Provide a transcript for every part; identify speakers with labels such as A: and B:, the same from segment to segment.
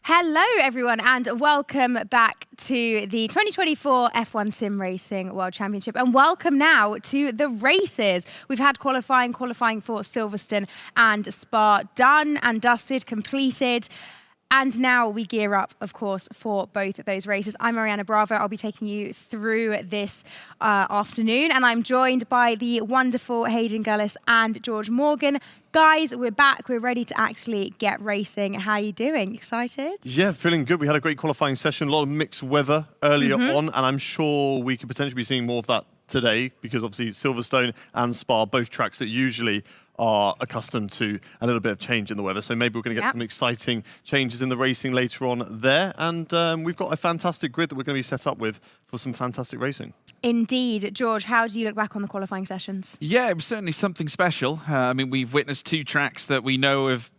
A: Hello, everyone, and welcome back to the 2024 F1 Sim Racing World Championship, and welcome now to the races. We've had qualifying for Silverstone and Spa done and dusted, completed. And now we gear up, of course, for both of those races. I'm Mariana Bravo. I'll be taking you through this afternoon. And I'm joined by the wonderful Hayden Gullis and George Morgan. Guys, we're back. We're ready to actually get racing. How are you doing? Excited?
B: Yeah, feeling good. We had a great qualifying session. A lot of mixed weather earlier on. And I'm sure we could potentially be seeing more of that today because obviously Silverstone and Spa, both tracks that usually are accustomed to a little bit of change in the weather. So maybe we're going to get some exciting changes in the racing later on there. And we've got a fantastic grid that we're going to be set up with for some fantastic racing. Indeed.
A: George, how do you look back on the qualifying sessions?
C: Yeah, it was certainly something special. I mean, we've witnessed two tracks that we know have,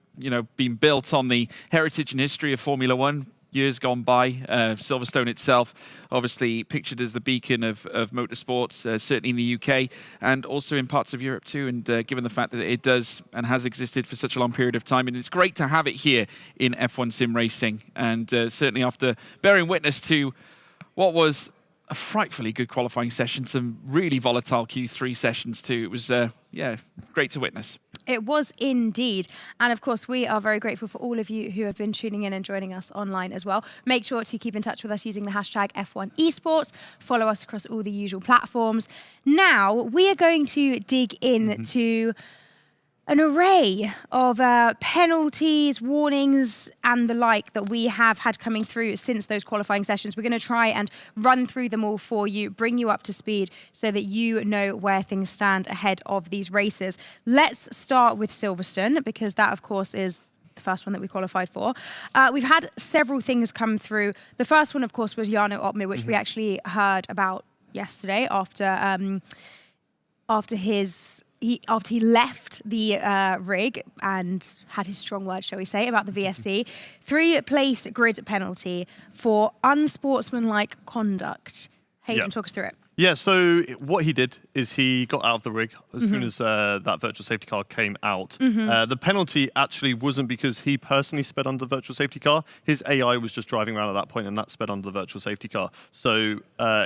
C: been built on the heritage and history of Formula One. Years gone by, Silverstone itself obviously pictured as the beacon of motorsports, certainly in the UK and also in parts of Europe too, and given the fact that it does and has existed for such a long period of time, and it's great to have it here in F1 Sim Racing, and certainly after bearing witness to what was a frightfully good qualifying session, some really volatile Q3 sessions too. It was, great to witness.
A: It was indeed. And of course, we are very grateful for all of you who have been tuning in and joining us online as well. Make sure to keep in touch with us using the hashtag F1 Esports. Follow us across all the usual platforms. Now, we are going to dig into an array of penalties, warnings, and the like that we have had coming through since those qualifying sessions. We're going to try and run through them all for you, bring you up to speed so that you know where things stand ahead of these races. Let's start with Silverstone, because that, of course, is the first one that we qualified for. We've had several things come through. The first one, of course, was Jarno Opmeer, which we actually heard about yesterday after he left the rig and had his strong words, shall we say, about the VSC. 3-place grid penalty for unsportsmanlike conduct. Hayden, talk us through it.
B: Yeah, so what he did is he got out of the rig as soon as that virtual safety car came out. The penalty actually wasn't because he personally sped under the virtual safety car. His AI was just driving around at that point and that sped under the virtual safety car. So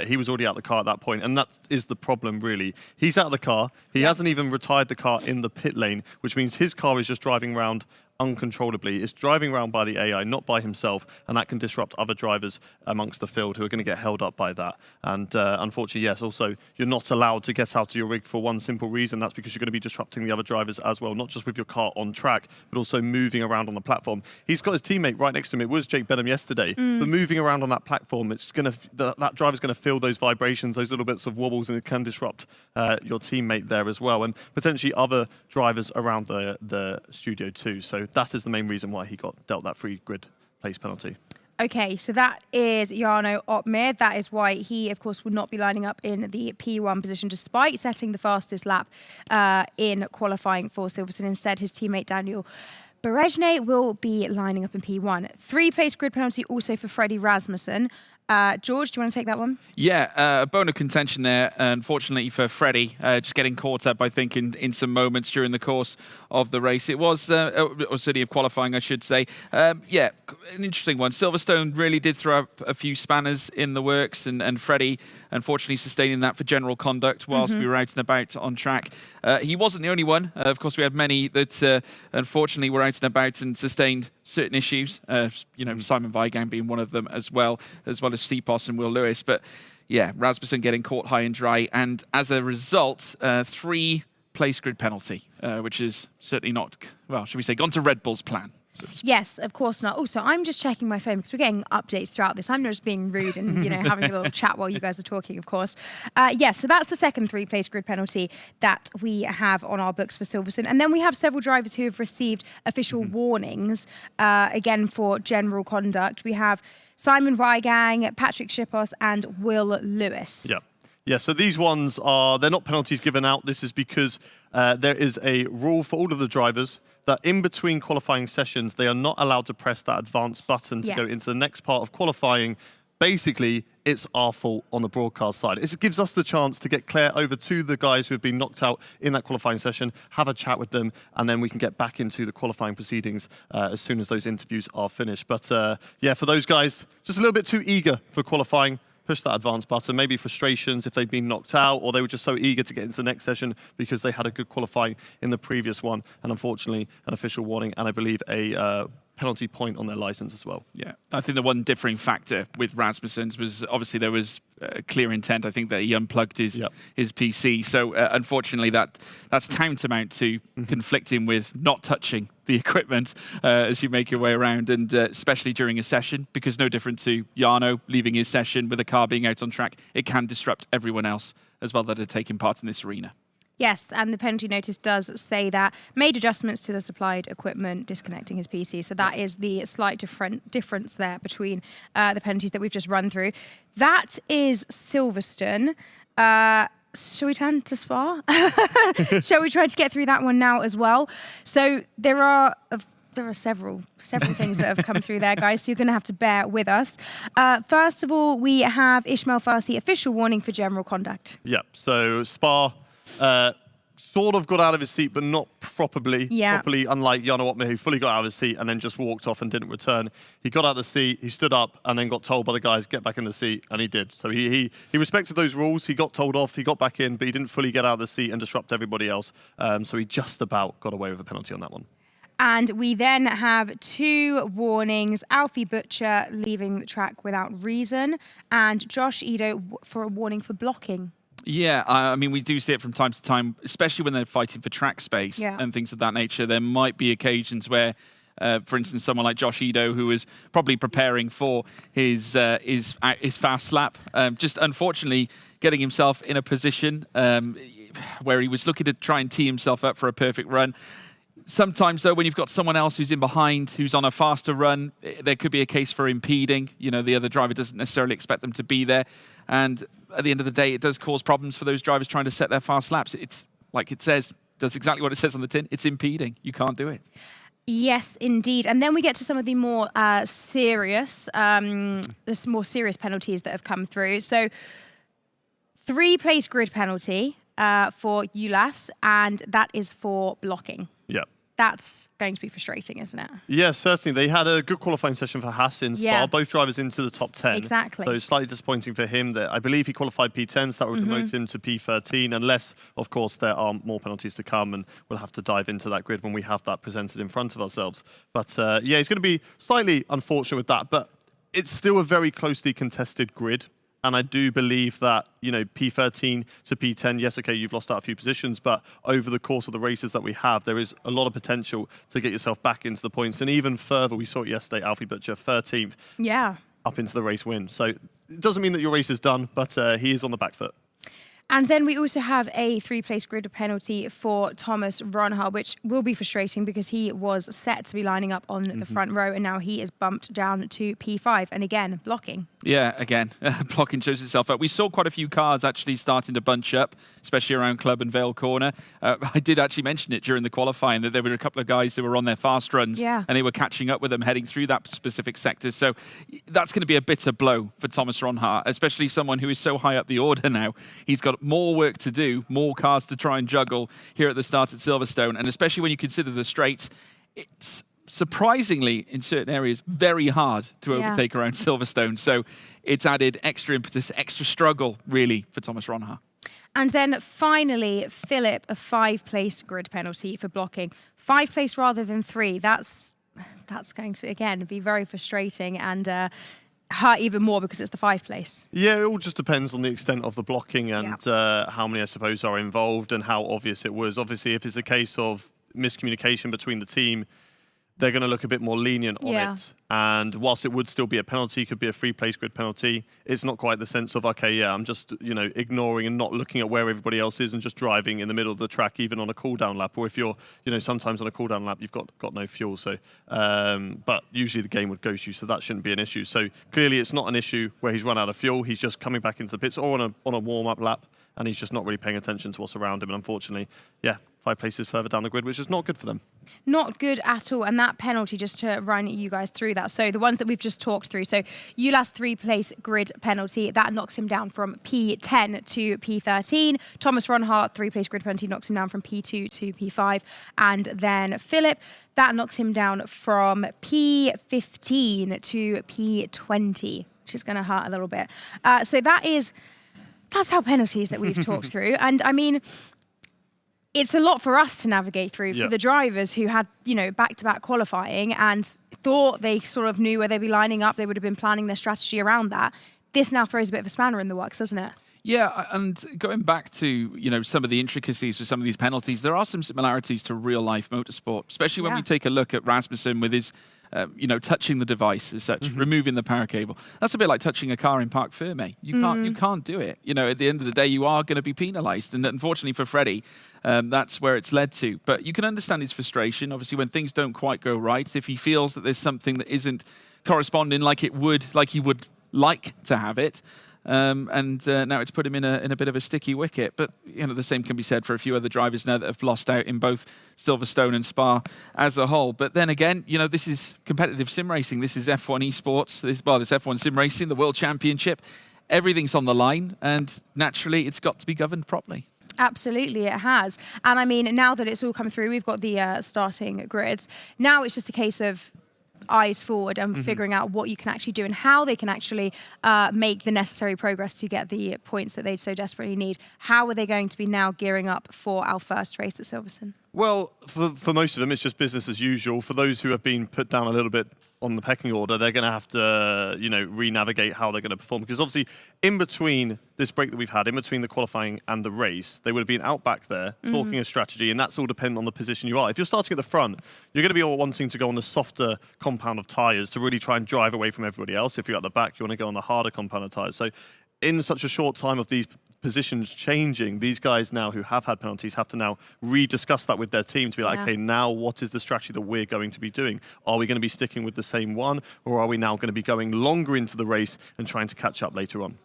B: he was already out of the car at that point, and that is the problem, really. He's out of the car. He hasn't even retired the car in the pit lane, which means his car is just driving around uncontrollably. It's driving around by the AI, not by himself, and that can disrupt other drivers amongst the field who are going to get held up by that. And unfortunately, yes, also, you're not allowed to get out of your rig for one simple reason. That's because you're going to be disrupting the other drivers as well, not just with your car on track, but also moving around on the platform. He's got his teammate right next to him. It was Jake Benham yesterday, but moving around on that platform, it's going to that driver's going to feel those vibrations, those little bits of wobbles, and it can disrupt your teammate there as well, and potentially other drivers around the studio too. So that is the main reason why he got dealt that free grid place penalty.
A: Okay, so that is Jarno Opmeer. That is why he, of course, would not be lining up in the P1 position, despite setting the fastest lap in qualifying for Silverstone. Instead, his teammate Daniel Berejne will be lining up in P1. 3-place grid penalty also for Freddie Rasmussen. George, do you want to take that one? Yeah,
C: a bone of contention there, unfortunately for Freddie, just getting caught up, I think, in some moments during the course of the race. It was City of qualifying, I should say. Yeah, an interesting one. Silverstone really did throw up a few spanners in the works, and Freddie, unfortunately, sustaining that for general conduct whilst we were out and about on track. He wasn't the only one. Of course, we had many that, unfortunately, were out and about and sustained certain issues. Simon Weigang being one of them as well as Sipos and Will Lewis. But yeah, Rasmussen getting caught high and dry, and as a result, 3-place grid penalty, which is certainly not, well, should we say, gone to Red Bull's plan.
A: Yes, of course not. Also, I'm just checking my phone because we're getting updates throughout this. I'm not just being rude and, having a little chat while you guys are talking, of course. Yes, so that's the second 3-place grid penalty that we have on our books for Silverstone. And then we have several drivers who have received official warnings, again, for general conduct. We have Simon Weigang, Patrick Schippos, and Will Lewis.
B: Yeah, so these ones they're not penalties given out. This is because there is a rule for all of the drivers that in between qualifying sessions, they are not allowed to press that advanced button to go into the next part of qualifying basically, it's our fault on the broadcast side. It gives us the chance to get Claire over to the guys who have been knocked out in that qualifying session, have a chat with them, and then we can get back into the qualifying proceedings as soon as those interviews are finished. But yeah, for those guys, just a little bit too eager for qualifying. Push that advance button, maybe frustrations if they've been knocked out, or they were just so eager to get into the next session because they had a good qualifying in the previous one. And unfortunately, an official warning and I believe a penalty point on their license as well.
C: Yeah, I think the one differing factor with Rasmussen's was obviously there was clear intent. I think that he unplugged his PC. So unfortunately, that's tantamount to conflicting with not touching the equipment as you make your way around, and especially during a session, because no different to Jarno leaving his session with a car being out on track, it can disrupt everyone else as well that are taking part in this arena.
A: Yes, and the penalty notice does say that made adjustments to the supplied equipment, disconnecting his PC. So that is the slight difference there between the penalties that we've just run through. That is Silverstone. Shall we turn to Spa? Shall we try to get through that one now as well? So there are several things that have come through there, guys, so you're going to have to bear with us. First of all, we have Ismail Farsi, official warning for general conduct.
B: Yeah, so Spa sort of got out of his seat, but not properly, unlike Jarno Opmeer, who fully got out of his seat and then just walked off and didn't return. He got out of the seat, he stood up, and then got told by the guys, get back in the seat, and he did. So he respected those rules. He got told off, he got back in, but he didn't fully get out of the seat and disrupt everybody else. So he just about got away with a penalty on that one.
A: And we then have 2 warnings. Alfie Butcher leaving the track without reason, and Josh Ido for a warning for blocking.
C: Yeah, I mean, we do see it from time to time, especially when they're fighting for track space and things of that nature. There might be occasions where, for instance, someone like Josh Ido, who was probably preparing for his fast lap, just unfortunately getting himself in a position where he was looking to try and tee himself up for a perfect run. Sometimes, though, when you've got someone else who's in behind, who's on a faster run, there could be a case for impeding. You know, the other driver doesn't necessarily expect them to be there. And at the end of the day, it does cause problems for those drivers trying to set their fast laps. It's like it says, does exactly what it says on the tin. It's impeding. You can't do it.
A: Yes, indeed. And then we get to some of the more serious penalties that have come through. So 3-place grid penalty for ULAS, and that is for blocking.
B: Yeah.
A: That's going to be frustrating, isn't it?
B: Yeah, certainly. They had a good qualifying session for Haas in Spa, both drivers into the top 10.
A: Exactly.
B: So slightly disappointing for him that I believe he qualified P10, so that would demote him to P13, unless, of course, there are more penalties to come, and we'll have to dive into that grid when we have that presented in front of ourselves. But yeah, he's going to be slightly unfortunate with that, but it's still a very closely contested grid. And I do believe that, you know, P13 to P10, yes, okay, you've lost out a few positions, but over the course of the races that we have, there is a lot of potential to get yourself back into the points. And even further, we saw it yesterday, Alfie Butcher, 13th, up into the race win. So it doesn't mean that your race is done, but he is on the back foot.
A: And then we also have a 3-place grid penalty for Thomas Ronha, which will be frustrating because he was set to be lining up on the front row, and now he is bumped down to P5. And again, blocking.
C: Yeah, again, blocking shows itself up. We saw quite a few cars actually starting to bunch up, especially around Club and Vale Corner. I did actually mention it during the qualifying that there were a couple of guys that were on their fast runs and they were catching up with them heading through that specific sector. So that's going to be a bitter blow for Thomas Ronha, especially someone who is so high up the order now. He's got more work to do, more cars to try and juggle here at the start at Silverstone, and especially when you consider the straights, it's surprisingly, in certain areas, very hard to overtake around Silverstone. So it's added extra impetus, extra struggle, really, for Thomas Ronha.
A: And then finally, Philip, a 5-place grid penalty for blocking. 5-place rather than 3. That's going to, again, be very frustrating and hurt even more because it's the 5-place.
B: Yeah, it all just depends on the extent of the blocking and how many, I suppose, are involved and how obvious it was. Obviously, if it's a case of miscommunication between the team, they're going to look a bit more lenient on it. And whilst it would still be a penalty, could be a 3-place grid penalty, it's not quite the sense of, okay, yeah, I'm just, you know, ignoring and not looking at where everybody else is and just driving in the middle of the track, even on a cool-down lap. Or if you're, you know, sometimes on a cool-down lap, you've got no fuel. So, but usually the game would ghost you, so that shouldn't be an issue. So clearly it's not an issue where he's run out of fuel. He's just coming back into the pits or on a warm-up lap. and he's just not really paying attention to what's around him. And unfortunately, 5 places further down the grid, which is not good for them.
A: Not good at all. And that penalty, just to run you guys through that. So the ones that we've just talked through. So Ulas 3-place grid penalty, that knocks him down from P10 to P13. Thomas Ronhart, 3-place grid penalty, knocks him down from P2 to P5. And then Philip, that knocks him down from P15 to P20, which is going to hurt a little bit. So that's how penalties that we've talked through. And I mean, it's a lot for us to navigate through for the drivers who had, back-to-back qualifying and thought they sort of knew where they'd be lining up. They would have been planning their strategy around that. This now throws a bit of a spanner in the works, doesn't it?
C: Yeah, and going back to, some of the intricacies with some of these penalties, there are some similarities to real-life motorsport, especially when we take a look at Rasmussen with his, touching the device as such, removing the power cable. That's a bit like touching a car in Parc Fermé. You can't do it. At the end of the day, you are going to be penalised. And unfortunately for Freddie, that's where it's led to. But you can understand his frustration, obviously, when things don't quite go right. If he feels that there's something that isn't corresponding like he would like to have it. And now it's put him in a bit of a sticky wicket. But the same can be said for a few other drivers now that have lost out in both Silverstone and Spa as a whole. But then again, this is competitive sim racing. This is F1 esports. This F1 sim racing, the World Championship. Everything's on the line, and naturally, it's got to be governed properly.
A: Absolutely, it has. And I mean, now that it's all come through, we've got the starting grids. Now it's just a case of eyes forward and figuring out what you can actually do and how they can actually make the necessary progress to get the points that they so desperately need. How are they going to be now gearing up for our first race at Silverstone?
B: Well, for most of them, it's just business as usual. For those who have been put down a little bit on the pecking order, they're going to have to, re-navigate how they're going to perform. Because obviously, in between this break that we've had, in between the qualifying and the race, they would have been out back there talking a strategy, and that's all dependent on the position you are. If you're starting at the front, you're going to be all wanting to go on the softer compound of tyres to really try and drive away from everybody else. If you're at the back, you want to go on the harder compound of tyres. So in such a short time of these positions changing, these guys now who have had penalties have to now rediscuss that with their team to be like, okay, now what is the strategy that we're going to be doing? Are we going to be sticking with the same one, or are we now going to be going longer into the race and trying to catch up later on?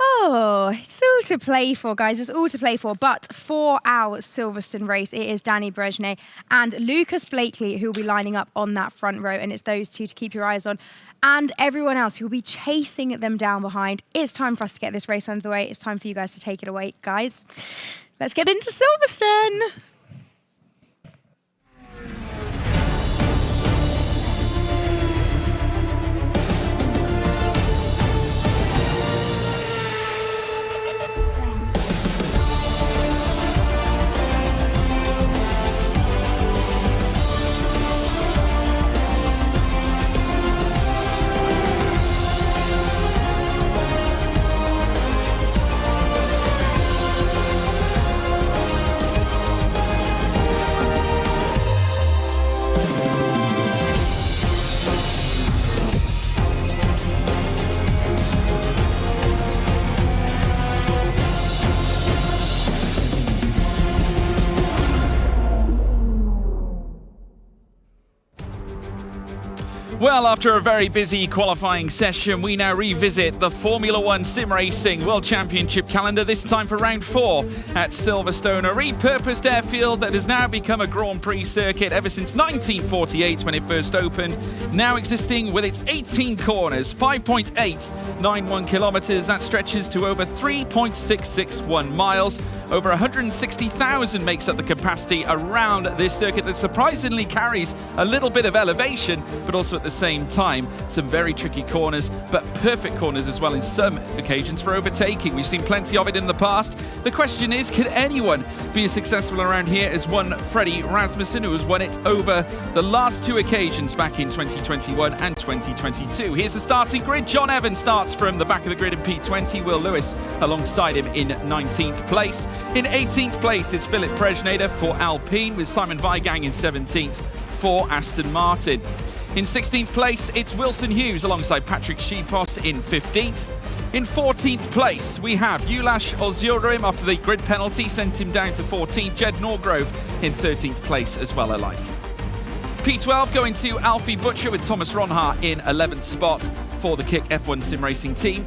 A: Oh, it's all to play for, guys. It's all to play for. But for our Silverstone race, it is Danny Brezhnev and Lucas Blakely who will be lining up on that front row. And it's those two to keep your eyes on. And everyone else who will be chasing them down behind. It's time for us to get this race under the way. It's time for you guys to take it away. Guys, let's get into Silverstone.
C: Well, after a very busy qualifying session, we now revisit the Formula One Sim Racing World Championship calendar, this time for round 4 at Silverstone, a repurposed airfield that has now become a Grand Prix circuit ever since 1948 when it first opened, now existing with its 18 corners, 5.891 kilometers, that stretches to over 3.661 miles. Over 160,000 makes up the capacity around this circuit that surprisingly carries a little bit of elevation, but also at the same time some very tricky corners, but perfect corners as well in some occasions for overtaking. We've seen plenty of it in the past. The question is, can anyone be as successful around here as one Freddie Rasmussen, who has won it over the last 2 occasions back in 2021 and 2022? Here's the starting grid. John Evans starts from the back of the grid in P20, Will Lewis alongside him in 19th place. In 18th place, it's Philip Brezhnev for Alpine, with Simon Weigang in 17th for Aston Martin. In 16th place, it's Wilson Hughes alongside Patrick Schipos in 15th. In 14th place, we have Ulash Ozyorim after the grid penalty sent him down to 14th. Jed Norgrove in 13th place as well alike. P12 going to Alfie Butcher with Thomas Ronhart in 11th spot for the Kick F1 Sim Racing team.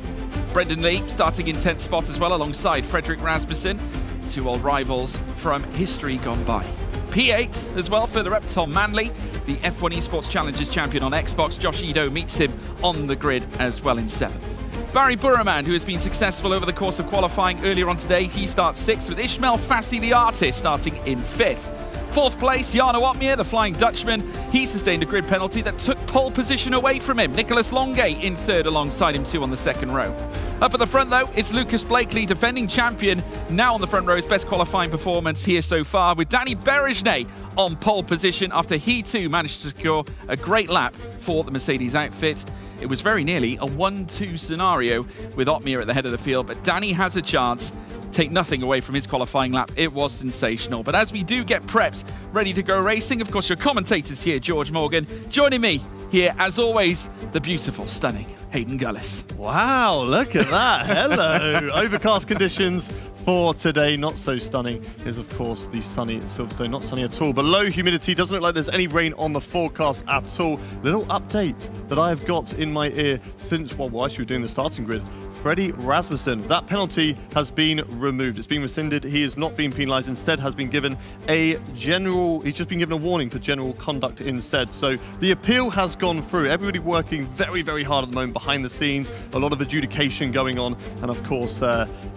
C: Brendan Lee starting in 10th spot as well, alongside Frederick Rasmussen, 2 old rivals from history gone by. P8 as well, further up, Tom Manley, the F1 Esports Challengers champion on Xbox. Josh Ido meets him on the grid as well in 7th. Barry Burman, who has been successful over the course of qualifying earlier on today, he starts 6th, with Ismail Fassi, the artist, starting in 5th. 4th place, Jarno Opmeer, the Flying Dutchman. He sustained a grid penalty that took pole position away from him. Nicholas Longay in 3rd alongside him too on the 2nd row. Up at the front though, it's Lucas Blakely, defending champion, now on the front row, his best qualifying performance here so far, with Danny Berejnay on pole position after he too managed to secure a great lap for the Mercedes outfit. It was very nearly a 1-2 scenario with Opmeer at the head of the field, but Danny has a chance. Take nothing away from his qualifying lap. It was sensational. But as we do get prepped, ready to go racing, of course, your commentators here, George Morgan. Joining me here, as always, the beautiful, stunning Hayden Gullis.
B: Wow, look at that. Hello. Overcast conditions for today. Not so stunning is, of course, the sunny Silverstone. Not sunny at all, but low humidity. Doesn't look like there's any rain on the forecast at all. Little update that I've got in my ear since, well, whilst you were doing the starting grid. Freddie Rasmussen, that penalty has been removed. It's been rescinded. He has not been penalised. Instead, has been given he's just been given a warning for general conduct instead. So the appeal has gone through. Everybody working very, very hard at the moment behind the scenes. A lot of adjudication going on. And of course,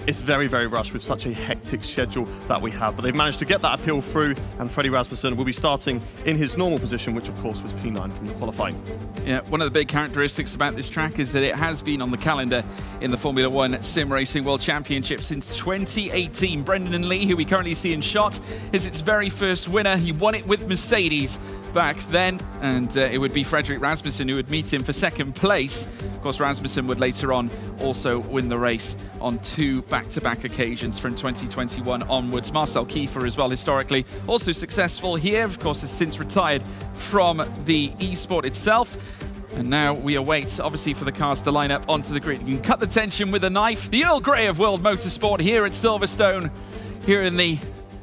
B: it's very, very rushed with such a hectic schedule that we have. But they've managed to get that appeal through, and Freddie Rasmussen will be starting in his normal position, which of course was P9 from the qualifying.
C: Yeah, one of the big characteristics about this track is that it has been on the calendar in the Formula One Sim Racing World Championship since 2018. Brendan Lee, who we currently see in shot, is its very first winner. He won it with Mercedes back then, and it would be Frederick Rasmussen who would meet him for 2nd place. Of course, Rasmussen would later on also win the race on 2 back-to-back occasions from 2021 onwards. Marcel Kiefer as well, historically also successful here. Of course, has since retired from the esport itself. And now we await, obviously, for the cars to line up onto the grid. You can cut the tension with a knife. The Earl Grey of world motorsport here at Silverstone, here in the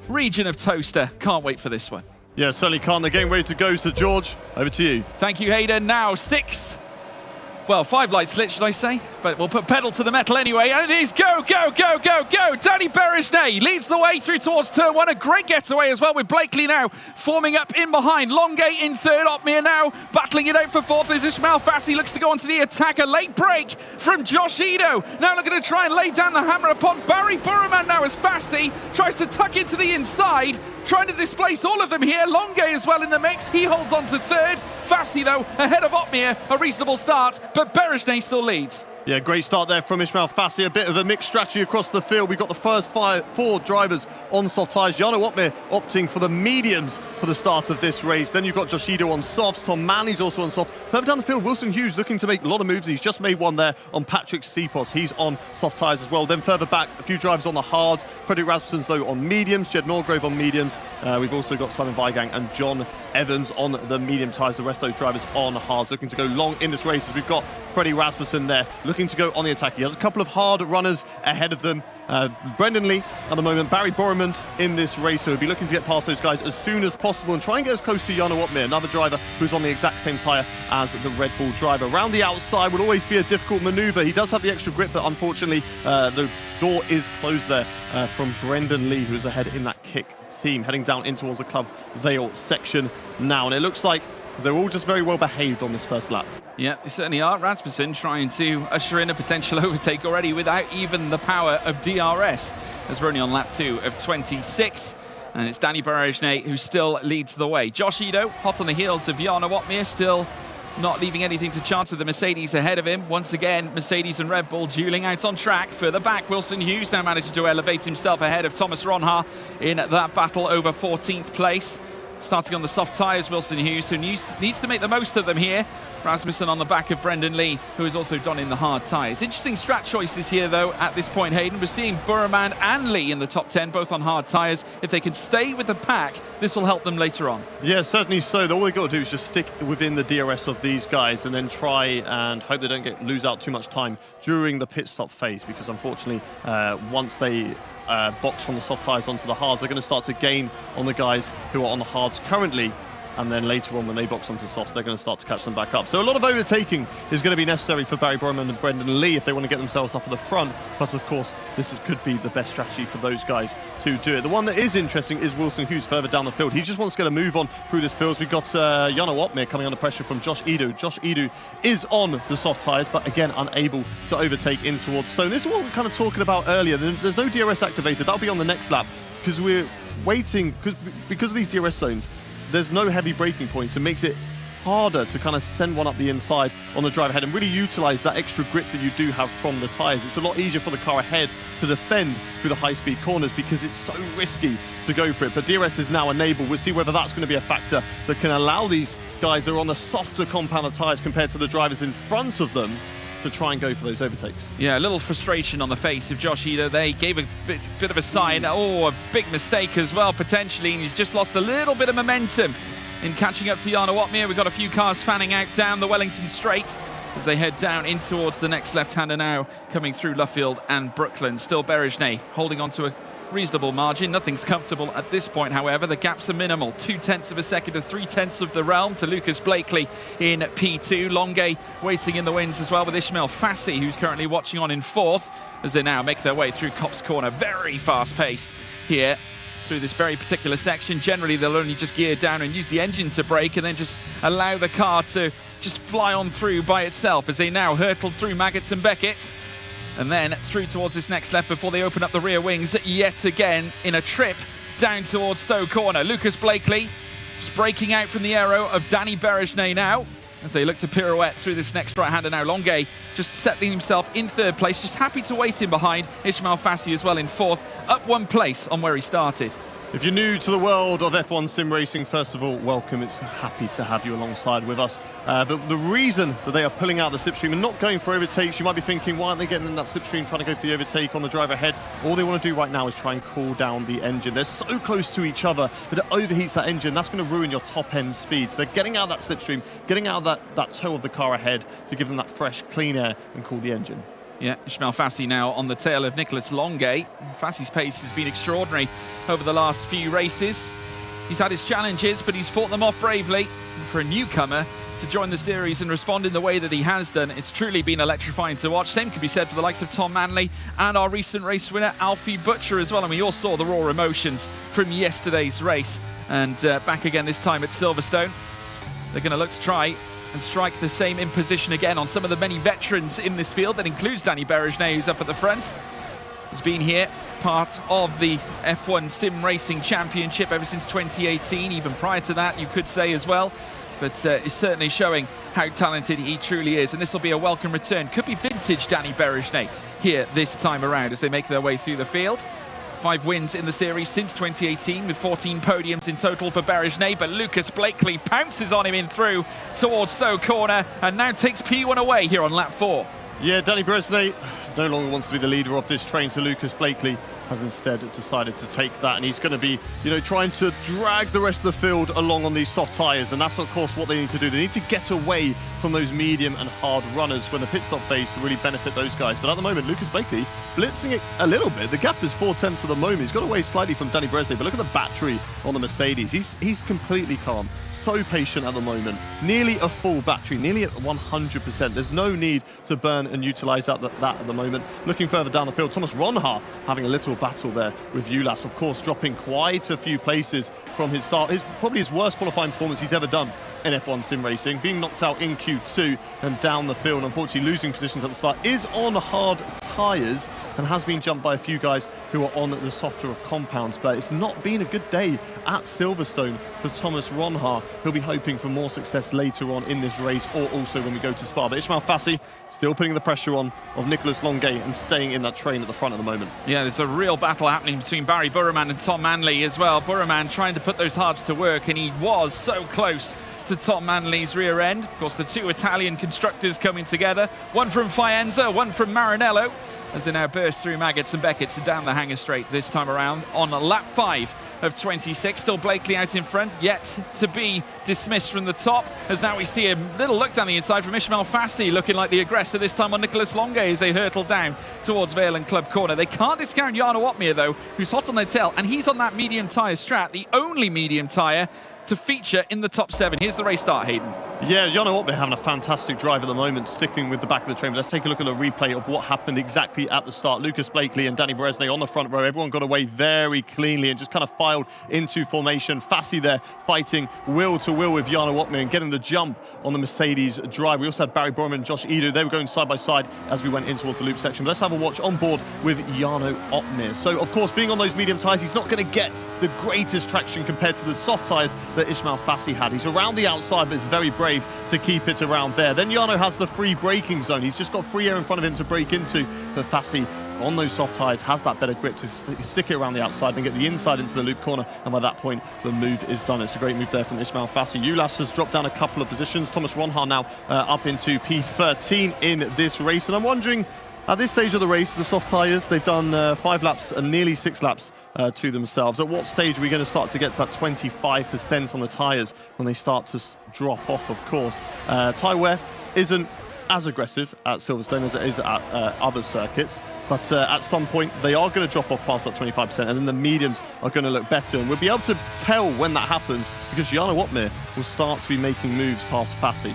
C: region of Toaster. Can't wait for this one.
B: Yeah, certainly can't. They're getting ready to go. So, George, over to you.
C: Thank you, Hayden. Now 5 lights lit, should I say? But we'll put pedal to the metal anyway. And it is go, go, go, go, go. Danny Berejnay leads the way through towards turn 1. A great getaway as well, with Blakely now forming up in behind. Longay in 3rd. Opmeer now battling it out for 4th as Ismail Fassi looks to go onto the attack. A late break from Josh Ido. Now looking to try and lay down the hammer upon Barry Burman now as Fassi tries to tuck into the inside, trying to displace all of them here. Longay as well in the mix. He holds on to 3rd. Fassi, though, ahead of Opmeer. A reasonable start, but Berejnay still leads.
B: Yeah, great start there from Ismail Fassi. A bit of a mixed strategy across the field. We've got the first 4 drivers on soft tyres. Jarno Opmeer opting for the mediums for the start of this race. Then you've got Josh Ido on softs. Tom Manley's also on soft. Further down the field, Wilson Hughes looking to make a lot of moves. He's just made one there on Patrick Sipos. He's on soft tyres as well. Then further back, a few drivers on the hards. Frederick Rasmussen's, though, on mediums. Jed Norgrove on mediums. We've also got Simon Weigang and John Evans on the medium tyres. The rest of those drivers on hards, looking to go long in this race, as we've got Freddie Rasmussen there looking to go on the attack. He has a couple of hard runners ahead of them. Brendan Lee at the moment, Barry Burman in this race, so he'll be looking to get past those guys as soon as possible and try and get as close to Jarno Opmeer, another driver who's on the exact same tyre as the Red Bull driver. Around the outside will always be a difficult manoeuvre. He does have the extra grip, but unfortunately the door is closed there from Brendan Lee, who's ahead in that kick team, heading down in towards the Club Vale section now. And it looks like they're all just very well behaved on this first lap.
C: Yeah, they certainly are. Rasmussen trying to usher in a potential overtake already without even the power of DRS, as we're only on lap 2 of 26. And it's Danny Berejnay who still leads the way. Josh Ido, hot on the heels of Jarno Opmeer, still not leaving anything to chance of the Mercedes ahead of him. Once again, Mercedes and Red Bull dueling out on track. Further back, Wilson Hughes now managing to elevate himself ahead of Thomas Ronha in that battle over 14th place. Starting on the soft tyres, Wilson Hughes, who needs to make the most of them here. Rasmussen on the back of Brendan Lee, who is also donning the hard tyres. Interesting strat choices here, though, at this point, Hayden. We're seeing Burman and Lee in the top 10, both on hard tyres. If they can stay with the pack, this will help them later on. Yeah, certainly so. All they've got to do is just stick within the DRS of these guys and then try and hope they don't lose out too much time during the pit stop phase, because unfortunately, once they box from the soft tyres onto the hards, they're going to start to gain on the guys who are on the hards currently
B: and then later on when they box onto softs, they're going to start to catch them back up. So a lot of overtaking is going to be necessary for Barry Borman and Brendan Lee if they want to get themselves up at the front. But of course, could be the best strategy for those guys to do it. The one that is interesting is Wilson Hughes further down the field. He just wants to get a move on through this field. We've got Jano Opmir coming under pressure from Josh Edu. Josh Edu is on the soft tyres, but again, unable to overtake in towards Stone. This is what we were kind of talking about earlier. There's no DRS activated. That'll be on the next lap because we're waiting, because of these DRS zones, there's no heavy braking points. It makes it harder to kind of send one up the inside on the drive ahead and really utilize that extra grip that you do have from the tires. It's a lot easier for the car ahead to defend through the high-speed corners because it's so risky to go for it. But DRS is now enabled. We'll see whether that's going to be a factor that can allow these guys that are on the softer compound of tires compared to the drivers in front of them to try and go for those overtakes.
C: Yeah, a little frustration on the face of Josh Eder. They gave a bit of a sign. Oh, a big mistake as well, potentially. And he's just lost a little bit of momentum in catching up to Jano Opmir. We've got a few cars fanning out down the Wellington Straight as they head down in towards the next left-hander now, coming through Luffield and Brooklyn. Still Berejnay holding on to a reasonable margin. Nothing's comfortable at this point, however. The gaps are minimal. 0.2 of a second to 0.3 of the realm to Lucas Blakely in P2. Longuet waiting in the wings as well with Ishmael Fassi, who's currently watching on in 4th as they now make their way through Copse Corner. Very fast-paced here through this very particular section. Generally, they'll only just gear down and use the engine to brake and then just allow the car to just fly on through by itself as they now hurtle through Maggots and Beckett and then through towards this next left before they open up the rear wings yet again in a trip down towards Stowe Corner. Lucas Blakely just breaking out from the aero of Danny Berejnay now as they look to pirouette through this next right-hander now. Longuet just settling himself in 3rd place, just happy to wait in behind. Ishmael Fassi as well in 4th, up 1 place on where he started.
B: If you're new to the world of F1 sim racing, first of all, welcome. It's happy to have you alongside with us. But the reason that they are pulling out the slipstream and not going for overtakes, you might be thinking, why aren't they getting in that slipstream trying to go for the overtake on the driver ahead? All they want to do right now is try and cool down the engine. They're so close to each other that it overheats that engine. That's going to ruin your top-end speed. So they're getting out of that slipstream, getting out of that toe of the car ahead to give them that fresh, clean air and cool the engine.
C: Yeah, Ishmael Fassi now on the tail of Nicholas Longuet. Fassi's pace has been extraordinary over the last few races. He's had his challenges, but he's fought them off bravely. And for a newcomer to join the series and respond in the way that he has done, it's truly been electrifying to watch. Same could be said for the likes of Tom Manley and our recent race winner, Alfie Butcher as well. And we all saw the raw emotions from yesterday's race. And back again this time at Silverstone. They're going to look to try and strike the same imposition again on some of the many veterans in this field. That includes Danny Berejnay, who's up at the front. Has been here, part of the F1 Sim Racing Championship ever since 2018, even prior to that, you could say as well. But is certainly showing how talented he truly is. And this will be a welcome return. Could be vintage Danny Berejnay here this time around as they make their way through the field. 5 wins in the series since 2018 with 14 podiums in total for Berejnay, but Lucas Blakely pounces on him in through towards Stowe Corner and now takes P1 away here on lap 4.
B: Yeah, Danny Berejnay no longer wants to be the leader of this train, so Lucas Blakely has instead decided to take that, and he's going to be, trying to drag the rest of the field along on these soft tyres, and that's of course what they need to do. They need to get away from those medium and hard runners when the pit stop phase to really benefit those guys. But at the moment, Lucas Blakely blitzing it a little bit. The gap is 0.4 at the moment. He's got away slightly from Danny Berejnay, but look at the battery on the Mercedes. He's completely calm. So patient at the moment. Nearly a full battery, nearly at 100%. There's no need to burn and utilize that at the moment. Looking further down the field, Thomas Ronha having a little battle there with Ulas, of course, dropping quite a few places from his start. Probably his worst qualifying performance he's ever done in F1 sim racing, being knocked out in Q2 and down the field, unfortunately losing positions at the start, is on hard tyres and has been jumped by a few guys who are on the softer of compounds. But it's not been a good day at Silverstone for Thomas Ronha. He'll be hoping for more success later on in this race, or also when we go to Spa. But Ishmael Fassi still putting the pressure on of Nicholas Longuet and staying in that train at the front at the moment. Yeah,
C: there's a real battle happening between Barry Burman and Tom Manley as well. Burman trying to put those hards to work, and he was so close to Tom Manley's rear end. Of course, the 2 Italian constructors coming together, one from Faenza, one from Maranello, as they now burst through Maggots and Beckett and down the hanger straight this time around on lap 5 of 26. Still Blakely out in front, yet to be dismissed from the top, as now we see a little look down the inside from Ishmael Fassi, looking like the aggressor this time on Nicholas Longuet as they hurtle down towards Vale and Club Corner. They can't discount Jano Opmir though, who's hot on their tail, and he's on that medium tyre strat, the only medium tyre to feature in the top 7. Here's the race start, Hayden.
B: Yeah, Jarno Opmeer having a fantastic drive at the moment, sticking with the back of the train. But let's take a look at a replay of what happened exactly at the start. Lucas Blakely and Danny Beresnay on the front row. Everyone got away very cleanly and just kind of filed into formation. Fassi there fighting wheel to wheel with Jarno Opmeer and getting the jump on the Mercedes drive. We also had Barry Borman and Josh Edo. They were going side by side as we went in towards the loop section. But let's have a watch on board with Jarno Opmeer. So, of course, being on those medium tyres, he's not going to get the greatest traction compared to the soft tyres that Ismail Fassi had. He's around the outside, but it's very brave to keep it around there. Then Jarno has the free braking zone. He's just got free air in front of him to brake into, but Fassi on those soft tyres has that better grip to stick it around the outside and get the inside into the loop corner, and by that point the move is done. It's a great move there from Ismail Fassi. Ulas has dropped down a couple of positions. Thomas Ronhaar now up into P13 in this race, and I'm wondering, at this stage of the race, the soft tyres, they've done 5 laps and nearly 6 laps to themselves. At what stage are we going to start to get to that 25% on the tyres when they start to drop off, of course? Tyre wear isn't as aggressive at Silverstone as it is at other circuits, but at some point they are going to drop off past that 25%, and then the mediums are going to look better, and we'll be able to tell when that happens because Jarno Opmeer will start to be making moves past Fassi.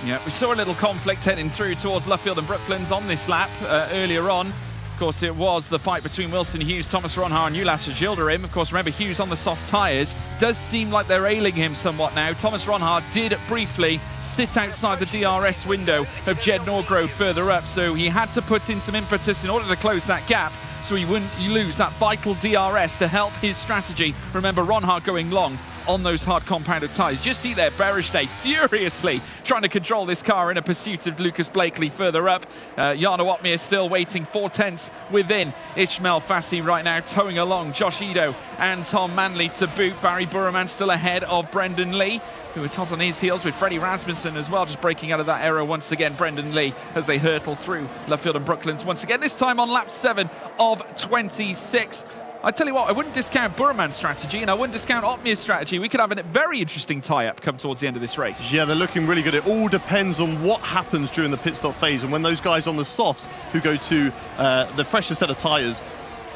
C: Yeah, we saw a little conflict heading through towards Luffield and Brooklands on this lap earlier on. Of course, it was the fight between Wilson Hughes, Thomas Ronhaar and Ulas Gilderim. Of course, remember, Hughes on the soft tyres. Does seem like they're ailing him somewhat now. Thomas Ronhaar did briefly sit outside the DRS window of Jed Norgrove further up, so he had to put in some impetus in order to close that gap so he wouldn't lose that vital DRS to help his strategy. Remember, Ronhaar going long on those hard compounded tyres. Just see there, Beresnay furiously trying to control this car in a pursuit of Lucas Blakely further up. Jarno Opmeer still waiting 4/10 within Ismail Fassi right now, towing along Josh Edo and Tom Manley to boot. Barry Burman still ahead of Brendan Lee, who was hot on his heels with Freddie Rasmussen as well, just breaking out of that error once again. Brendan Lee as they hurtle through Luffield and Brooklands once again, this time on lap 7 of 26. I tell you what, I wouldn't discount Burman's strategy, and I wouldn't discount Opmeer's strategy. We could have a very interesting tie-up come towards the end of this race.
B: Yeah, they're looking really good. It all depends on what happens during the pit stop phase, and when those guys on the softs who go to the freshest set of tyres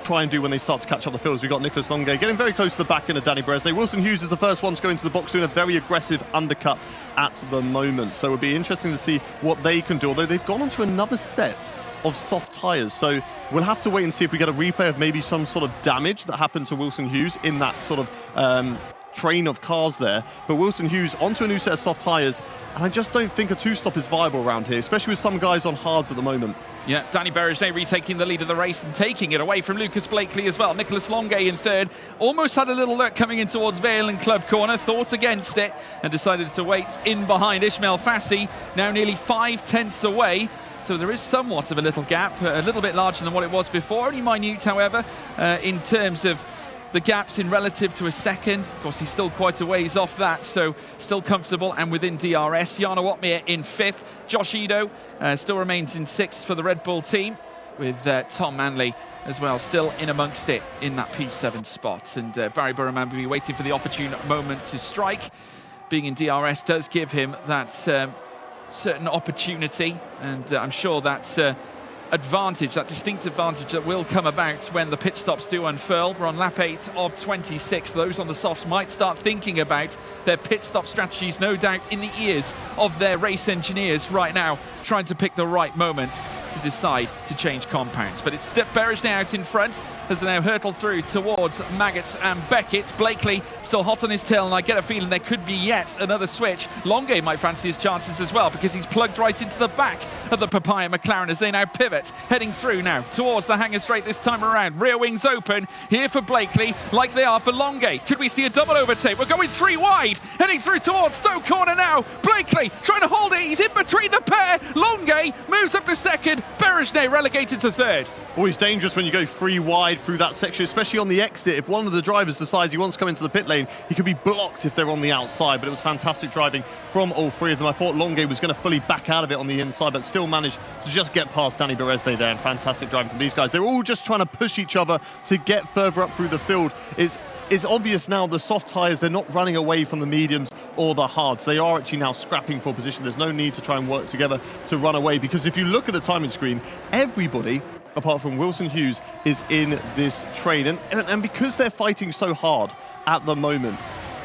B: try and do when they start to catch up the fields. We've got Nicholas Longay getting very close to the back end of Danny Beresnay. Wilson Hughes is the first one to go into the box doing a very aggressive undercut at the moment. So it'll be interesting to see what they can do, although they've gone on to another set of soft tyres. So we'll have to wait and see if we get a replay of maybe some sort of damage that happened to Wilson Hughes in that sort of train of cars there. But Wilson Hughes onto a new set of soft tyres, and I just don't think a two-stop is viable around here, especially with some guys on hards at the moment.
C: Yeah, Danny Beresnay retaking the lead of the race and taking it away from Lucas Blakely as well. Nicholas Longay in third. Almost had a little lurk coming in towards Vale and Club Corner. Thought against it and decided to wait in behind Ismail Fassi. Now nearly 5/10 away. So there is somewhat of a little gap, a little bit larger than what it was before. Only minute, however, in terms of the gaps in relative to a second. Of course, he's still quite a ways off that, so still comfortable and within DRS. Jarno Opmeer in 5th. Josh Edo still remains in 6th for the Red Bull team, with Tom Manley as well, still in amongst it in that P7 spot. And Barry Burman will be waiting for the opportune moment to strike. Being in DRS does give him that certain opportunity, and I'm sure that advantage, that distinct advantage that will come about when the pit stops do unfurl. We're on lap 8 of 26. Those on the softs might start thinking about their pit stop strategies, no doubt in the ears of their race engineers right now, trying to pick the right moment to decide to change compounds. But it's Beresnay out in front as they now hurtle through towards Maggots and Beckett. Blakely still hot on his tail, and I get a feeling there could be yet another switch. Longay might fancy his chances as well, because he's plugged right into the back of the Papaya McLaren as they now pivot, heading through now towards the hangar straight this time around. Rear wings open here for Blakely, like they are for Longay. Could we see a double overtake? We're going 3 wide, heading through towards Stoke Corner now. Blakely trying to hold it. He's in between the pair. Longay moves up to 2nd. Beresnay relegated to 3rd.
B: Always dangerous when you go 3 wide through that section, especially on the exit. If one of the drivers decides he wants to come into the pit lane, he could be blocked if they're on the outside. But it was fantastic driving from all 3 of them. I thought Longay was going to fully back out of it on the inside, but still managed to just get past Danny Beresnay there. And fantastic driving from these guys. They're all just trying to push each other to get further up through the field. It's obvious now the soft tyres, they're not running away from the mediums or the hards. They are actually now scrapping for position. There's no need to try and work together to run away, because if you look at the timing screen, everybody apart from Wilson Hughes is in this train. And because they're fighting so hard at the moment,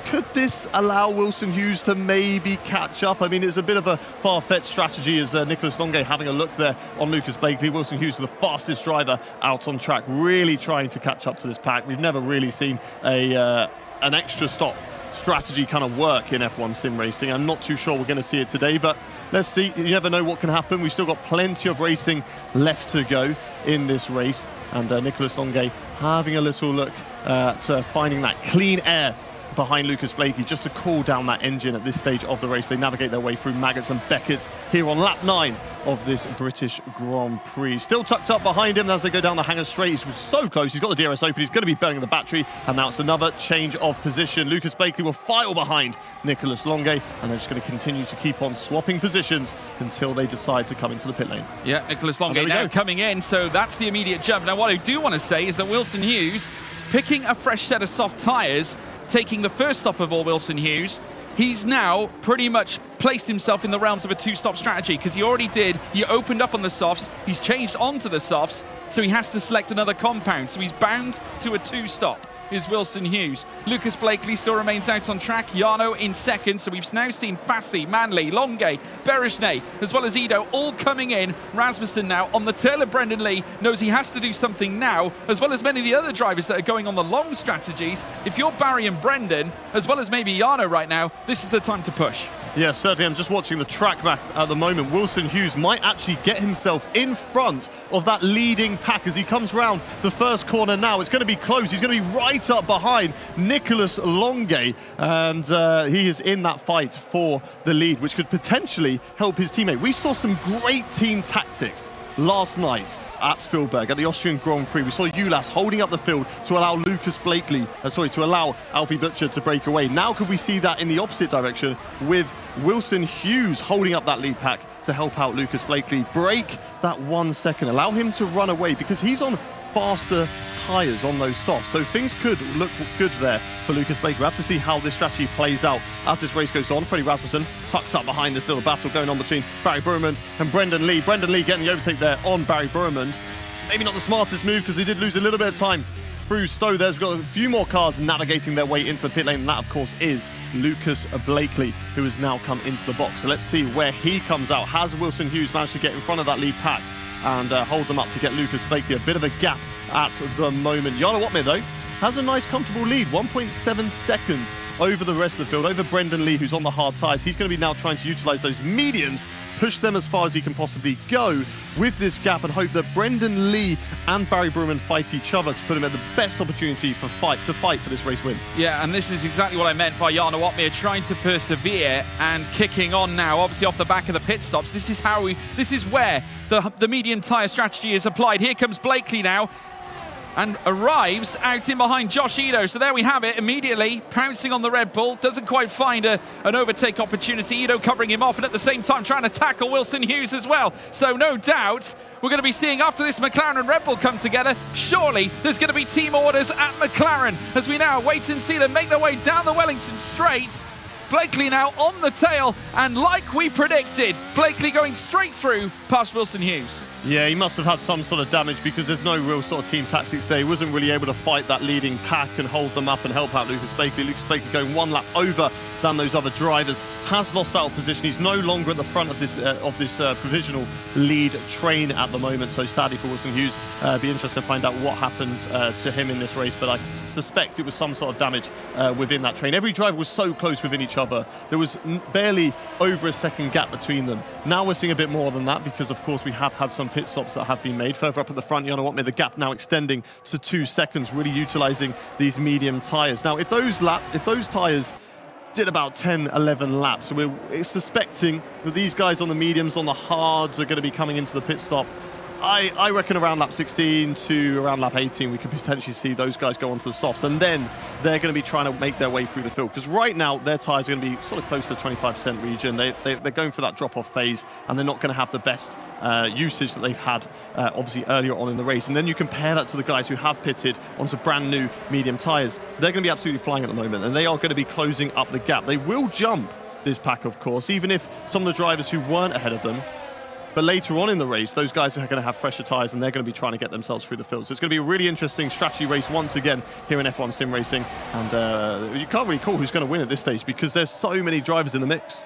B: Could this allow Wilson Hughes to maybe catch up? I mean, it's a bit of a far-fetched strategy as Nicholas Longuet having a look there on Lucas Blakely. Wilson Hughes is the fastest driver out on track, really trying to catch up to this pack. We've never really seen an extra stop strategy kind of work in F1 sim racing. I'm not too sure we're going to see it today, but let's see. You never know what can happen. We've still got plenty of racing left to go in this race. And Nicholas Longuet having a little look at finding that clean air behind Lucas Blakely just to cool down that engine at this stage of the race. They navigate their way through Maggots and Beckett's here on lap 9 of this British Grand Prix. Still tucked up behind him as they go down the hangar straight. He's so close. He's got the DRS open. He's going to be burning the battery. And now it's another change of position. Lucas Blakely will file behind Nicholas Longuet, and they're just going to continue to keep on swapping positions until they decide to come into the pit lane.
C: Yeah, Nicholas Longuet now coming in, so that's the immediate jump. Now, what I do want to say is that Wilson Hughes picking a fresh set of soft tyres, taking the first stop of all Wilson Hughes, he's now pretty much placed himself in the realms of a two-stop strategy, because he already did. He opened up on the softs, he's changed onto the softs, so he has to select another compound. So he's bound to a two-stop, is Wilson Hughes. Lucas Blakely still remains out on track. Jarno in second, so we've now seen Fassi, Manley, Longuet, Berejnay, as well as Ido all coming in. Rasmussen now on the tail of Brendan Lee, knows he has to do something now, as well as many of the other drivers that are going on the long strategies. If you're Barry and Brendan, as well as maybe Jarno right now, this is the time to push.
B: Yeah, certainly. I'm just watching the track back at the moment. Wilson Hughes might actually get himself in front of that leading pack as he comes round the first corner now. It's going to be close. He's going to be right up behind Nicholas Longuet, and he is in that fight for the lead, which could potentially help his teammate. We saw some great team tactics last night at Spielberg, at the Austrian Grand Prix. We saw Ulas holding up the field to allow Lucas Blakely, to allow Alfie Butcher to break away. Now could we see that in the opposite direction with Wilson Hughes holding up that lead pack to help out Lucas Blakely, break that 1 second, allow him to run away because he's on faster tyres on those softs. So things could look good there for Lucas Blakely. We'll have to see how this strategy plays out as this race goes on. Freddie Rasmussen tucked up behind this little battle going on between Barry Burman and Brendan Lee. Brendan Lee getting the overtake there on Barry Burman. Maybe not the smartest move because he did lose a little bit of time through Stowe. There's got a few more cars navigating their way into the pit lane, and that of course is Lucas Blakely, who has now come into the box. So let's see where he comes out. Has Wilson Hughes managed to get in front of that lead pack and hold them up to get Lucas Blakely? A bit of a gap at the moment. Jarno Opmeer, though, has a nice comfortable lead, 1.7 seconds over the rest of the field, over Brendan Lee, who's on the hard tyres. He's going to be now trying to utilise those mediums, push them as far as he can possibly go with this gap, and hope that Brendan Lee and Barry Burman fight each other to put him at the best opportunity to fight for this race win. Yeah,
C: and this is exactly what I meant by Jarno Opmeer trying to persevere and kicking on now, obviously off the back of the pit stops. This is where the medium tyre strategy is applied. Here comes Blakely now, and arrives out in behind Josh Ido. So there we have it, immediately pouncing on the Red Bull. Doesn't quite find an overtake opportunity. Ido covering him off, and at the same time trying to tackle Wilson Hughes as well. So no doubt we're going to be seeing, after this McLaren and Red Bull come together, surely there's going to be team orders at McLaren as we now wait and see them make their way down the Wellington Straight. Blakely now on the tail, and like we predicted, Blakely going straight through past Wilson Hughes.
B: Yeah, he must have had some sort of damage because there's no real sort of team tactics there. He wasn't really able to fight that leading pack and hold them up and help out Lucas Blakely. Lucas Blakely going one lap over than those other drivers, has lost out of position. He's no longer at the front of this provisional lead train at the moment. So sadly for Wilson Hughes, be interested to find out what happened to him in this race. But I suspect it was some sort of damage within that train. Every driver was so close within each other. There was barely over a second gap between them. Now we're seeing a bit more than that because, of course, we have had some pit stops that have been made. Further up at the front, Jarno Opmeer, the gap now extending to 2 seconds, really utilising these medium tyres. Now, if those tyres did about 10, 11 laps, so we're suspecting that these guys on the mediums, on the hards, are going to be coming into the pit stop. I reckon around lap 16 to around lap 18, we could potentially see those guys go onto the softs, and then they're going to be trying to make their way through the field. Because right now, their tyres are going to be sort of close to the 25% region. They're going for that drop-off phase, and they're not going to have the best usage that they've had, obviously, earlier on in the race. And then you compare that to the guys who have pitted onto brand new medium tyres. They're going to be absolutely flying at the moment, and they are going to be closing up the gap. They will jump this pack, of course, even if some of the drivers who weren't ahead of them But later on in the race, those guys are going to have fresher tyres and they're going to be trying to get themselves through the field. So it's going to be a really interesting strategy race once again here in F1 Sim Racing. And you can't really call who's going to win at this stage because there's so many drivers in the mix.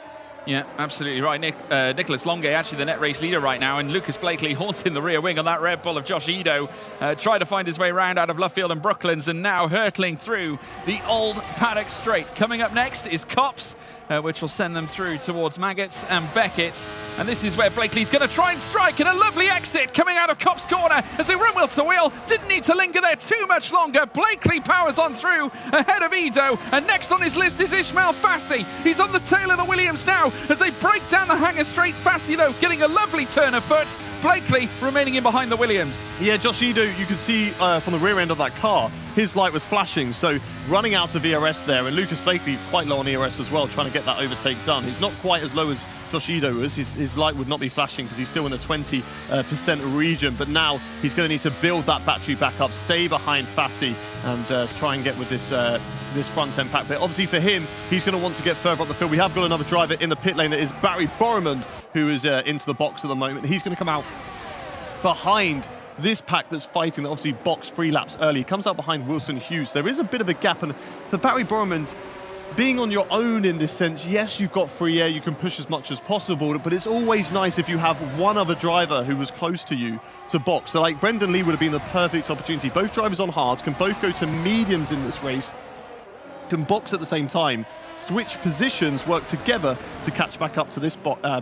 C: Yeah, absolutely right. Nicholas Longue, actually the net race leader right now, and Lucas Blakely haunting the rear wing on that Red Bull of Josh Ido, trying to find his way around out of Luffield and Brooklands, and now hurtling through the old paddock straight. Coming up next is Copse, which will send them through towards Maggots and Beckett. And this is where Blakely's going to try and strike, and a lovely exit coming out of Copse corner as they run wheel to wheel. Didn't need to linger there too much longer. Blakely powers on through ahead of Ido, and next on his list is Ismail Fassi. He's on the tail of the Williams now as they break down the hanger straight. Fassi, though, getting a lovely turn of foot. Blakely remaining in behind the Williams.
B: Yeah, Josh Ido, you could see from the rear end of that car, his light was flashing, so running out of ERS there, and Lucas Blakely quite low on ERS as well, trying to get that overtake done. He's not quite as low as Josh Ido is. His light would not be flashing because he's still in the 20% region, but now he's going to need to build that battery back up, stay behind Fassi, and try and get with this front end pack. But obviously for him, he's going to want to get further up the field. We have got another driver in the pit lane, that is Barry Boromond, who is into the box at the moment. He's going to come out behind this pack that's fighting, that obviously boxed 3 laps early. He comes out behind Wilson Hughes. There is a bit of a gap, and for Barry Boromond, being on your own in this sense, yes, you've got free air, you can push as much as possible, but it's always nice if you have one other driver who was close to you to box. So like Brendan Lee would have been the perfect opportunity. Both drivers on hards can both go to mediums in this race, can box at the same time, switch positions, work together to catch back up to this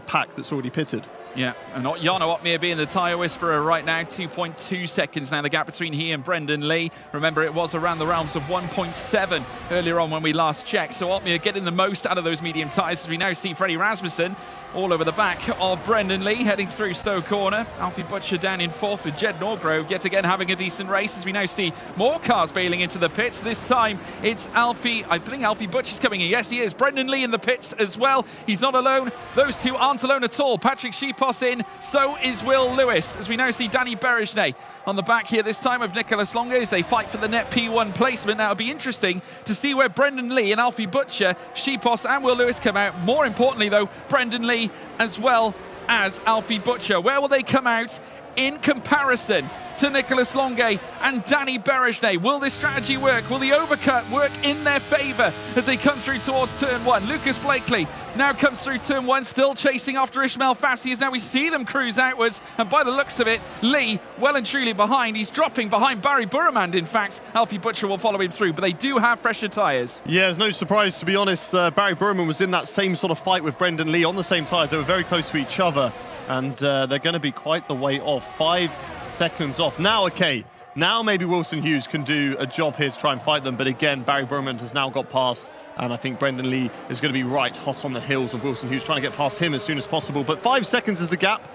B: pack that's already pitted.
C: Yeah, and Jarno Opmeer being the tyre whisperer right now. 2.2 seconds now, the gap between he and Brendan Lee. Remember, it was around the realms of 1.7 earlier on when we last checked. So Opmeer getting the most out of those medium tyres as we now see Freddie Rasmussen all over the back of Brendan Lee, heading through Stowe Corner. Alfie Butcher down in 4th with Jed Norgrove yet again having a decent race as we now see more cars bailing into the pits. This time it's Alfie, I think Alfie Butcher's coming in. Yes, he is. Brendan Lee in the pits as well. He's not alone. Those two aren't alone at all. Patrick Sheepos in, so is Will Lewis, as we now see Danny Berejnay on the back here this time of Nicholas Longue as they fight for the net P1 placement. Now it'll be interesting to see where Brendan Lee and Alfie Butcher, Sheepos and Will Lewis come out. More importantly though, Brendan Lee as well as Alfie Butcher. Where will they come out in comparison to Nicholas Longue and Danny Berejnay? Will this strategy work? Will the overcut work in their favour as they come through towards turn 1? Lucas Blakely now comes through turn 1, still chasing after Ismail Fassi as now we see them cruise outwards, and by the looks of it, Lee well and truly behind. He's dropping behind Barry Burmand, in fact. Alfie Butcher will follow him through, but they do have fresher tyres.
B: Yeah, it's no surprise, to be honest. Barry Burmand was in that same sort of fight with Brendan Lee on the same tyres. They were very close to each other, and they're going to be quite the way off. 5 seconds off. Now, okay, now maybe Wilson Hughes can do a job here to try and fight them, but again, Barry Burmand has now got past, and I think Brendan Lee is going to be right hot on the heels of Wilson Hughes, trying to get past him as soon as possible. But 5 seconds is the gap.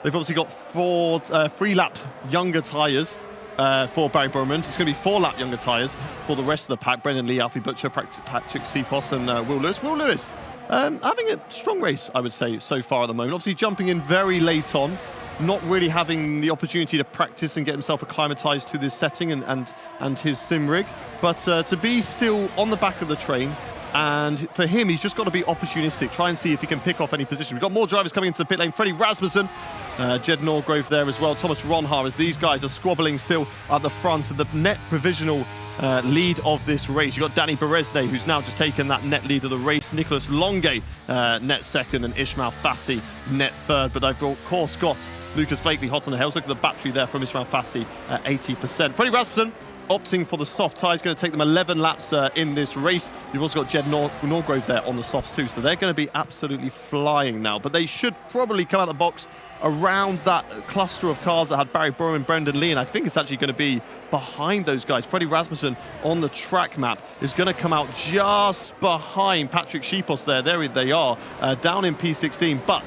B: They've obviously got 3-lap younger tyres for Barry Burmand. It's going to be 4-lap younger tyres for the rest of the pack. Brendan Lee, Alfie Butcher, Patrick Sheepos, and Will Lewis. Will Lewis having a strong race, I would say, so far at the moment. Obviously jumping in very late on, not really having the opportunity to practice and get himself acclimatized to this setting and his sim rig, but to be still on the back of the train, and for him, he's just got to be opportunistic, try and see if he can pick off any position. We've got more drivers coming into the pit lane. Freddie Rasmussen, Jed Norgrove there as well, Thomas Ronhar, as these guys are squabbling still at the front of the net provisional lead of this race. You've got Danny Berejnay, who's now just taken that net lead of the race. Nicholas Longue net second, and Ismail Fassi net third. But I've of course got Lucas Blakely hot on the heels. Look at the battery there from Ismail Fassi at 80%. Freddie Rasmussen opting for the soft tyres, going to take them 11 laps in this race. You've also got Jed Norgrove there on the softs too, so they're going to be absolutely flying now. But they should probably come out of the box around that cluster of cars that had Barry Burham and Brendan Lee, and I think it's actually going to be behind those guys. Freddie Rasmussen on the track map is going to come out just behind Patrick Sheepos there. There they are, down in P16, but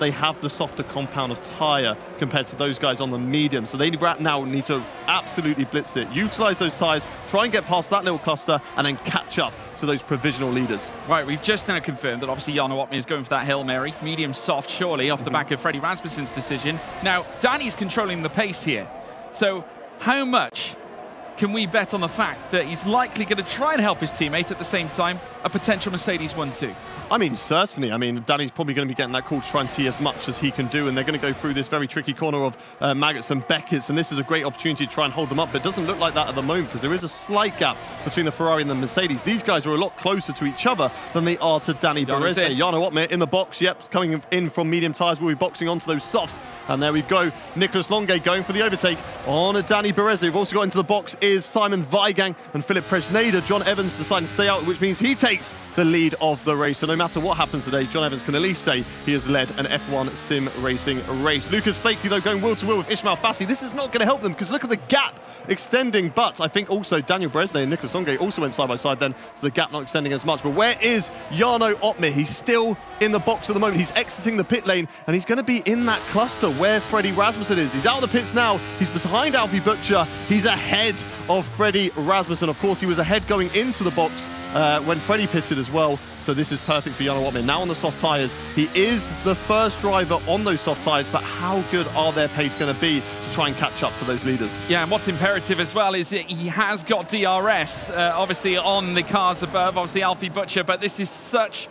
B: they have the softer compound of tyre compared to those guys on the medium. So they now need to absolutely blitz it, utilise those tyres, try and get past that little cluster, and then catch up to those provisional leaders.
C: Right, we've just now confirmed that obviously Jarno Opmeer is going for that Hail Mary, medium soft surely, off the back of Freddie Rasmussen's decision. Now, Danny's controlling the pace here. So how much can we bet on the fact that he's likely going to try and help his teammate at the same time? a potential Mercedes 1-2?
B: I mean, certainly. I mean, Danny's probably going to be getting that call to try and see as much as he can do, and they're going to go through this very tricky corner of Maggots and Beckett's, and this is a great opportunity to try and hold them up, but it doesn't look like that at the moment because there is a slight gap between the Ferrari and the Mercedes. These guys are a lot closer to each other than they are to Danny Berezne. Jarno Opmeer in the box, yep, coming in from medium tyres, will be boxing onto those softs, and there we go. Nicholas Longuet going for the overtake on Danny Berezne. We've also got into the box is Simon Weigang and Philip Presneda. John Evans deciding to stay out, which means he takes the lead of the race. So no matter what happens today, John Evans can at least say he has led an F1 sim racing race. Lucas Blakely, though, going wheel to wheel with Ismail Fassi. This is not going to help them because look at the gap extending. But I think also Daniel Berezne and Nicholas Longuet also went side by side then, so the gap not extending as much. But where is Jarno Opmeer? He's still in the box at the moment. He's exiting the pit lane, and he's going to be in that cluster where Freddie Rasmussen is. He's out of the pits now. He's behind Alfie Butcher. He's ahead of Freddie Rasmussen. Of course, he was ahead going into the box when Freddie pitted as well. So this is perfect for Jarno Opmeer. Now on the soft tyres, he is the first driver on those soft tyres, but how good are their pace going to be to try and catch up to those leaders?
C: Yeah, and what's imperative as well is that he has got DRS, obviously on the cars above, obviously Alfie Butcher, but this is such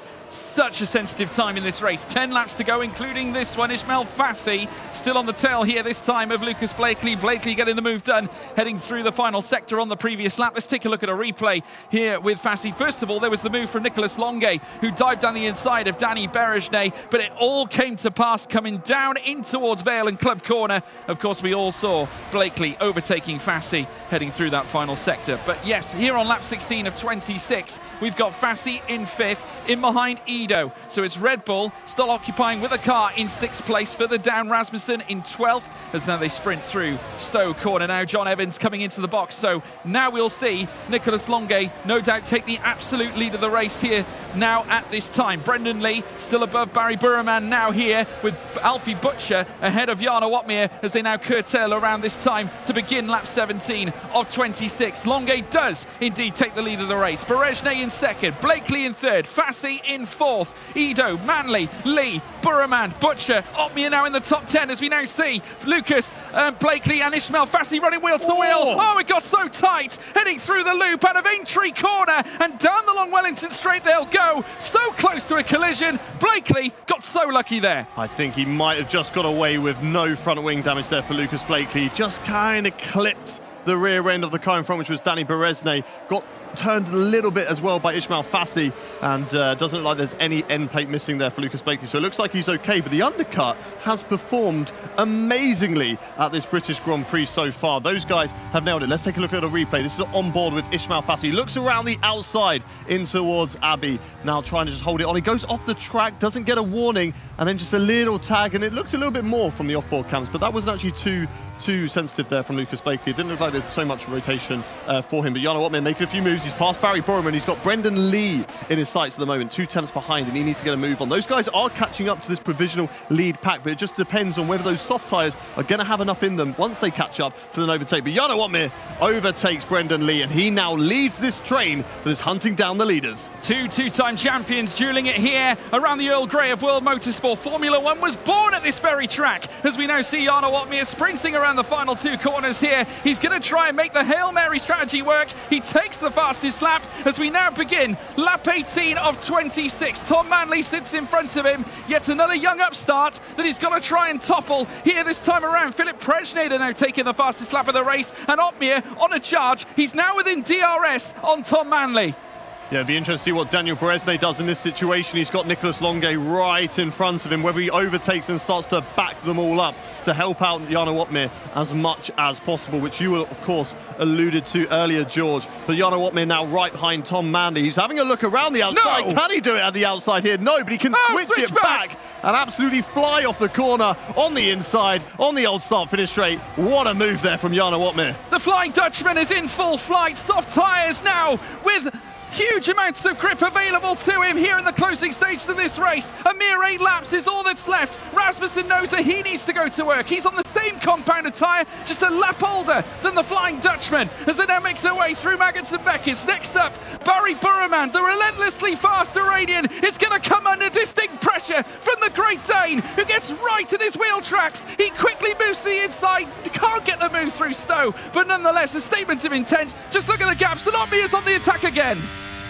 C: a sensitive time in this race. 10 laps to go, including this one. Ismail Fassi still on the tail here this time of Lucas Blakely. Blakely getting the move done, heading through the final sector on the previous lap. Let's take a look at a replay here with Fassi. First of all, there was the move from Nicholas Longuet, who dived down the inside of Danny Berezne, but it all came to pass coming down in towards Vale and Club Corner. Of course, we all saw Blakely overtaking Fassi, heading through that final sector. But yes, here on lap 16 of 26, we've got Fassi in 5th, in behind Ido. So it's Red Bull still occupying with a car in 6th place, further down Rasmussen in 12th, as now they sprint through Stowe Corner. Now John Evans coming into the box, so now we'll see Nicholas Longuet no doubt take the absolute lead of the race here now at this time. Brendan Lee still above Barry Burman now here, with Alfie Butcher ahead of Jarno Opmeer as they now curtail around this time to begin lap 17 of 26. Longuet does indeed take the lead of the race. Berezne in 2nd, Blakely in 3rd, Fassi in 4th, Ido, Manley, Lee, Burman, Butcher, Opmeer now in the top 10 as we now see Lucas, Blakely and Ismail Fassi running wheel to wheel. Oh, it got so tight, heading through the loop out of Aintree Corner and down the long Wellington Straight they'll go. So close to a collision. Blakely got so lucky there.
B: I think he might have just got away with no front wing damage there for Lucas Blakely. Just kind of clipped the rear end of the car in front, which was Danny Berezne. Got turned a little bit as well by Ismail Fassi, and doesn't look like there's any end plate missing there for Lucas Blakely, so it looks like he's okay. But the undercut has performed amazingly at this British Grand Prix so far. Those guys have nailed it. Let's take a look at a replay. This is on board with Ismail Fassi. Looks around the outside in towards Abbey, now trying to just hold it on. He goes off the track, doesn't get a warning, and then just a little tag, and it looked a little bit more from the off-board cams, but that wasn't actually too sensitive there from Lucas Blakely. It didn't look like there's so much rotation for him. But Jarno Opmeer making a few moves. He's passed Barry Burman. He's got Brendan Lee in his sights at the moment, 2 tenths behind, and he needs to get a move on. Those guys are catching up to this provisional lead pack, but it just depends on whether those soft tyres are going to have enough in them once they catch up to then overtake. But Jarno Opmeer overtakes Brendan Lee, and he now leads this train that is hunting down the leaders.
C: Two-time champions dueling it here around the Earl Grey of World Motorsport. Formula One was born at this very track, as we now see Jarno Opmeer sprinting around the final 2 corners here. He's going to try and make the Hail Mary strategy work. He takes the fastest lap as we now begin lap 18 of 26. Tom Manley sits in front of him. Yet another young upstart that he's going to try and topple here this time around. Philip Presneda now taking the fastest lap of the race, and Opmeer on a charge. He's now within DRS on Tom Manley.
B: Yeah, it'd be interesting to see what Daniel Berezne does in this situation. He's got Nicholas Longuet right in front of him, whether he overtakes and starts to back them all up to help out Jarno Opmeer as much as possible, which you, of course, alluded to earlier, George. But Jarno Opmeer now right behind Tom Manley. He's having a look around the outside. No. Can he do it at the outside here? No, but he can switch it back and absolutely fly off the corner on the inside, on the old start-finish straight. What a move there from Jarno Opmeer.
C: The Flying Dutchman is in full flight. Soft tyres now with huge amounts of grip available to him here in the closing stage to this race. A mere 8 laps is all that's left. Rasmussen knows that he needs to go to work. He's on the same compounded tyre, just a lap older than the Flying Dutchman, as they now make their way through Maggots and Beckett's. Next up, Barry Burman, the relentlessly fast Iranian, is going to come under distinct pressure from the Great Dane, who gets right at his wheel tracks. He quickly moves to the inside, can't get the move through Stowe, but nonetheless a statement of intent. Just look at the gaps, and Opmeer is on the attack again.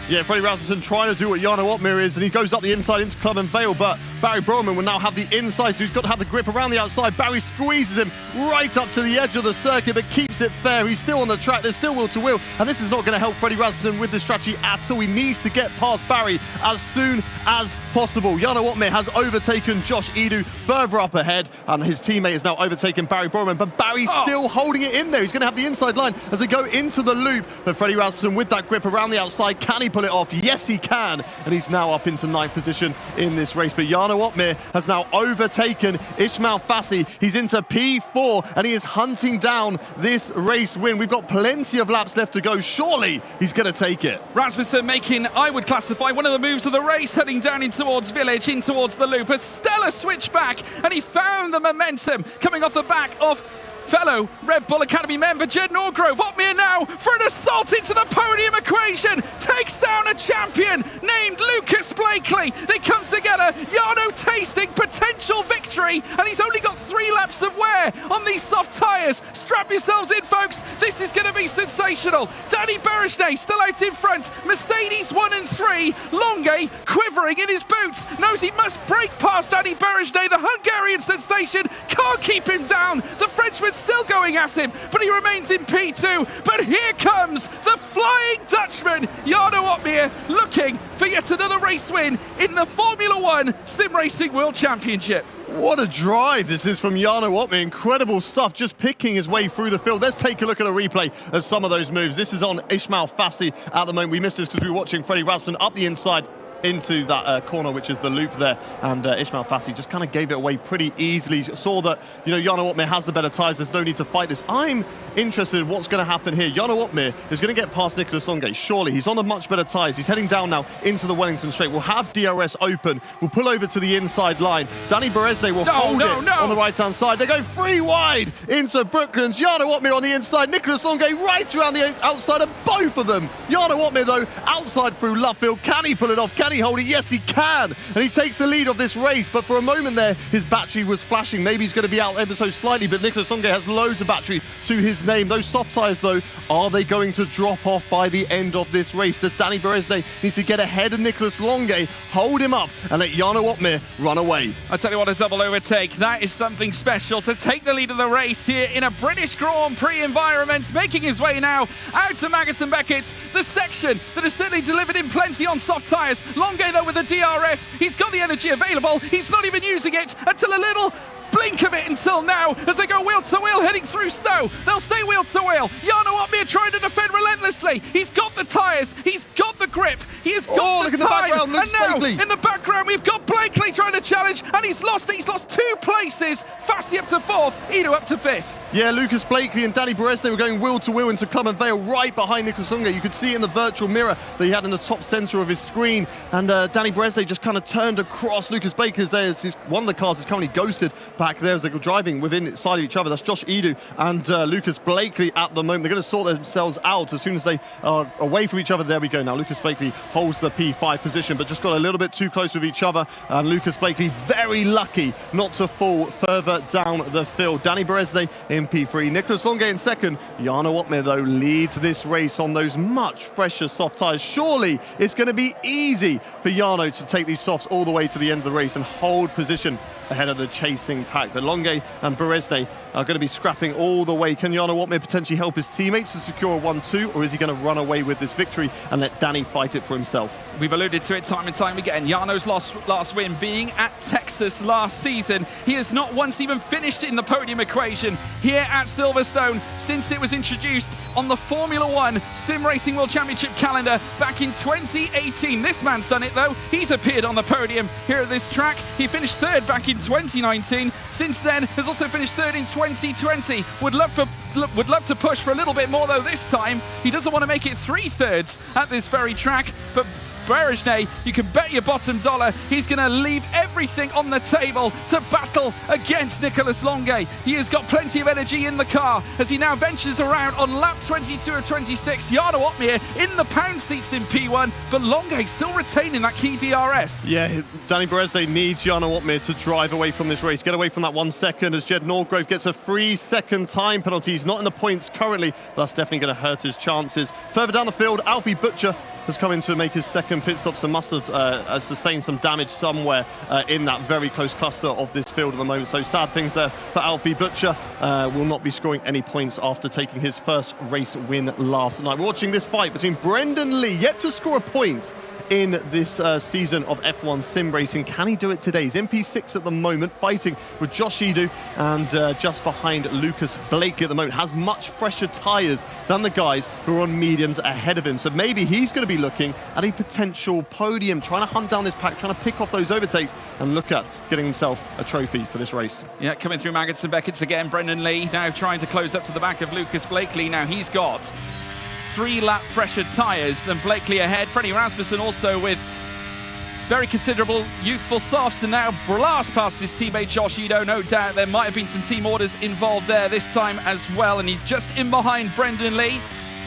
B: Yeah, Freddie Rasmussen trying to do what Jarno Opmeer is, and he goes up the inside into Club and Vale, but Barry Broman will now have the inside, so he's got to have the grip around the outside. Barry squeezes him right up to the edge of the circuit, but keeps it fair. He's still on the track. There's still wheel to wheel, and this is not going to help Freddie Rasmussen with this strategy at all. He needs to get past Barry as soon as possible. Jarno Opmeer has overtaken Josh Edu further up ahead, and his teammate has now overtaken Barry Broman, but Barry's still holding it in there. He's going to have the inside line as they go into the loop, but Freddie Rasmussen with that grip around the outside, can he pull it off? Yes, he can, and he's now up into 9th position in this race. But Jarno Opmeer has now overtaken Ismail Fassi. He's into P4, and he is hunting down this race win. We've got plenty of laps left to go. Surely he's going to take it.
C: Rasmussen making, I would classify, one of the moves of the race, heading down in towards Village, in towards the loop. A stellar switch back, and he found the momentum coming off the back of fellow Red Bull Academy member Jed Norgrove. Opmeer now for an assault into the podium equation, takes down a champion named Lucas Blakely. They come together, Jarno tasting potential victory, and he's only got 3 laps of wear on these soft tyres. Strap yourselves in, folks, this is going to be sensational. Danny Berejnay still out in front, Mercedes 1 and 3, Longue quivering in his boots, knows he must break past Danny Berejnay, the Hungarian sensation, can't keep him down. The Frenchman still going at him, but he remains in P2. But here comes the Flying Dutchman, Jarno Opmeer, looking for yet another race win in the Formula 1 Sim Racing World Championship.
B: What a drive this is from Jarno Opmeer. Incredible stuff, just picking his way through the field. Let's take a look at a replay of some of those moves. This is on Ismail Fassi at the moment. We missed this because we were watching Freddie Rasmussen up the inside into that corner, which is the loop there, and Ismail Fassi just kind of gave it away pretty easily. Saw that, Jarno Opmeer has the better tyres. There's no need to fight this. I'm interested in what's going to happen here. Jarno Opmeer is going to get past Nicolas Longue. Surely he's on the much better tyres. He's heading down now into the Wellington Straight. We'll have DRS open. We'll pull over to the inside line. Danny Berejnay will hold it on the right-hand side. They go 3 wide into Brooklands. Jarno Opmeer on the inside. Nicolas Longue right around the outside of both of them. Jarno Opmeer, though, outside through Luffield. Can he pull it off? Can he hold it? Yes, he can. And he takes the lead of this race. But for a moment there, his battery was flashing. Maybe he's going to be out ever so slightly, but Nicolas Longue has loads of battery to his name. Those soft tyres, though, are they going to drop off by the end of this race? Does Danny Berejnay need to get ahead of Nicolas Longue, hold him up, and let Jarno Opmeer run away?
C: I tell you what, a double overtake. That is something special to take the lead of the race here in a British Grand Prix environment, making his way now out to Maggots and Beckett, the section that has certainly delivered him plenty on soft tyres. Longue, though, with the DRS, he's got the energy available. He's not even using it until a little blink of it until now as they go wheel to wheel heading through Stowe. They'll stay wheel to wheel. Jarno Opmeer trying to defend relentlessly. He's got the tyres. He's got the grip. He has got the time. And now in the background we've got Blakely trying to challenge, and he's lost 2 places. Fassi up to 4th, Edu up to 5th.
B: Yeah, Lucas Blakely and Danny Berejnay were going wheel to wheel into Club and Vale right behind Nicolas Longue. You could see in the virtual mirror that he had in the top centre of his screen, and Danny Berejnay just kind of turned across. Lucas Blakely's there. One of the cars is currently ghosted back there as they're driving within inside of each other. That's Josh Edu and Lucas Blakely at the moment. They're going to sort themselves out as soon as they are away from each other. There we go. Now Lucas Blakely holds the P5 position, but just got a little bit too close with each other, and Lucas Blakely very lucky not to fall further down the field. Danny Berejnay in P3, Nicolas Longue in 2nd. Jarno Opmeer, though, leads this race on those much fresher soft tyres. Surely it's going to be easy for Jarno to take these softs all the way to the end of the race and hold position ahead of the chasing pack. But Longue and Berejnay are going to be scrapping all the way. Can Jarno Opmeer potentially help his teammates to secure a 1-2, or is he going to run away with this victory and let Danny fight it for himself?
C: We've alluded to it time and time again. Jarno's last win being at Texas last season. He has not once even finished in the podium equation here at Silverstone since it was introduced on the Formula 1 Sim Racing World Championship calendar back in 2018. This man's done it, though. He's appeared on the podium here at this track. He finished 3rd back in 2019. Since then, has also finished 3rd in 2020. Would love to push for a little bit more, though, this time. He doesn't want to make it 3 thirds at this very track, but Berejnay, you can bet your bottom dollar he's going to leave everything on the table to battle against Nicolas Longue. He has got plenty of energy in the car as he now ventures around on lap 22 of 26. Jarno Opmeer in the pound seats in P1, but Longue still retaining that key DRS.
B: Yeah, Danny Berejnay needs Jarno Opmeer to drive away from this race, get away from that 1 second as Jed Norgrove gets a 3-second time penalty. He's not in the points currently, but that's definitely going to hurt his chances. Further down the field, Alfie Butcher has come in to make his second pit stop, so must have sustained some damage somewhere in that very close cluster of this field at the moment. So sad things there for Alfie Butcher. Will not be scoring any points after taking his first race win last night. We're watching this fight between Brendan Lee, yet to score a point in this season of F1 sim racing. Can he do it today? He's in P6 at the moment, fighting with Josh Edu and just behind Lucas Blakely at the moment. Has much fresher tyres than the guys who are on mediums ahead of him. So maybe he's going to be looking at a potential podium, trying to hunt down this pack, trying to pick off those overtakes and look at getting himself a trophy for this race.
C: Yeah, coming through Maggots and Beckett's again. Brendan Lee now trying to close up to the back of Lucas Blakely. Now he's got 3-lap fresher tyres than Blakely ahead. Freddie Rasmussen also with very considerable youthful softs, and now blast past his teammate Josh Edo. No doubt there might have been some team orders involved there this time as well, and he's just in behind Brendan Lee.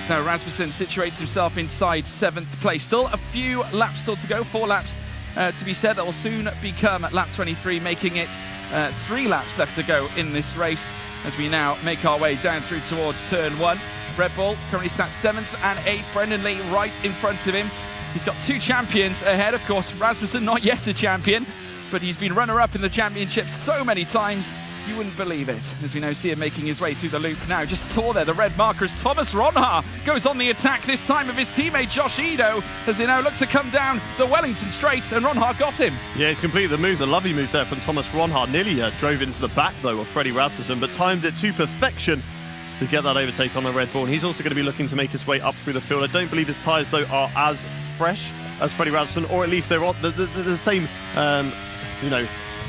C: So Rasmussen situates himself inside 7th place. Still a few laps still to go, 4 laps to be said. That will soon become lap 23, making it 3 laps left to go in this race as we now make our way down through towards turn 1. Red Bull currently sat 7th and 8th. Brendan Lee right in front of him. He's got 2 champions ahead. Of course, Rasmussen not yet a champion, but he's been runner-up in the championship so many times, you wouldn't believe it. As we now see him making his way through the loop now. Just saw there the red marker as Thomas Ronhaar goes on the attack, this time of his teammate Josh Edo, as they now look to come down the Wellington Straight, and Ronhaar got him.
B: Yeah, he's completed the move, the lovely move there from Thomas Ronhaar. Nearly drove into the back, though, of Freddie Rasmussen, but timed it to perfection to get that overtake on the Red Bull. And he's also going to be looking to make his way up through the field. I don't believe his tyres, though, are as fresh as Freddie Rasmussen, or at least they're the same,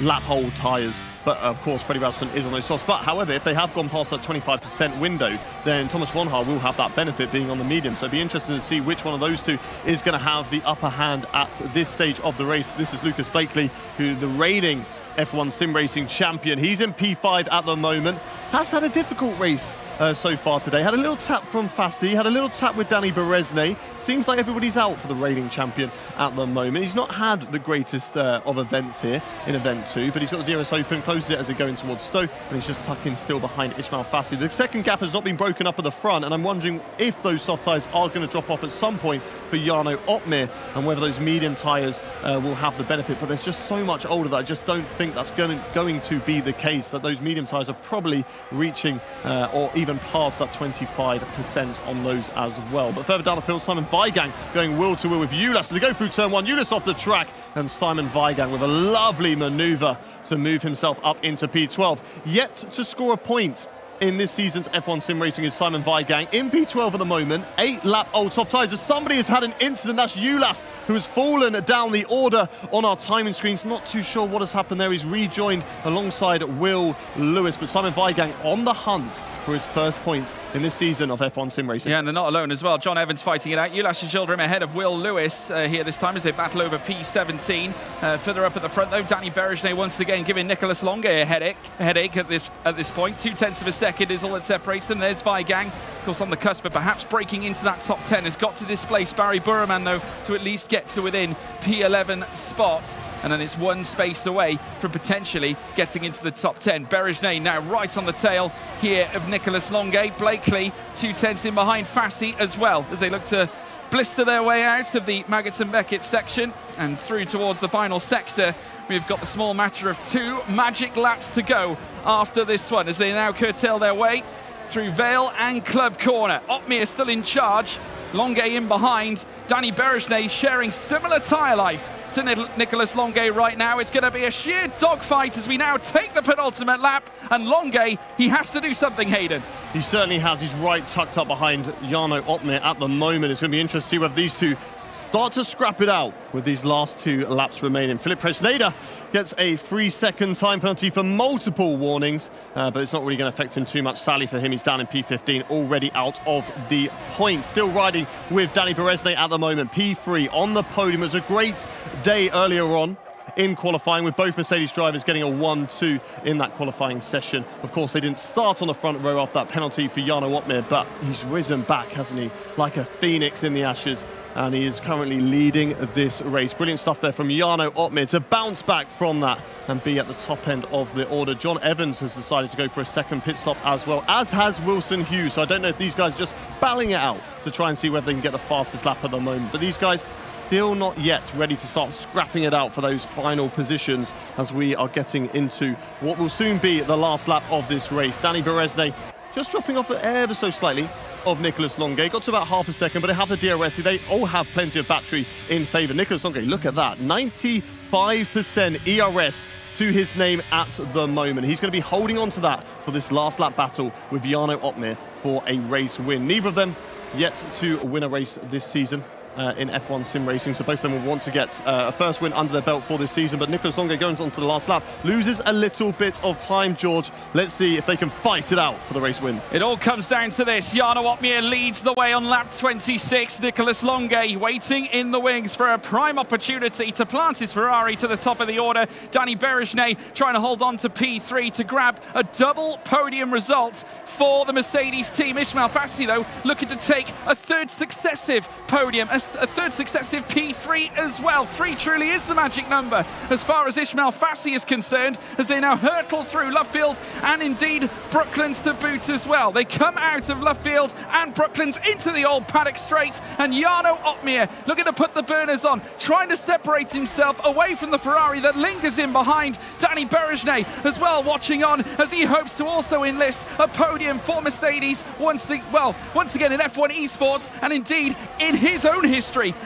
B: lap hole tyres. But of course, Freddie Rasmussen is on those softs. But however, if they have gone past that 25% window, then Thomas Ronhaar will have that benefit being on the medium. So it'd be interesting to see which one of those two is going to have the upper hand at this stage of the race. This is Lucas Blakely, who the reigning F1 sim racing champion. He's in P5 at the moment. Has had a difficult race so far today. Had a little tap from Fassi, had a little tap with Danny Beresne. Seems like everybody's out for the reigning champion at the moment. He's not had the greatest of events here in event 2, but he's got the DRS open, closes it as they're going towards Stowe, and he's just tucking still behind Ismail Fassi. The second gap has not been broken up at the front, and I'm wondering if those soft tyres are going to drop off at some point for Jarno Opmeer, and whether those medium tyres will have the benefit. But there's just so much older that I just don't think that's going to be the case, that those medium tyres are probably reaching or even past that 25% on those as well. But further down the field, Simon Weigang going wheel to wheel with Ulas. So they go through turn 1, Ulas off the track, and Simon Weigang with a lovely manoeuvre to move himself up into P12. Yet to score a point in this season's F1 sim racing is Simon Weigang in P12 at the moment, 8-lap old soft tyres. As somebody has had an incident, that's Ulas, who has fallen down the order on our timing screens. Not too sure what has happened there. He's rejoined alongside Will Lewis, but Simon Weigang on the hunt for his first points in this season of F1 sim racing.
C: Yeah, and they're not alone as well. John Evans fighting it out. Ulas Yildirim ahead of Will Lewis here this time as they battle over P17. Further up at the front, though, Danny Beresne once again giving Nicolas Longuet a headache at this point. 0.2 of a second is all that separates them. There's Weigang, of course, on the cusp, but perhaps breaking into that top 10. Has got to displace Barry Burman, though, to at least get to within P11 spots. And then it's 1 space away from potentially getting into the top 10. Beresne now right on the tail here of Nicolas Longuet. Blakely 2/10 in behind Fassi as well, as they look to blister their way out of the Maggots and Beckett section and through towards the final sector. We've got the small matter of 2 magic laps to go after this one, as they now curtail their way through Vale and Club Corner. Opmeer still in charge, Longuet in behind. Danny Beresne sharing similar tyre life to Nicolas Longuet right now. It's going to be a sheer dogfight as we now take the penultimate lap, and Longuet, he has to do something, Hayden.
B: He certainly has. He's right tucked up behind Jarno Opmeer at the moment. It's going to be interesting to see whether these two start to scrap it out with these last 2 laps remaining. Philip Presneda gets a 3-second time penalty for multiple warnings, but it's not really going to affect him too much. Sadly for him, he's down in P15, already out of the points. Still riding with Danny Beresne at the moment, P3 on the podium. It was a great day earlier on in qualifying, with both Mercedes drivers getting a 1-2 in that qualifying session. Of course, they didn't start on the front row after that penalty for Jarno Opmeer, but he's risen back, hasn't he? Like a phoenix in the ashes. And he is currently leading this race. Brilliant stuff there from Jarno Opmeer to bounce back from that and be at the top end of the order. John Evans has decided to go for a second pit stop as well, as has Wilson Hughes. So I don't know if these guys are just battling it out to try and see whether they can get the fastest lap at the moment. But these guys still not yet ready to start scrapping it out for those final positions as we are getting into what will soon be the last lap of this race. Danny Beresnay just dropping off ever so slightly of Nicolas Longuet. Got to about half a second, but they have the DRS. They all have plenty of battery in favour. Nicolas Longuet, look at that. 95% ERS to his name at the moment. He's going to be holding on to that for this last lap battle with Jarno Opmeer for a race win. Neither of them yet to win a race this season in F1 sim racing, so both of them will want to get a first win under their belt for this season. But Nicolas Longuet going on to the last lap loses a little bit of time, George. Let's see if they can fight it out for the race win.
C: It all comes down to this. Jarno Opmeer leads the way on lap 26. Nicolas Longuet waiting in the wings for a prime opportunity to plant his Ferrari to the top of the order. Danny Beresnay trying to hold on to P3 to grab a double podium result for the Mercedes team. Ismail Fassi, though, looking to take a third successive podium, a third successive P3 as well. 3 truly is the magic number as far as Ismail Fassi is concerned, as they now hurtle through Luffield and indeed Brooklands to boot as well. They come out of Luffield and Brooklands into the old paddock straight, and Jarno Opmeer looking to put the burners on, trying to separate himself away from the Ferrari that lingers in behind. Danny Beresnay as well watching on as he hopes to also enlist a podium for Mercedes once again in F1 esports, and indeed in his own history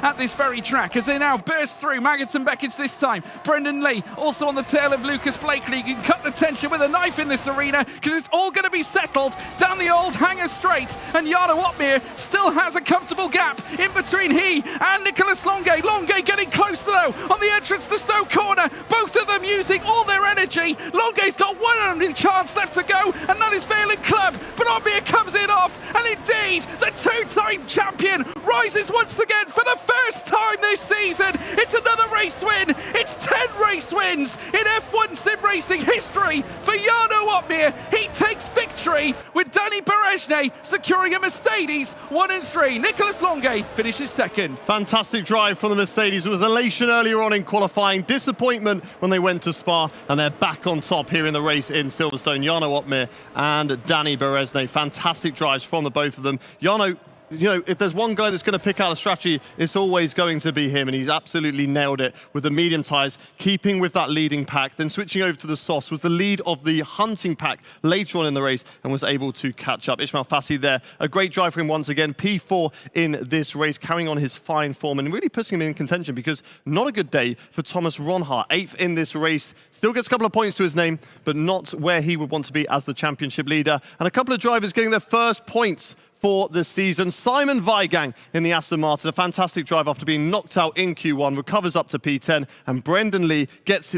C: at this very track, as they now burst through Magnussen Beckett's this time. Brendan Lee also on the tail of Lucas Blakely. You can cut the tension with a knife in this arena because it's all going to be settled down the old hangar straight, and Jarno Opmeer still has a comfortable gap in between he and Nicolas Longuet. Longuet getting close though on the entrance to Stowe Corner, both of them using all their energy. Longuet's got one only chance left to go, and that is failing club, but Opmeer comes it off, and indeed the two-time champion rises once again for the first time this season. It's another race win. It's 10 race wins in F1 sim racing history for Jarno Opmeer. He takes victory with Danny Beresnay securing a Mercedes 1 and 3. Nicolas Longuet finishes second.
B: Fantastic drive from the Mercedes. There was elation earlier on in qualifying, disappointment when they went to Spa, and they're back on top here in the race in Silverstone. Jarno Opmeer and Danny Beresnay. Fantastic drives from the both of them. Jarno, you know, if there's one guy that's going to pick out a strategy, it's always going to be him, and he's absolutely nailed it with the medium tyres, keeping with that leading pack, then switching over to the softs, was the lead of the hunting pack later on in the race and was able to catch up. Ismail Fassi there, a great drive for him once again, P4 in this race, carrying on his fine form and really putting him in contention, because not a good day for Thomas Ronhaar, 8th in this race, still gets a couple of points to his name, but not where he would want to be as the championship leader, and a couple of drivers getting their first points for the season. Simon Weigang in the Aston Martin, a fantastic drive after being knocked out in Q1, recovers up to P10, and Brendan Lee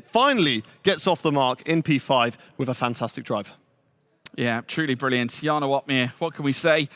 B: finally gets off the mark in P5 with a fantastic drive.
C: Yeah, truly brilliant. Jarno Opmeer, what can we say?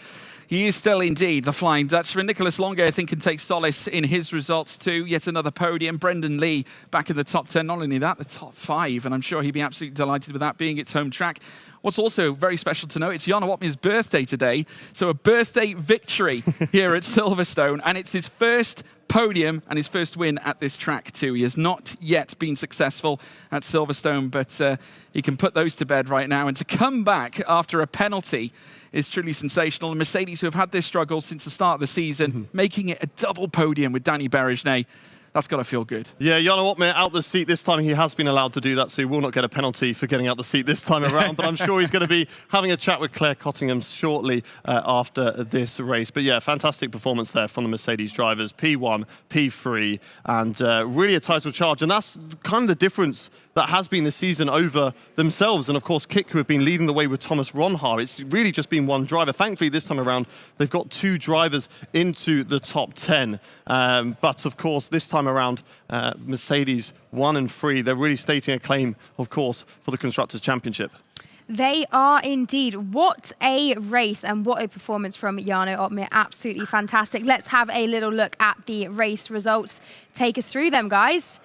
C: He is still indeed the Flying Dutchman. Nicolas Longuet, I think, can take solace in his results too. Yet another podium. Brendan Lee back in the top 10. Not only that, the top 5. And I'm sure he'd be absolutely delighted with that being its home track. What's also very special to note, it's Jarno Opmeer's birthday today. So a birthday victory here at Silverstone. And it's his first podium and his first win at this track too. He has not yet been successful at Silverstone, but he can put those to bed right now. And to come back after a penalty is truly sensational. And Mercedes, who have had this struggle since the start of the season, making it a double podium with Danny Beresnay. That's got to feel good. Yeah,
B: Jarno Opmeer out the seat this time. He has been allowed to do that, so he will not get a penalty for getting out the seat this time around. But I'm sure he's going to be having a chat with Claire Cottingham shortly after this race. But yeah, fantastic performance there from the Mercedes drivers. P1, P3, and really a title charge. And that's kind of the difference that has been this season over themselves. And of course, Kik, who have been leading the way with Thomas Ronhaar. It's really just been one driver. Thankfully, this time around, they've got 2 drivers into the top 10. But of course, this time around, Mercedes 1 and 3, they're really stating a claim, of course, for the Constructors' Championship.
A: They are indeed. What a race and what a performance from Jarno Opmeer. Absolutely fantastic. Let's have a little look at the race results. Take us through them, guys.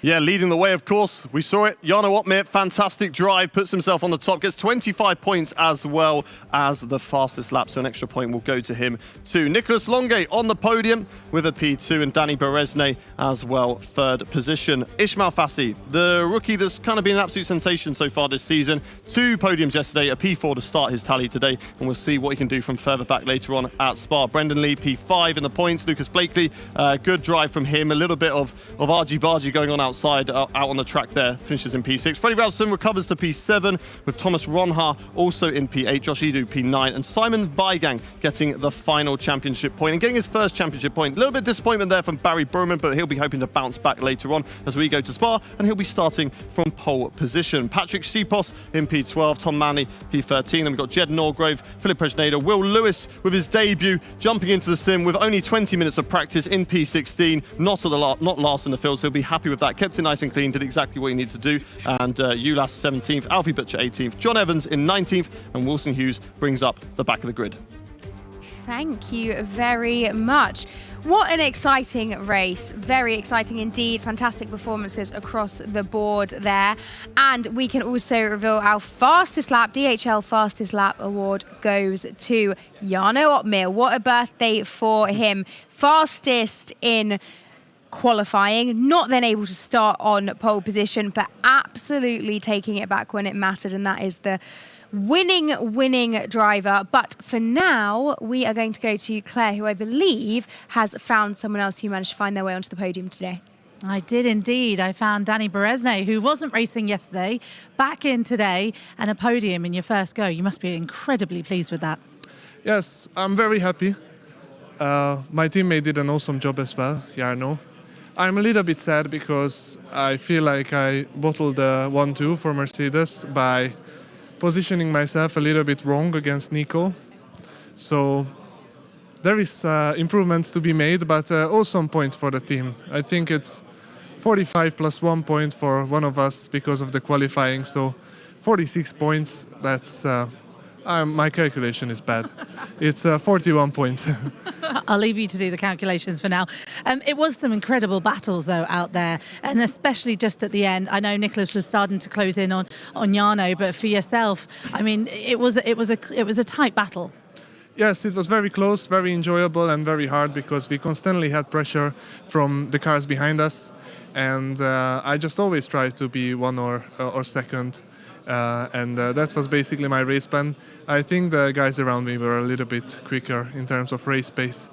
B: Yeah, leading the way, of course. We saw it. Jarno Opmeer, fantastic drive, puts himself on the top, gets 25 points as well as the fastest lap, so an extra point will go to him too. Nicolas Longuet on the podium with a P2 and Danny Beresne as well, third position. Ismail Fassi, the rookie that's kind of been an absolute sensation so far this season. 2 podiums yesterday, a P4 to start his tally today, and we'll see what he can do from further back later on at Spa. Brendan Lee, P5 in the points. Lucas Blakely, good drive from him. A little bit of argy-bargy going on outside, out on the track there, finishes in P6. Freddie Ralston recovers to P7 with Thomas Ronha also in P8, Josh Edu P9, and Simon Weigang getting the final championship point and getting his first championship point. A little bit of disappointment there from Barry Broman, but he'll be hoping to bounce back later on as we go to Spa, and he'll be starting from pole position. Patrick Stipos in P12, Tom Manley P13, then we've got Jed Norgrove, Philip Presneda, Will Lewis with his debut, jumping into the sim with only 20 minutes of practice in P16, not last in the field, so he'll be happy with that. Kept it nice and clean, did exactly what he needed to do. And Ulas 17th, Alfie Butcher 18th, John Evans in 19th, and Wilson Hughes brings up the back of the grid.
A: Thank you very much. What an exciting race. Very exciting indeed. Fantastic performances across the board there. And we can also reveal our fastest lap, DHL Fastest Lap Award goes to Jarno Opmeer. What a birthday for him. Fastest in qualifying, not then able to start on pole position, but absolutely taking it back when it mattered, and that is the winning driver. But for now, we are going to go to Claire, who I believe has found someone else who managed to find their way onto the podium today.
D: I did indeed. I found Danny Beresne, who wasn't racing yesterday, back in today, and a podium in your first go. You must be incredibly pleased with that.
E: Yes, I'm very happy. My teammate did an awesome job as well, Jarno. I'm a little bit sad because I feel like I bottled the 1-2 for Mercedes by positioning myself a little bit wrong against Nico. So there is improvements to be made, but awesome points for the team. I think it's 45 plus 1 point for one of us because of the qualifying, so 46 points. That's my calculation is bad. It's 41 points.
D: I'll leave you to do the calculations for now. It was some incredible battles, though, out there, and especially just at the end. I know Nicholas was starting to close in on Jarno, but for yourself, I mean, it was a tight battle.
E: Yes, it was very close, very enjoyable, and very hard because we constantly had pressure from the cars behind us, and I just always tried to be one or second. And that was basically my race plan. I think the guys around me were a little bit quicker in terms of race pace.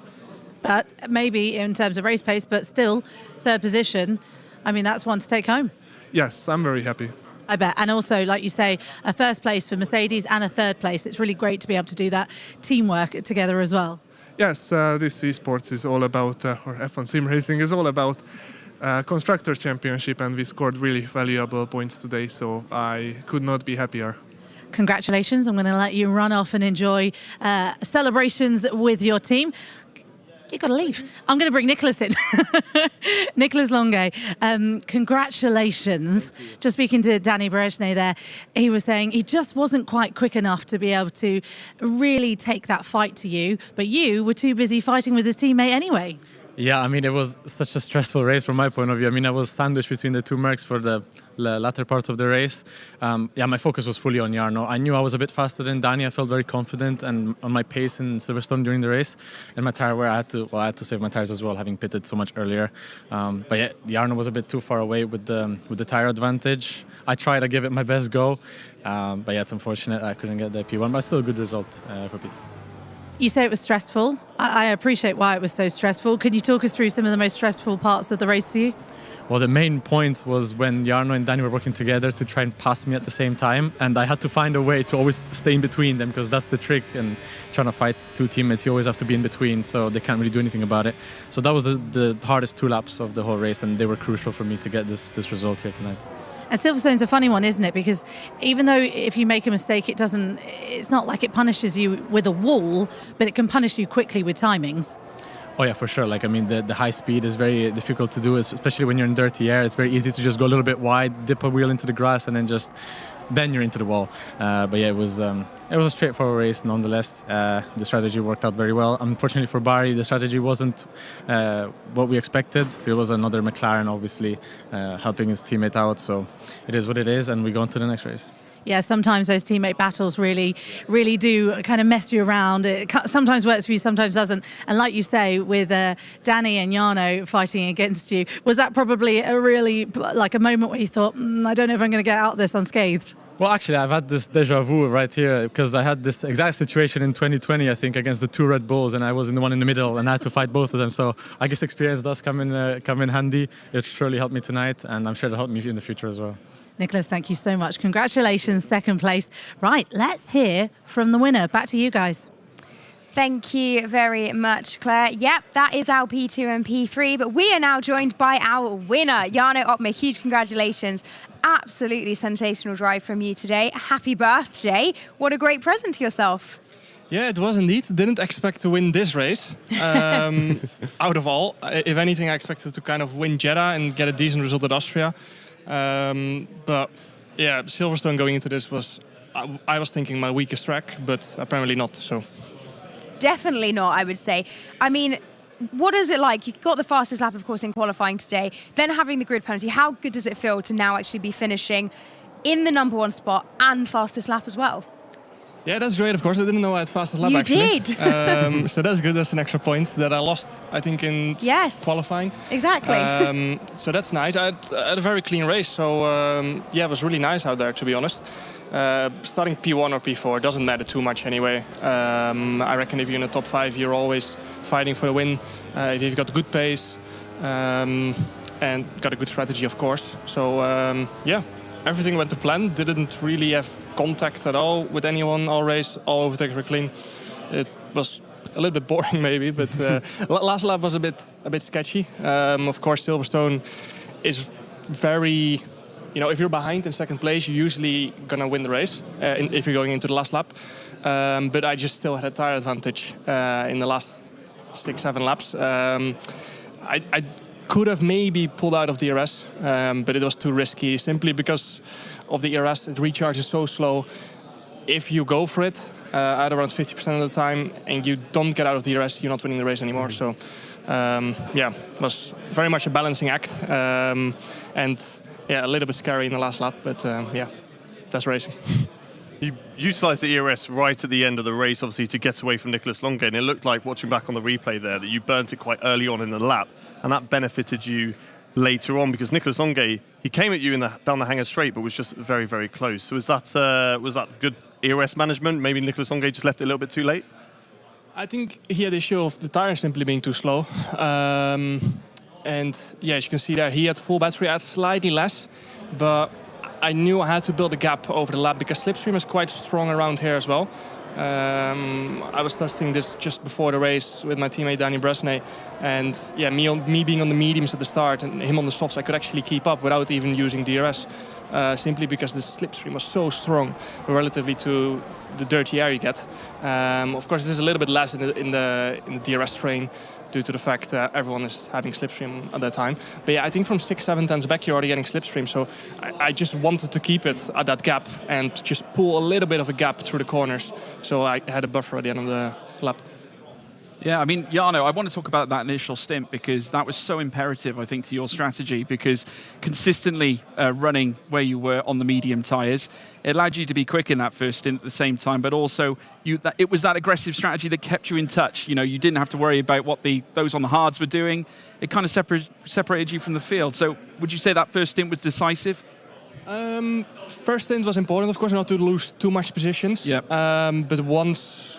D: But maybe in terms of race pace, but still, third position, I mean, that's one to take home.
E: Yes, I'm very happy.
D: I bet. And also, like you say, a first place for Mercedes and a third place. It's really great to be able to do that teamwork together as well.
E: Yes, this esports is all about, or F1 sim racing is all about Constructor Championship, and we scored really valuable points today, so I could not be happier.
D: Congratulations. I'm going to let you run off and enjoy celebrations with your team. You've got to leave. I'm going to bring Nicholas in. Nicolas Longuet, congratulations. Just speaking to Danny Beresne there, he was saying he just wasn't quite quick enough to be able to really take that fight to you, but you were too busy fighting with his teammate anyway.
F: Yeah, I mean, it was such a stressful race from my point of view. I mean, I was sandwiched between the two Mercs for the latter part of the race. My focus was fully on Jarno. I knew I was a bit faster than Danny. I felt very confident and on my pace in Silverstone during the race. And my tire wear, I had to save my tires as well, having pitted so much earlier. But yeah, Jarno was a bit too far away with the tire advantage. I tried to give it my best go, but yeah, it's unfortunate I couldn't get the P1, but still a good result for P2.
D: You say it was stressful. I appreciate why it was so stressful. Could you talk us through some of the most stressful parts of the race for you?
F: Well, the main point was when Jarno and Danny were working together to try and pass me at the same time, and I had to find a way to always stay in between them, because that's the trick. And trying to fight two teammates, you always have to be in between, so they can't really do anything about it. So that was the hardest 2 laps of the whole race, and they were crucial for me to get this result here tonight.
D: And Silverstone's a funny one, isn't it? Because even though if you make a mistake, it's not like it punishes you with a wall, but it can punish you quickly with timings.
F: Oh yeah, for sure. Like, I mean, the high speed is very difficult to do, especially when you're in dirty air. It's very easy to just go a little bit wide, dip a wheel into the grass, and then just then you're into the wall. But yeah, it was a straightforward race nonetheless. The strategy worked out very well. Unfortunately for Barry, the strategy wasn't what we expected. There was another McLaren obviously helping his teammate out, so it is what it is, and we go on to the next race.
D: Yeah, sometimes those teammate battles really do kind of mess you around. It sometimes works for you, sometimes doesn't. And like you say, with Danny and Jarno fighting against you, was that probably a really, like a moment where you thought, I don't know if I'm going to get out of this unscathed?
F: Well, actually, I've had this deja vu right here because I had this exact situation in 2020, I think, against the two Red Bulls, and I was in the one in the middle, and I had to fight both of them. So I guess experience does come in handy. It surely helped me tonight, and I'm sure it'll help me in the future as well.
D: Nicholas, thank you so much. Congratulations, second place. Right, let's hear from the winner. Back to you guys.
A: Thank you very much, Claire. Yep, that is our P2 and P3, but we are now joined by our winner, Jarno Opmer. Huge congratulations. Absolutely sensational drive from you today. Happy birthday. What a great present to yourself.
G: Yeah, it was indeed. Didn't expect to win this race. Out of all, if anything, I expected to kind of win Jeddah and get a decent result at Austria. But yeah, Silverstone going into this was, I was thinking my weakest track, but apparently not. So
A: Definitely not, I would say. I mean, what is it like? You got the fastest lap, of course, in qualifying today, then having the grid penalty. How good does it feel to now actually be finishing in the number one spot and fastest lap as well?
G: yeah, that's great. Of course, I didn't know I had fastest lap
A: You
G: actually.
A: did.
G: So that's good. That's an extra point that I lost, I think, in qualifying.
A: Exactly.
G: So that's nice. I had a very clean race. So yeah, it was really nice out there, to be honest. Starting P1 or P4 doesn't matter too much anyway. I reckon if you're in the top 5, you're always fighting for the win. If you've got good pace and got a good strategy, of course. So yeah, everything went to plan. Didn't really have contact at all with anyone all race. All overtakes were clean. It was a little bit boring maybe, but last lap was a bit sketchy. Of course, Silverstone is very... You know, if you're behind in second place, you're usually going to win the race if you're going into the last lap. But I just still had a tire advantage in the last 6-7 laps. I could have maybe pulled out of DRS, but it was too risky simply because of the ERS. It recharges so slow. If you go for it at around 50% of the time and you don't get out of DRS, you're not winning the race anymore. So, yeah, it was very much a balancing act. And yeah, a little bit scary in the last lap, but yeah, that's racing.
B: You utilised the ERS right at the end of the race, obviously, to get away from Nicholas Longay, and it looked like, watching back on the replay there, that you burnt it quite early on in the lap, and that benefited you later on, because Nicholas Longay, he came at you down the hangar straight, but was just very, very close. So was that good ERS management? Maybe Nicholas Longay just left it a little bit too late?
G: I think he had the issue of the tire simply being too slow. And yeah, as you can see there, he had full battery, I had slightly less, but I knew I had to build a gap over the lap because slipstream is quite strong around here as well. I was testing this just before the race with my teammate Danny Bresnay, and yeah, me being on the mediums at the start and him on the softs, I could actually keep up without even using DRS, simply because the slipstream was so strong relatively to the dirty air you get. Of course, this is a little bit less in the DRS train, due to the fact that everyone is having slipstream at that time. But yeah, I think from 6-7 tenths back you're already getting slipstream, so I just wanted to keep it at that gap and just pull a little bit of a gap through the corners, so I had a buffer at the end of the lap.
C: Yeah, I mean, Jarno, I want to talk about that initial stint because that was so imperative, I think, to your strategy, because consistently running where you were on the medium tyres, it allowed you to be quick in that first stint at the same time, but also it was that aggressive strategy that kept you in touch. You know, you didn't have to worry about what those on the hards were doing. It kind of separated you from the field. So would you say that first stint was decisive?
G: First stint was important, of course, not to lose too much positions.
C: Yep.
G: But once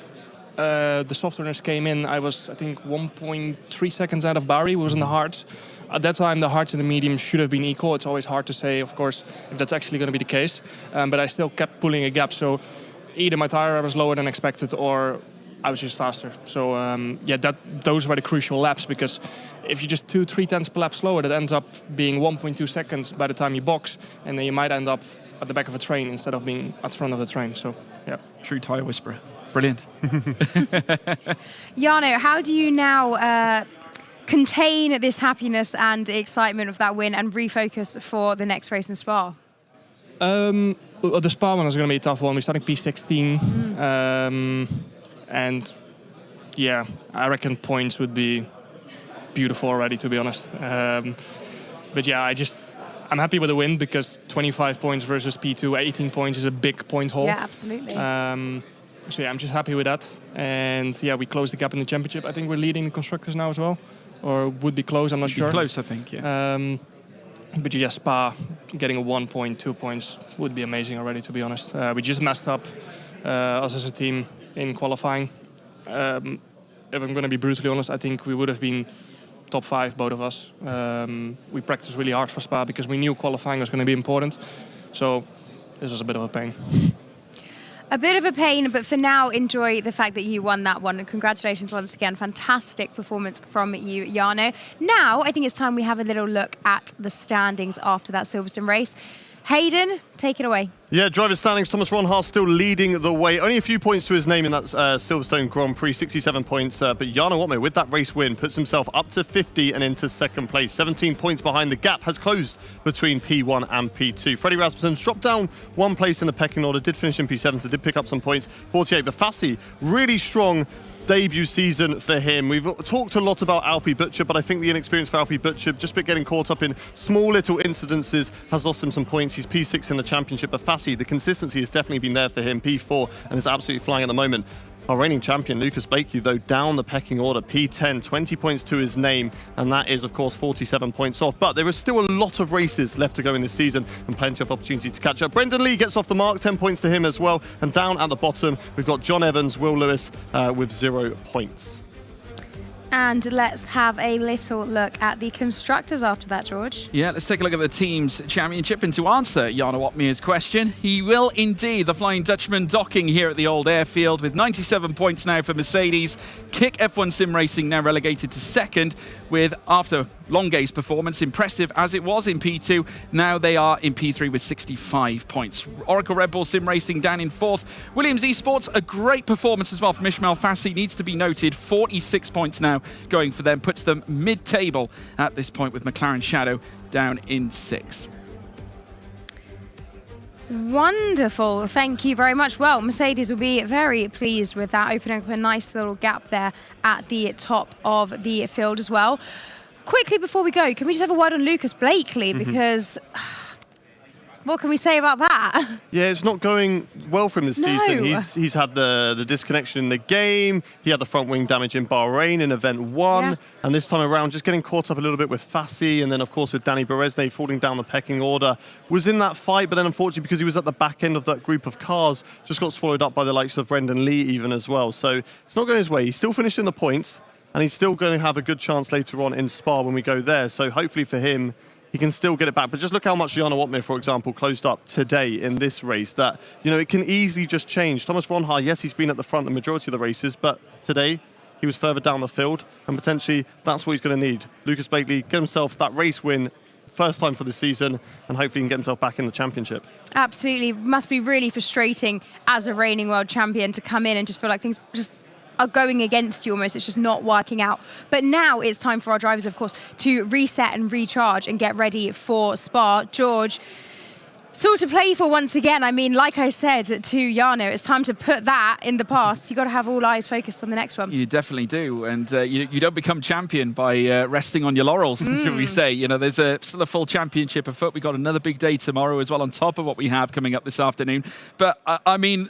G: the softwares came in, I was, I think, 1.3 seconds out of Barry, who was in the hards. At that time, the hards and the mediums should have been equal. It's always hard to say, of course, if that's actually going to be the case. But I still kept pulling a gap. So either my tire was lower than expected or I was just faster. So yeah, those were the crucial laps, because if you're just 2-3 tenths per lap slower, that ends up being 1.2 seconds by the time you box, and then you might end up at the back of a train instead of being at the front of the train. So yeah.
C: True tire whisperer. Brilliant.
A: Jarno, how do you now contain this happiness and excitement of that win and refocus for the next race in Spa?
G: The Spa one is going to be a tough one. We're starting P16. And yeah, I reckon points would be beautiful already, to be honest. But yeah, I'm happy with the win because 25 points versus P2, 18 points is a big point haul.
A: Yeah, absolutely.
G: So yeah, I'm just happy with that. And yeah, we closed the gap in the championship. I think we're leading the constructors now as well. Or would be close, I'm not sure.
C: Close, I think, yeah.
G: But yeah, Spa getting a 1 point, 2 points would be amazing already, to be honest. We just messed up, us as a team, in qualifying. If I'm going to be brutally honest, I think we would have been top 5, both of us. We practiced really hard for Spa because we knew qualifying was going to be important. So this was a bit of a pain.
A: A bit of a pain, but for now, enjoy the fact that you won that one. And congratulations once again. Fantastic performance from you, Jarno. Now, I think it's time we have a little look at the standings after that Silverstone race. Hayden, take it away.
B: Yeah, driver standings, Thomas Ronhaar still leading the way. Only a few points to his name in that Silverstone Grand Prix, 67 points. But Jarno Opmeer, with that race win, puts himself up to 50 and into second place. 17 points behind. The gap has closed between P1 and P2. Freddie Rasmussen's dropped down 1 place in the pecking order, did finish in P7, so did pick up some points. 48, but Fassi, really strong debut season for him. We've talked a lot about Alfie Butcher, but I think the inexperience for Alfie Butcher, just getting caught up in small little incidences, has lost him some points. He's P6 in the championship, but Fassi, the consistency has definitely been there for him, P4, and is absolutely flying at the moment. Our reigning champion, Lucas Blakely, though, down the pecking order, P10, 20 points to his name, and that is, of course, 47 points off. But there is still a lot of races left to go in this season and plenty of opportunity to catch up. Brendan Lee gets off the mark, 10 points to him as well. And down at the bottom, we've got John Evans, Will Lewis with 0 points.
A: And let's have a little look at the constructors after that, George.
C: Yeah, let's take a look at the team's championship. And to answer Jarno Opmeer's question, he will indeed, the Flying Dutchman, docking here at the old airfield with 97 points now for Mercedes. Kick F1 Sim Racing now relegated to second with, after Longay's performance, impressive as it was in P2, now they are in P3 with 65 points. Oracle Red Bull Sim Racing down in fourth. Williams Esports, a great performance as well from Ishmael Fassi, needs to be noted. 46 points now going for them, puts them mid-table at this point with McLaren Shadow down in 6th.
A: Wonderful. Thank you very much. Well, Mercedes will be very pleased with that, opening up a nice little gap there at the top of the field as well. Quickly before we go, can we just have a word on Lucas Blakely? Because what can we say about that?
B: Yeah, it's not going well for him this season. He's had the disconnection in the game. He had the front wing damage in Bahrain in event 1. Yeah. And this time around, just getting caught up a little bit with Fassi, and then, of course, with Danny Beresne falling down the pecking order. Was in that fight, but then, unfortunately, because he was at the back end of that group of cars, just got swallowed up by the likes of Brendan Lee even as well. So it's not going his way. He's still finishing the points, and he's still going to have a good chance later on in Spa when we go there. So hopefully for him, he can still get it back. But just look how much Jarno Opmeer, for example, closed up today in this race. That, you know, it can easily just change. Thomas Ronhaar, yes, he's been at the front the majority of the races, but today he was further down the field, and potentially that's what he's going to need. Lucas Blakely get himself that race win, first time for the season, and hopefully he can get himself back in the championship. Absolutely.
A: Must be really frustrating as a reigning world champion to come in and just feel like things just are going against you almost. It's just not working out. But now it's time for our drivers, of course, to reset and recharge and get ready for Spa. George, still to play for once again. I mean, like I said to Jarno, it's time to put that in the past. You've got to have all eyes focused on the next one.
C: You definitely do. And you don't become champion by resting on your laurels, should we say. You know, there's still a full championship afoot. We've got another big day tomorrow as well on top of what we have coming up this afternoon. But, I mean,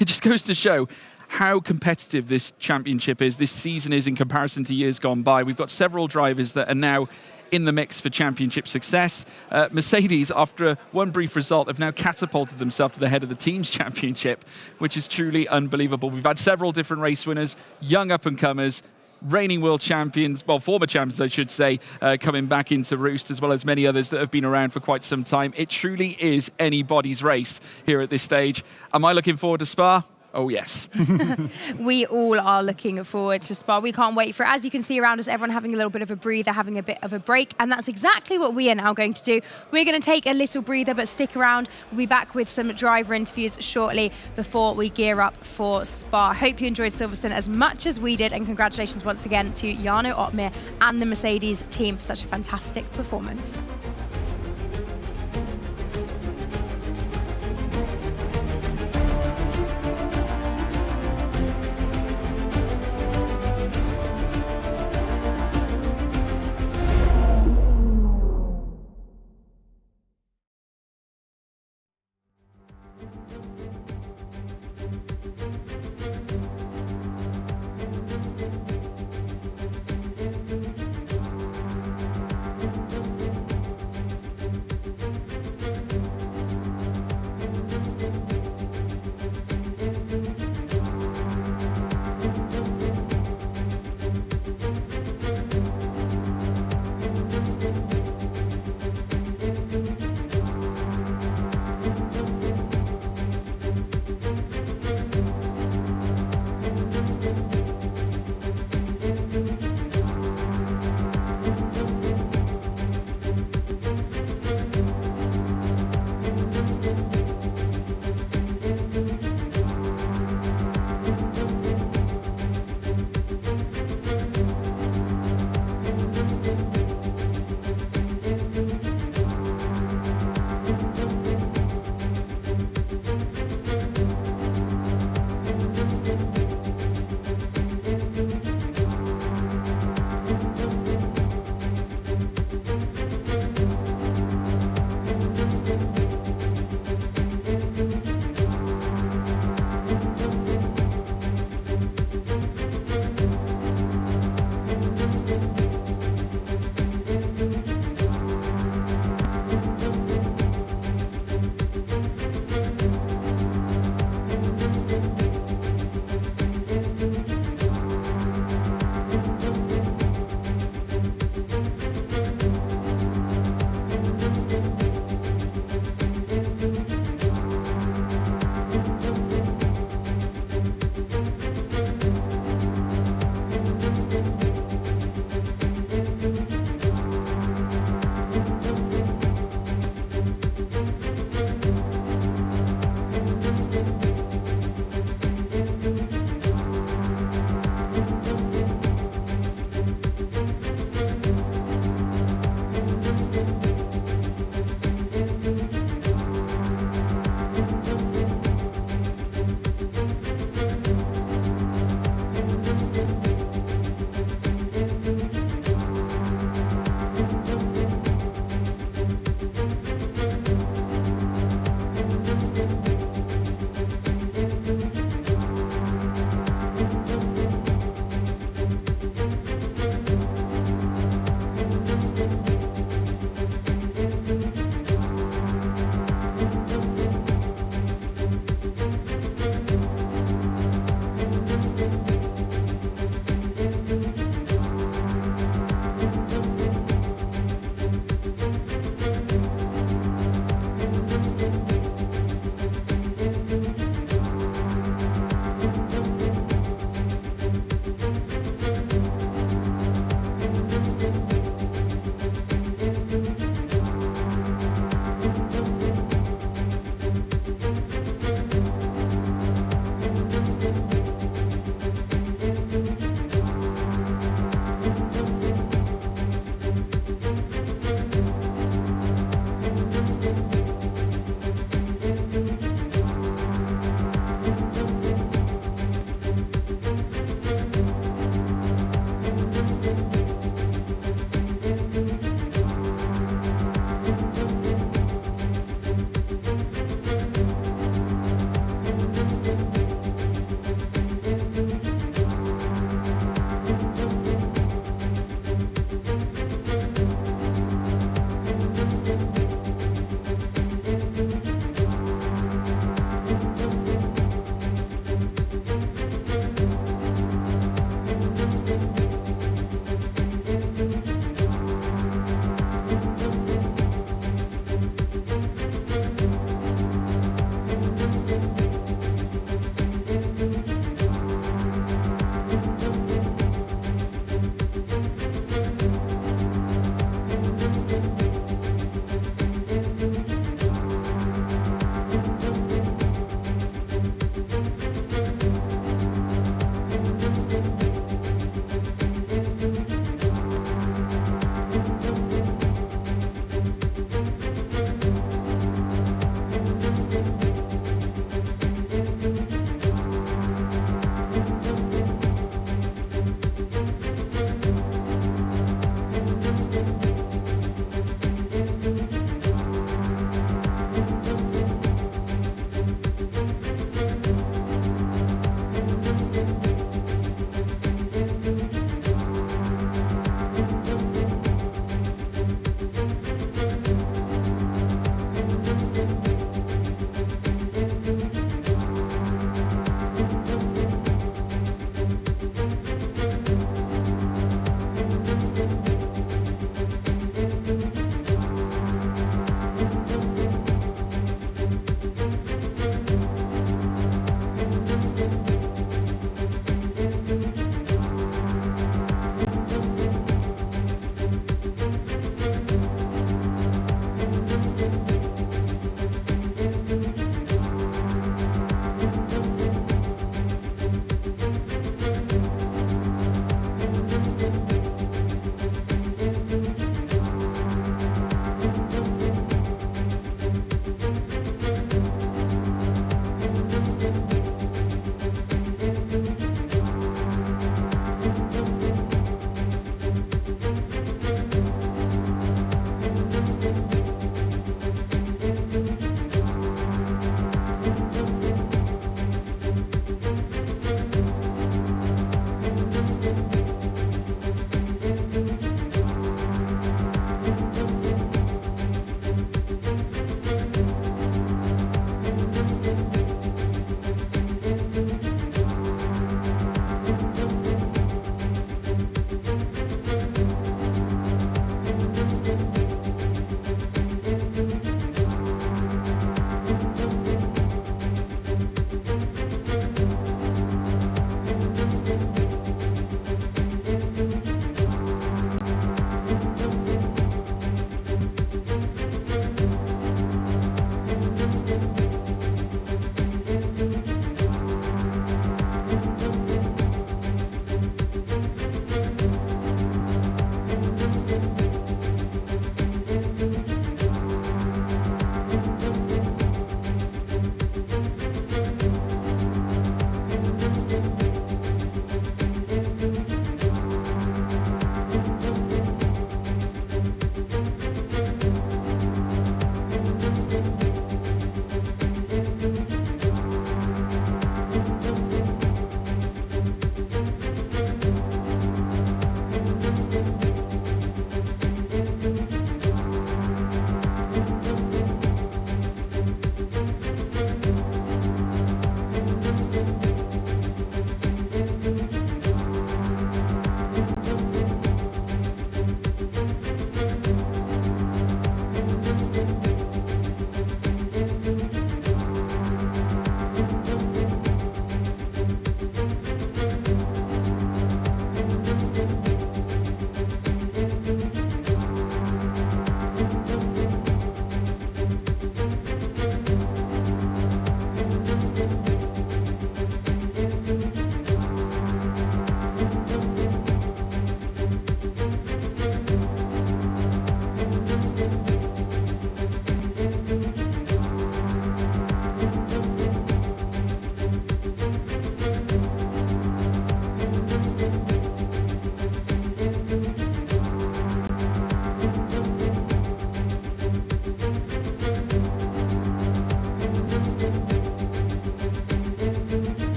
C: it just goes to show how competitive this championship is, this season is in comparison to years gone by. We've got several drivers that are now in the mix for championship success. Mercedes, after one brief result, have now catapulted themselves to the head of the team's championship, which is truly unbelievable. We've had several different race winners, young up-and-comers, reigning world champions, well, former champions, I should say, coming back into roost, as well as many others that have been around for quite some time. It truly is anybody's race here at this stage. Am I looking forward to Spa? Oh, yes.
A: We all are looking forward to Spa. We can't wait for it. As you can see around us, everyone having a little bit of a breather, having a bit of a break. And that's exactly what we are now going to do. We're going to take a little breather, but stick around. We'll be back with some driver interviews shortly before we gear up for Spa. Hope you enjoyed Silverstone as much as we did. And congratulations once again to Jarno Opmeer and the Mercedes team for such a fantastic performance.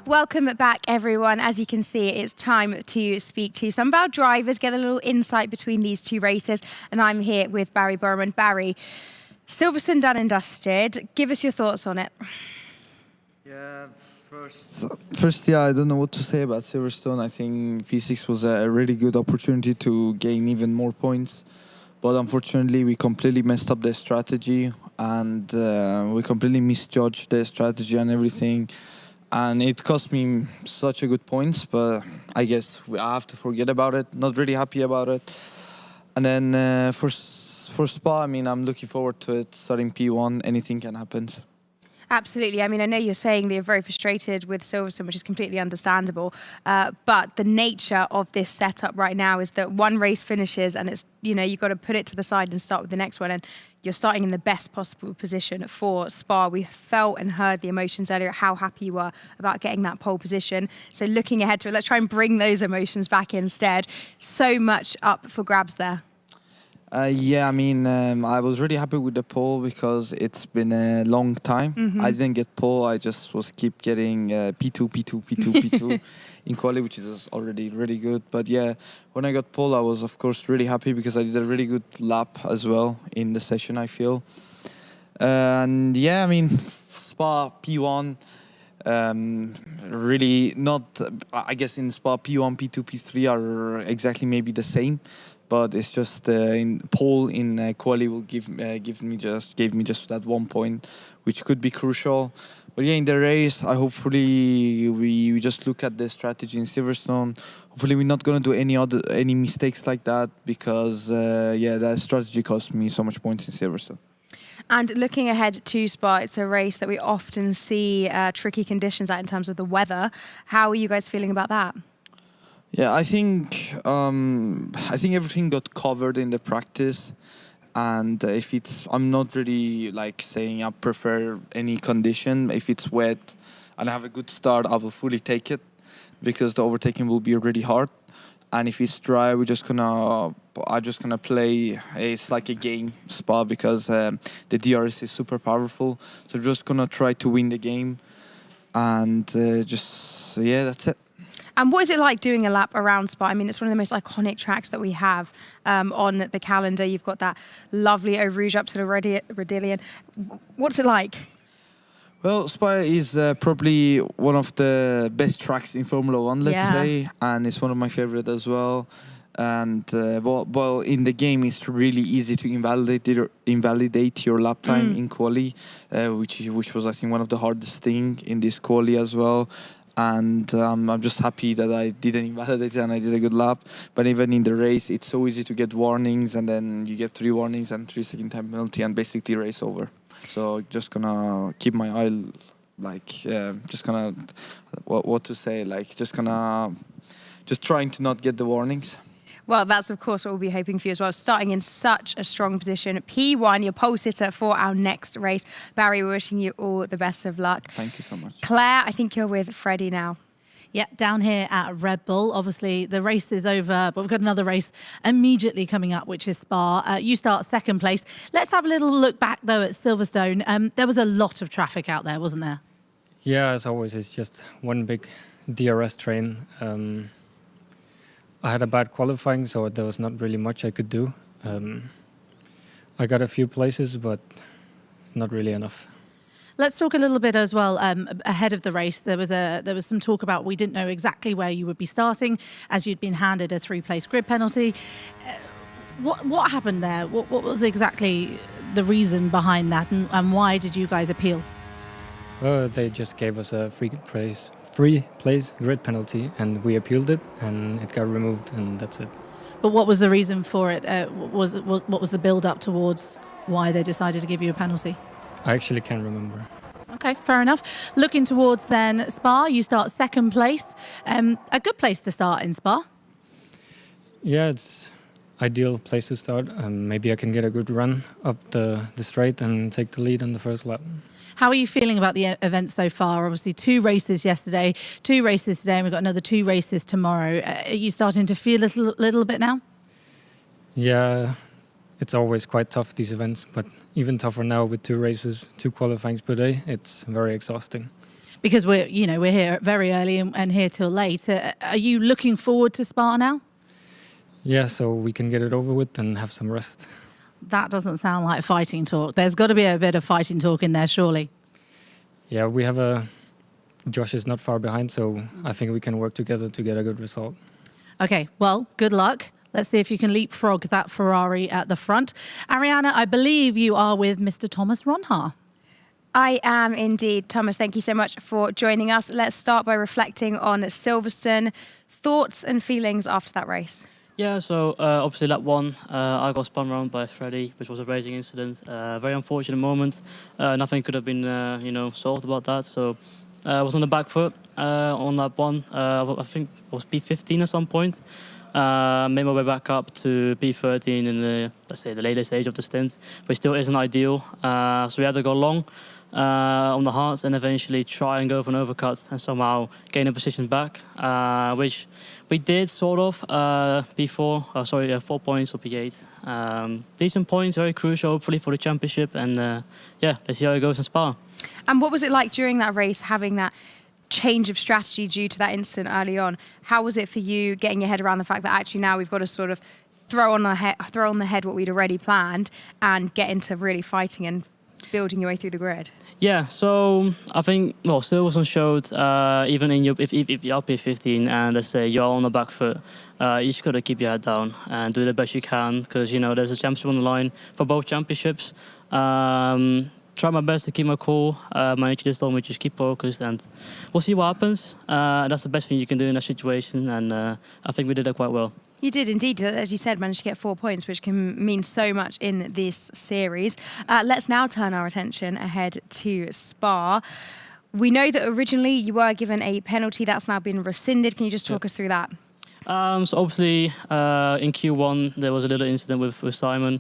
A: Welcome back, everyone. As you can see, it's time to speak to some of our drivers, get a little insight between these two races. And I'm here with Barry Burman. Barry, Silverstone done and dusted. Give us your thoughts on it.
H: Yeah, first, I don't know what to say about Silverstone. I think P6 was a really good opportunity to gain even more points. But unfortunately, we completely messed up their strategy and we completely misjudged their strategy and everything. And it cost me such a good points, but I guess I have to forget about it. Not really happy about it. And then for Spa, I mean, I'm looking forward to it. Starting P1, anything can happen.
A: Absolutely. I mean, I know you're saying that you're very frustrated with Silverstone, which is completely understandable. But the nature of this setup right now is that one race finishes and it's, you've got to put it to the side and start with the next one. And you're starting in the best possible position for Spa. We felt and heard the emotions earlier, how happy you were about getting that pole position. So looking ahead to it, let's try and bring those emotions back instead. So much up for grabs there.
H: Yeah, I mean, I was really happy with the pole because it's been a long time. I didn't get pole. I just was keep getting P2, P2, P2, P2 in quali, which is already really good. But yeah, when I got pole, I was, of course, really happy because I did a really good lap as well in the session, I feel. And yeah, I mean, Spa, P1, really not, I guess in Spa, P1, P2, P3 are exactly maybe the same. But it's just in pole in quali will gave me just that 1 point, which could be crucial. But yeah, in the race, hopefully we just look at the strategy in Silverstone. Hopefully we're not gonna do any mistakes like that because yeah, that strategy cost me so much points in Silverstone.
A: And looking ahead to Spa, it's a race that we often see tricky conditions at in terms of the weather. How are you guys feeling about that?
H: Yeah, I think everything got covered in the practice, and I'm not really like saying I prefer any condition. If it's wet and I have a good start, I will fully take it because the overtaking will be really hard. And if it's dry, I'm just gonna play. It's like a game Spa because the DRS is super powerful. So we're just gonna try to win the game, and yeah, that's it.
A: And what is it like doing a lap around Spa? I mean, it's one of the most iconic tracks that we have on the calendar. You've got that lovely Eau Rouge up to the Rodillion. What's it like?
H: Well, Spa is probably one of the best tracks in Formula One, let's say, and it's one of my favorite as well. And well, in the game, it's really easy to invalidate your lap time in quali, which was I think one of the hardest thing in this quali as well. And I'm just happy that I didn't invalidate it and I did a good lap. But even in the race, it's so easy to get warnings, and then you get 3 warnings and 3-second time penalty, and basically race over. So just gonna keep my eye, like, just gonna, what to say, like, just trying to not get the warnings.
A: Well, that's, of course, what we'll be hoping for you as well. Starting in such a strong position. P1, your pole sitter for our next race. Barry, we're wishing you all the best of luck.
H: Thank you so much.
A: Claire, I think you're with Freddie now.
D: Yeah, down here at Red Bull. Obviously, the race is over, but we've got another race immediately coming up, which is Spa. You start second place. Let's have a little look back, though, at Silverstone. There was a lot of traffic out there, wasn't there?
I: Yeah, as always, it's just one big DRS train. I had a bad qualifying, so there was not really much I could do. I got a few places, but it's not really enough.
D: Let's talk a little bit as well ahead of the race. There was some talk about we didn't know exactly where you would be starting as you'd been handed a 3-place grid penalty. What happened there? What was exactly the reason behind that, and why did you guys appeal?
I: They just gave us a free place grid penalty, and we appealed it, and it got removed, and that's it.
D: But what was the reason for it? What was the build-up towards why they decided to give you a penalty?
I: I actually can't remember.
D: Okay, fair enough. Looking towards then Spa, you start second place. A good place to start in Spa.
I: Yeah, it's ideal place to start. Maybe I can get a good run up the straight and take the lead on the first lap.
D: How are you feeling about the event so far? Obviously, 2 races yesterday, 2 races today, and we've got another 2 races tomorrow. Are you starting to feel a little bit now?
I: Yeah, it's always quite tough, these events, but even tougher now with 2 races, 2 qualifyings per day. It's very exhausting.
D: because we're here very early and here till late. Are you looking forward to Spa now?
I: Yeah, so we can get it over with and have some rest.
D: That doesn't sound like fighting talk. There's got to be a bit of fighting talk in there, surely.
I: Yeah, we have Josh is not far behind, so I think we can work together to get a good result.
D: Okay, well, good luck. Let's see if you can leapfrog that Ferrari at the front. Ariana, I believe you are with Mr. Thomas Ronhaar.
A: I am indeed. Thomas, thank you so much for joining us. Let's start by reflecting on Silverstone. Thoughts and feelings after that race?
J: Yeah, so obviously lap 1, I got spun around by Freddie, which was a racing incident. Very unfortunate moment. Nothing could have been, solved about that. So I was on the back foot on lap 1. I think it was P15 at some point. Made my way back up to P13 in the, let's say, the later stage of the stint, which still isn't ideal. So we had to go long on the hards and eventually try and go for an overcut and somehow gain a position back, which we did sort of P4, 4 points or P8. Decent points, very crucial hopefully for the championship, and let's see how it goes in Spa.
A: And what was it like during that race, having that change of strategy due to that incident early on? How was it for you getting your head around the fact that actually now we've got to sort of throw on the head what we'd already planned and get into really fighting and building your way through the grid?
J: Yeah, so I think, Silverstone showed even in if you're up P15 and let's say you're on the back foot, you just got to keep your head down and do the best you can, because there's a championship on the line for both championships. Try my best to keep my cool, manage this storm, just keep focused, and we'll see what happens. That's the best thing you can do in that situation, and I think we did that quite well.
A: You did indeed, as you said, manage to get 4 points, which can mean so much in this series. Let's now turn our attention ahead to Spa. We know that originally you were given a penalty that's now been rescinded. Can you just talk us through that?
J: So obviously in Q1 there was a little incident with Simon.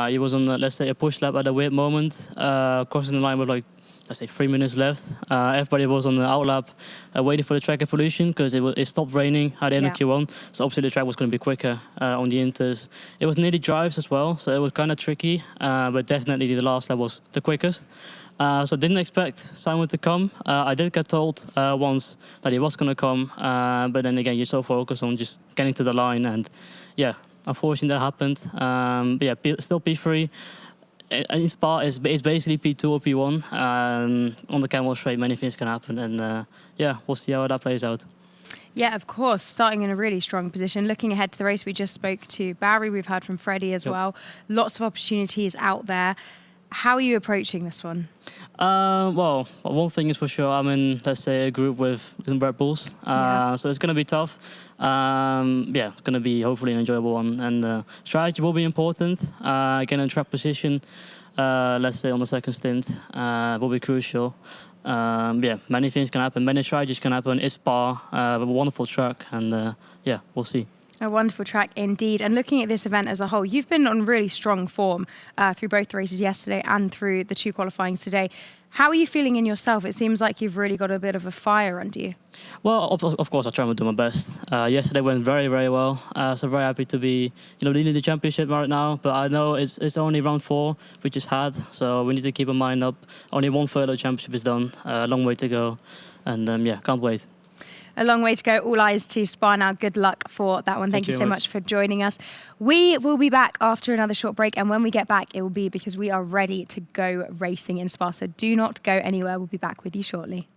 J: He was on, let's say, a push lap at a weird moment, crossing the line with let's say 3 minutes left. Everybody was on the out lap waiting for the track evolution because it stopped raining at the end of Q1. So obviously the track was going to be quicker on the inters. It was nearly drives as well, so it was kind of tricky, but definitely the last lap was the quickest. So didn't expect Simon to come. I did get told once that he was going to come, but then again, you're so focused on just getting to the line, and unfortunately that happened. Still P3. In Spa, it's basically P2 or P1. On the camel straight, many things can happen, and we'll see how that plays out.
A: Yeah, of course, starting in a really strong position. Looking ahead to the race, we just spoke to Barry, we've heard from Freddie as well. Lots of opportunities out there. How are you approaching this one?
J: One thing is for sure, I'm in, let's say, a group with some Red Bulls. So it's going to be tough. It's going to be hopefully an enjoyable one. And strategy will be important. Getting in track position, let's say on the second stint, will be crucial. Many things can happen. Many strategies can happen. It's Spa, a wonderful track. And we'll see.
A: A wonderful track indeed. And looking at this event as a whole, you've been on really strong form through both the races yesterday and through the 2 qualifyings today. How are you feeling in yourself? It seems like you've really got a bit of a fire under you.
J: Well, of course, I try to do my best. Yesterday went very, very well. So very happy to be, leading the championship right now. But I know it's only round 4 we just had, so we need to keep our mind up. Only 1/3 of the championship is done. A long way to go, and can't wait.
A: A long way to go. All eyes to Spa now. Good luck for that one. Thank you so much for joining us. We will be back after another short break. And when we get back, it will be because we are ready to go racing in Spa. So do not go anywhere. We'll be back with you shortly.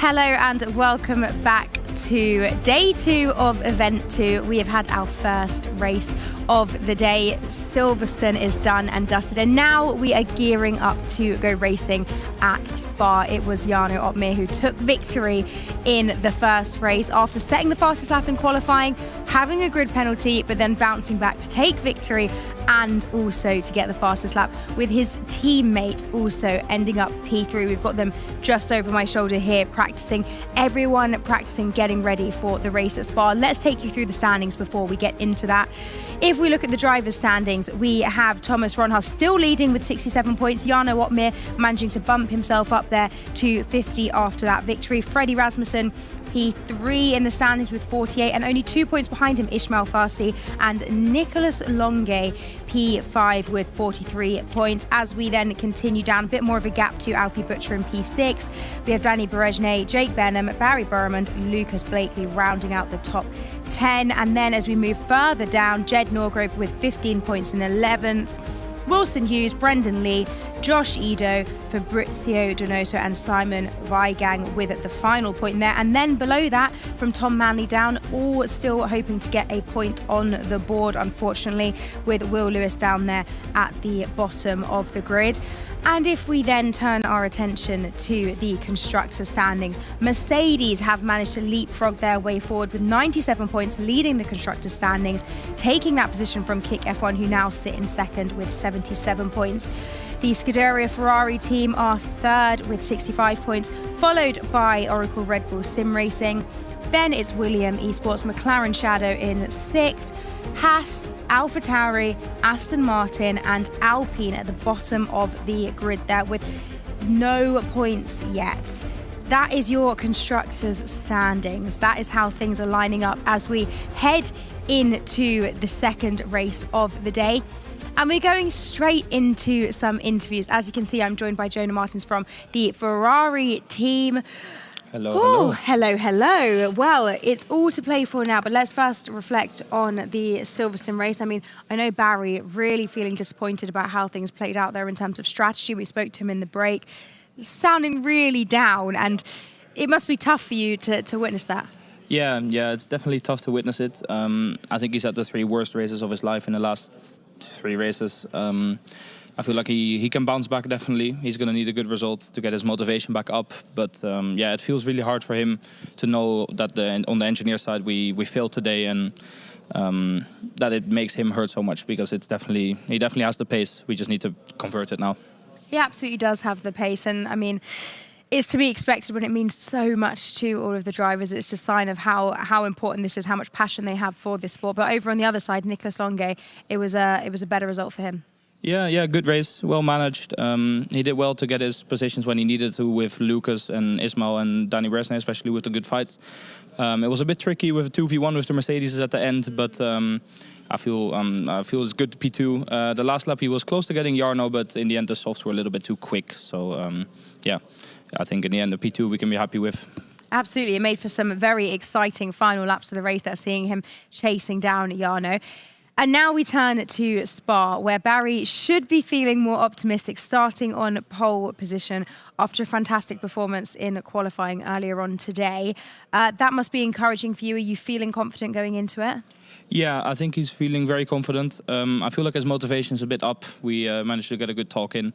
A: Hello and welcome back to day 2 of event 2. We have had our first race of the day. Silverstone is done and dusted, and now we are gearing up to go racing at Spa. It was Jarno Opmeer who took victory in the first race after setting the fastest lap in qualifying, having a grid penalty, but then bouncing back to take victory and also to get the fastest lap, with his teammate also ending up P3. We've got them just over my shoulder here practicing, everyone practicing getting ready for the race at Spa. Let's take you through the standings before we get into that. If we look at the drivers' standings, we have Thomas Ronhaus still leading with 67 points. Jarno Opmeer managing to bump himself up there to 50 after that victory. Freddie Rasmussen P3 in the standings with 48, and only 2 points behind him, Ismail Farsi and Nicolas Longuet P5 with 43 points. As we then continue down, a bit more of a gap to Alfie Butcher in P6. We have Danny Berejne, Jake Benham, Barry Burmond, Lucas Blakely rounding out the top 10. And then as we move further down, Jed Norgrove with 15 points in 11th. Wilson Hughes, Brendan Lee, Josh Edo, Fabrizio Donoso and Simon Weigang with the final point there. And then below that, from Tom Manley down, all still hoping to get a point on the board, unfortunately, with Will Lewis down there at the bottom of the grid. And if we then turn our attention to the constructors' standings, Mercedes have managed to leapfrog their way forward with 97 points, leading the constructors' standings, taking that position from Kick F1, who now sit in second with 77 points. The Scuderia Ferrari team are third with 65 points, followed by Oracle Red Bull Sim Racing. Then it's William Esports McLaren Shadow in 6th. Haas, AlphaTauri, Aston Martin and Alpine at the bottom of the grid there with no points yet. That is your constructors' standings. That is how things are lining up as we head into the second race of the day. And we're going straight into some interviews. As you can see, I'm joined by Jonah Martins from the Ferrari team.
K: Hello,
A: Hello. Well, it's all to play for now, but let's first reflect on the Silverstone race. I mean, I know Barry really feeling disappointed about how things played out there in terms of strategy. We spoke to him in the break, sounding really down, and it must be tough for you to witness that.
K: Yeah, it's definitely tough to witness it. I think he's had the 3 worst races of his life in the last 3 races. I feel like he can bounce back, definitely. He's going to need a good result to get his motivation back up. But it feels really hard for him to know that on the engineer side we failed today, and that it makes him hurt so much, because he definitely has the pace. We just need to convert it now.
A: He absolutely does have the pace, and I mean, it's to be expected when it means so much to all of the drivers. It's just a sign of how important this is, how much passion they have for this sport. But over on the other side, Nicolas Longuet, it was a better result for him.
K: Yeah, good race, well managed. He did well to get his positions when he needed to with Lucas and Ismail and Danny Berejne, especially with the good fights. It was a bit tricky with a 2v1 with the Mercedes at the end, but I feel it's good P2. The last lap he was close to getting Jarno, but in the end the softs were a little bit too quick. So I think in the end the P2 we can be happy with.
A: Absolutely, it made for some very exciting final laps of the race there, seeing him chasing down Jarno. And now we turn to Spa, where Barry should be feeling more optimistic, starting on pole position after a fantastic performance in qualifying earlier on today. That must be encouraging for you. Are you feeling confident going into it?
K: Yeah, I think he's feeling very confident. I feel like his motivation is a bit up. We managed to get a good talk in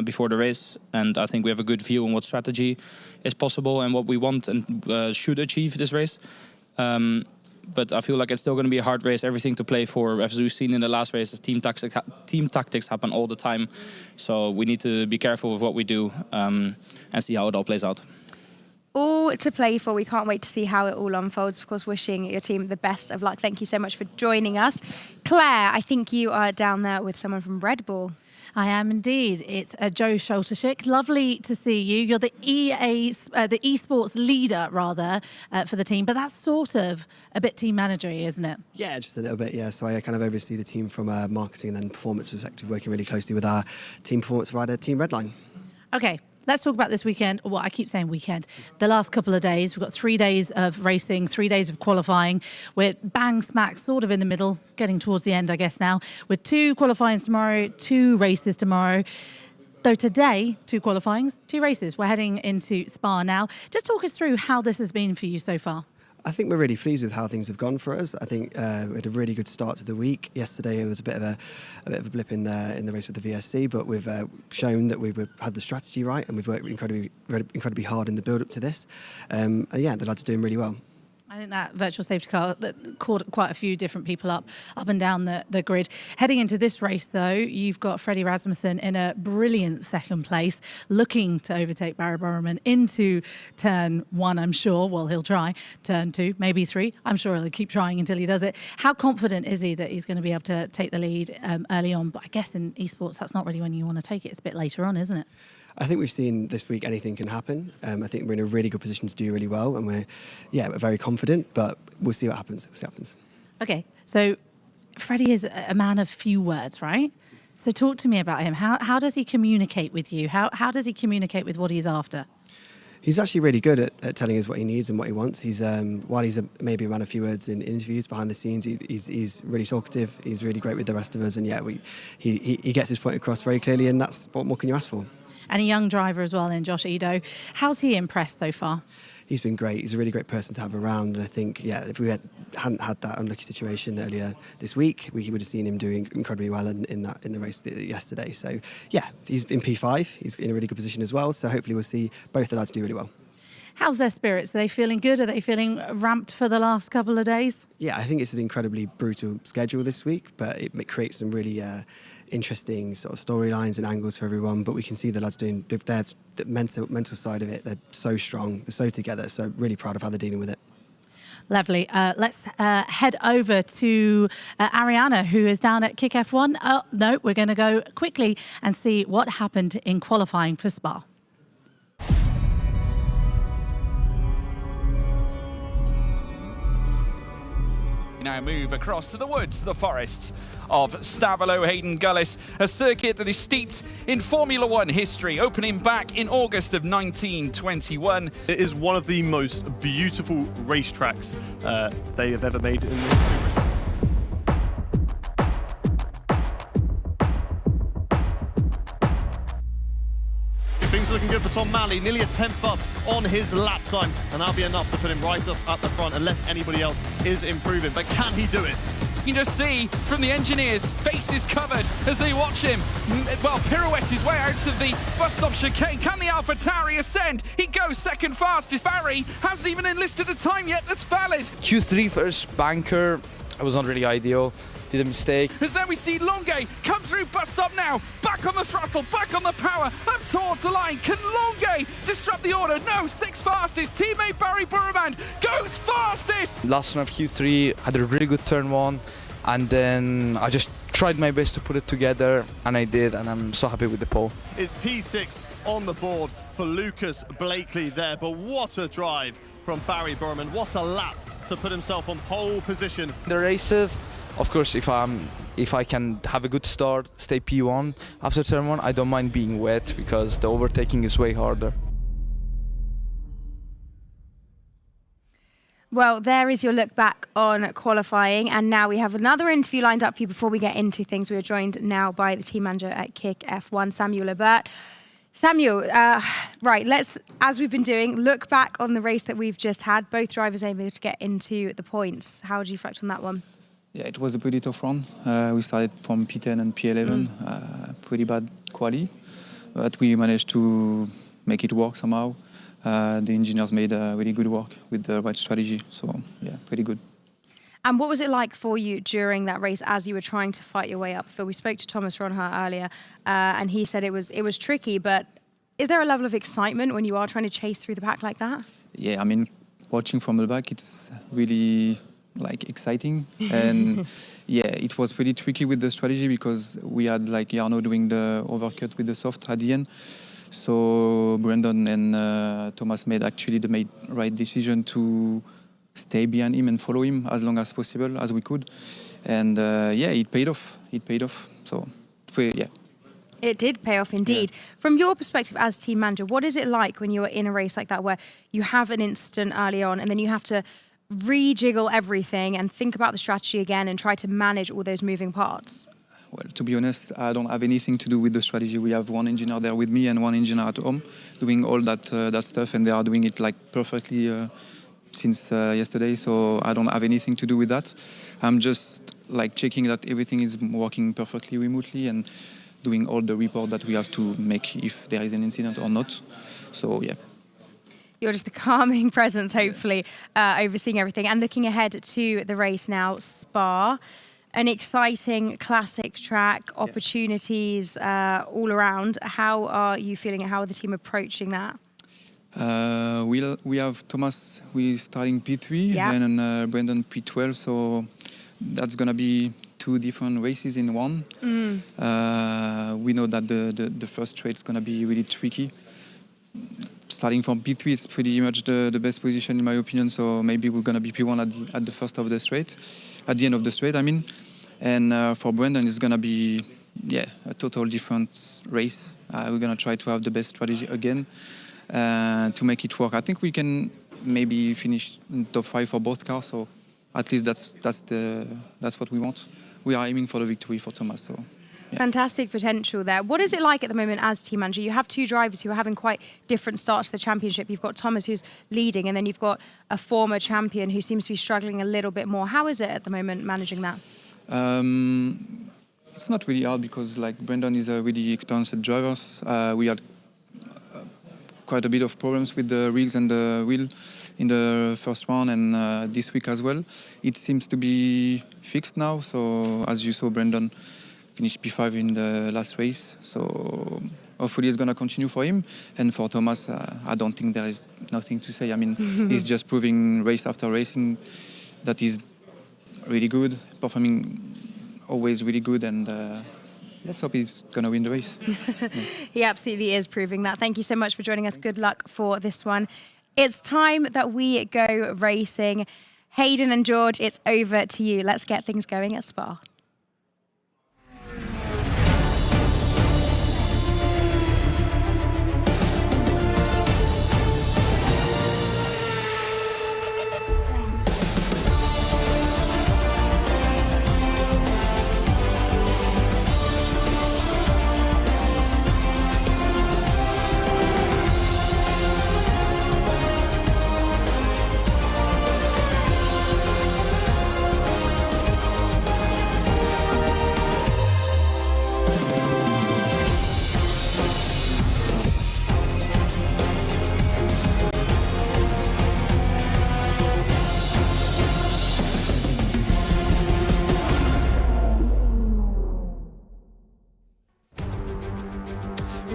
K: before the race, and I think we have a good view on what strategy is possible and what we want and should achieve this race. But I feel like it's still going to be a hard race, everything to play for. As we've seen in the last races, team tactics happen all the time. So we need to be careful with what we do and see how it all plays out.
A: All to play for. We can't wait to see how it all unfolds. Of course, wishing your team the best of luck. Thank you so much for joining us. Claire, I think you are down there with someone from Red Bull.
D: I am indeed. It's Joe Scholterschik. Lovely to see you. You're the esports leader, rather, for the team, but that's sort of a bit team managery, isn't it?
L: Yeah, just a little bit, yeah. So I kind of oversee the team from a marketing and then performance perspective, working really closely with our team performance provider, Team Redline.
D: Okay. Let's talk about this weekend. Well, I keep saying weekend. The last couple of days, we've got 3 days of racing, 3 days of qualifying. We're bang smack sort of in the middle, getting towards the end, I guess now, with 2 qualifyings tomorrow, 2 races tomorrow. Though today, 2 qualifyings, 2 races. We're heading into Spa now. Just talk us through how this has been for you so far.
L: I think we're really pleased with how things have gone for us. I think we had a really good start to the week. Yesterday it was a bit of a blip in the race with the VSC, but we've shown that we've had the strategy right, and we've worked incredibly hard in the build up to this. And yeah, the lads are doing really well.
D: I think that virtual safety car that caught quite a few different people up and down the grid. Heading into this race, though, you've got Freddie Rasmussen in a brilliant second place, looking to overtake Barry Borman into turn 1, I'm sure. Well, he'll try. Turn 2, maybe 3. I'm sure he'll keep trying until he does it. How confident is he that he's going to be able to take the lead early on? But I guess in esports, that's not really when you want to take it. It's a bit later on, isn't it?
L: I think we've seen this week anything can happen. I think we're in a really good position to do really well, and we're very confident, but we'll see what happens.
D: Okay, so Freddie is a man of few words, right? So talk to me about him. How does he communicate with you? How does he communicate with what he's after?
L: He's actually really good at telling us what he needs and what he wants. He's while he's maybe a man of few words in interviews behind the scenes, he's really talkative. He's really great with the rest of us, and he gets his point across very clearly, and that's what more can you ask for?
D: And a young driver as well in Josh Edo. How's he impressed so far?
L: He's been great. He's a really great person to have around, and I think if we hadn't had that unlucky situation earlier this week, we would have seen him doing incredibly well in the race yesterday. So yeah, he's in P5. He's in a really good position as well. So hopefully we'll see both the lads do really well.
D: How's their spirits? Are they feeling good? Are they feeling ramped for the last couple of days?
L: Yeah, I think it's an incredibly brutal schedule this week, but it creates some really interesting sort of storylines and angles for everyone. But we can see the lads doing the mental side of it. They're so strong, they're so together. So really proud of how they're dealing with it.
D: Lovely. Let's head over to Ariana, who is down at Kick F1. Oh, no, we're going to go quickly and see what happened in qualifying for Spa.
C: Now move across to the woods, the forests of Stavolo Hayden Gullis, a circuit that is steeped in Formula One history, opening back in August of 1921.
B: It is one of the most beautiful racetracks they have ever made in the Things are looking good for Tom Malley, nearly a 10th up on his lap time, and that'll be enough to put him right up at the front unless anybody else is improving. But can he do it?
C: You can just see from the engineers, faces covered as they watch him, pirouette his way out of the bus stop chicane. Can the AlphaTauri ascend? He goes second fastest. Barry hasn't even enlisted a time yet that's valid.
H: Q3 first banker, it was not really ideal. Did a mistake.
C: As then we see Longue come through bus stop now, back on the throttle, back on the power, up towards the line. Can Longue disrupt the order? No, 6th fastest. Teammate Barry Burman goes fastest.
H: Last run of Q3, had a really good turn 1, and then I just tried my best to put it together, and I did, and I'm so happy with the pole.
B: It's P6 on the board for Lucas Blakely there, but what a drive from Barry Burman. What a lap to put himself on pole position.
H: The races, of course, if I can have a good start, stay P1 after turn 1, I don't mind being wet because the overtaking is way harder.
A: Well, there is your look back on qualifying, and now we have another interview lined up for you before we get into things. We are joined now by the team manager at Kick F1, Samuel Lebert. Samuel, right, let's, as we've been doing, look back on the race that we've just had. Both drivers able to get into the points. How would you reflect on that one?
M: Yeah, it was a pretty tough run. We started from P10 and P11, pretty bad quali, but we managed to make it work somehow. The engineers made really good work with the right strategy, so yeah, pretty good.
A: And what was it like for you during that race as you were trying to fight your way up? Phil, we spoke to Thomas Ronhart earlier, and he said it was tricky, but is there a level of excitement when you are trying to chase through the pack like that?
M: Yeah, I mean, watching from the back, it's really exciting, and yeah, it was pretty tricky with the strategy because we had Jarno doing the overcut with the soft at the end. So Brandon and Thomas made actually the right decision to stay behind him and follow him as long as possible as we could, and yeah, it paid off. So yeah.
A: It did pay off indeed. Yeah. From your perspective as team manager, what is it like when you're in a race like that where you have an incident early on and then you have to rejiggle everything and think about the strategy again and try to manage all those moving parts?
M: well, to be honest, I don't have anything to do with the strategy. We have one engineer there with me and one engineer at home doing all that stuff, and they are doing it like perfectly since yesterday. So I don't have anything to do with that. I'm just like checking that everything is working perfectly remotely and doing all the report that we have to make if there is an incident or not. So yeah.
A: You're just the calming presence, hopefully, overseeing everything. And looking ahead to the race now, Spa. An exciting classic track, opportunities all around. How are you feeling? How are the team approaching that?
M: We have Thomas, we're starting P3, and Brendan P12, so that's going to be 2 different races in one. We know that the first straight is going to be really tricky. Starting from P3, it's pretty much the best position in my opinion, so maybe we're going to be P1 at the first of the straight, at the end of the straight, I mean. And for Brendan, it's going to be, a total different race. We're going to try to have the best strategy again to make it work. I think we can maybe finish in top 5 for both cars, so at least that's what we want. We are aiming for the victory for Thomas. So. Yeah.
A: Fantastic potential there. What is it like at the moment as team manager? You have 2 drivers who are having quite different starts to the championship. You've got Thomas who's leading, and then you've got a former champion who seems to be struggling a little bit more. How is it at the moment managing that?
M: It's not really hard because like Brendan is a really experienced driver. We had quite a bit of problems with the rigs and the wheel in the first round and this week as well. It seems to be fixed now. So as you saw, Brendan finished P5 in the last race. So hopefully it's going to continue for him. And for Thomas, I don't think there is nothing to say. I mean, he's just proving race after racing that he's really good, performing always really good, and let's hope he's going to win the race.
A: He absolutely is proving that. Thank you so much for joining us. Good luck for this one. It's time that we go racing. Hayden and George, it's over to you. Let's get things going at Spa.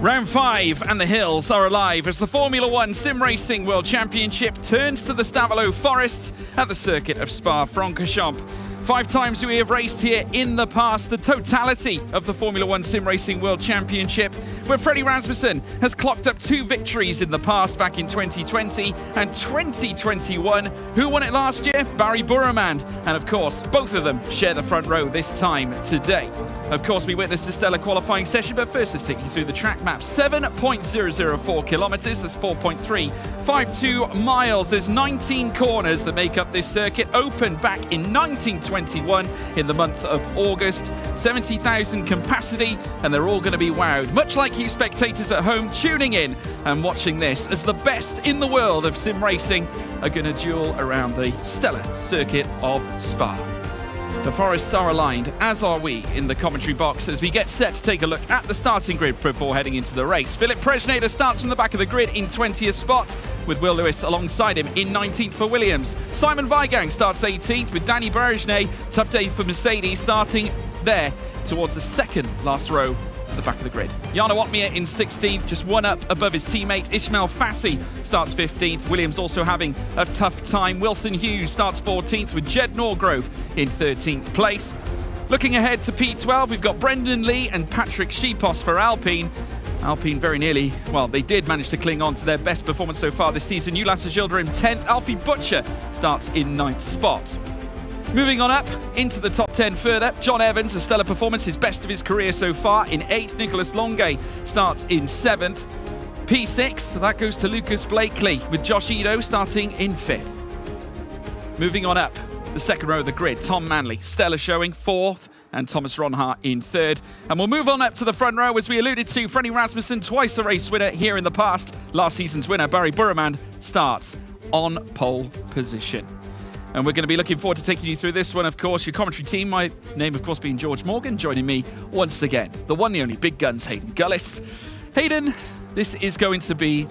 C: Round 5 and the hills are alive as the Formula 1 Sim Racing World Championship turns to the Stavelot Forest at the circuit of Spa-Francorchamps. 5 times we have raced here in the past, the totality of the Formula 1 Sim Racing World Championship, where Freddie Rasmussen has clocked up 2 victories in the past back in 2020 and 2021. Who won it last year? Barry Burremand. And of course, both of them share the front row this time today. Of course, we witnessed a stellar qualifying session, but first let's take you through the track map. 7.004 kilometres, that's 4.352 miles. There's 19 corners that make up this circuit, opened back in 1921 in the month of August. 70,000 capacity, and they're all going to be wowed, much like you spectators at home tuning in and watching this, as the best in the world of sim racing are going to duel around the stellar circuit of Spa. The forests are aligned, as are we in the commentary box, as we get set to take a look at the starting grid before heading into the race. Philip Presnader starts from the back of the grid in 20th spot, with Will Lewis alongside him in 19th for Williams. Simon Weigang starts 18th, with Danny Bergnet. Tough day for Mercedes, starting there towards the second last row at the back of the grid. Jarno Opmeer in 16th, just 1 up above his teammate. Ishmael Fassi starts 15th. Williams also having a tough time. Wilson Hughes starts 14th, with Jed Norgrove in 13th place. Looking ahead to P12, we've got Brendan Lee and Patrick Schipos for Alpine. Alpine very nearly, well, they did manage to cling on to their best performance so far this season. Ulas Gilder in 10th. Alfie Butcher starts in 9th spot. Moving on up into the top 10 further, John Evans, a stellar performance, his best of his career so far, in 8th. Nicholas Longuet starts in 7th. P6, so that goes to Lucas Blakely, with Josh Edo starting in 5th. Moving on up the second row of the grid, Tom Manley, stellar showing, 4th. and Thomas Ronhaar in third. And we'll move on up to the front row. As we alluded to, Freddie Rasmussen, twice a race winner here in the past. Last season's winner, Barry Burremand, starts on pole position. And we're going to be looking forward to taking you through this one, of course. Your commentary team, my name, of course, being George Morgan, joining me once again, the one, the only big guns, Hayden Gullis. Hayden, this is going to be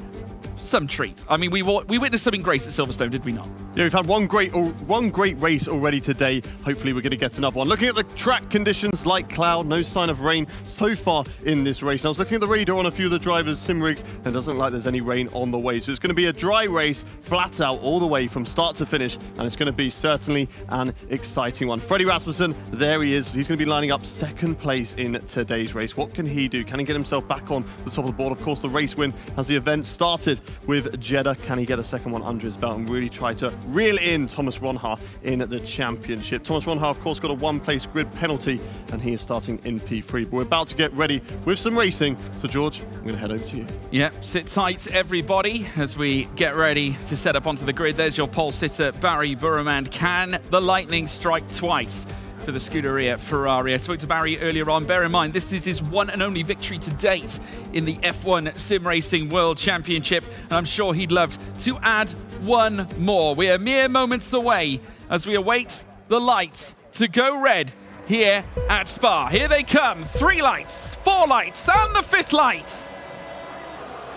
C: some treat. I mean, we witnessed something great at Silverstone, did we not?
B: Yeah, we've had one great race already today. Hopefully we're going to get another one. Looking at the track conditions, light cloud, no sign of rain so far in this race. And I was looking at the radar on a few of the drivers' sim rigs, and it doesn't look like there's any rain on the way. So it's going to be a dry race, flat out all the way from start to finish, and it's going to be certainly an exciting one. Freddie Rasmussen, there he is. He's going to be lining up second place in today's race. What can he do? Can he get himself back on the top of the board? Of course, the race win as the event started with Jeddah. Can he get a second one under his belt and really try to reel in Thomas Ronhaar in the championship? Thomas Ronhaar, of course, got a one-place grid penalty, and he is starting in P3. But we're about to get ready with some racing. So, George, I'm going to head over to you.
C: Yeah, sit tight, everybody, as we get ready to set up onto the grid. There's your pole sitter, Barry Burremand. Can the lightning strike twice for the Scuderia Ferrari? I spoke to Barry earlier on. Bear in mind, this is his one and only victory to date in the F1 Sim Racing World Championship, and I'm sure he'd love to add one more. We are mere moments away as we await the light to go red here at Spa. Here they come, 3 lights, 4 lights, and the 5th light.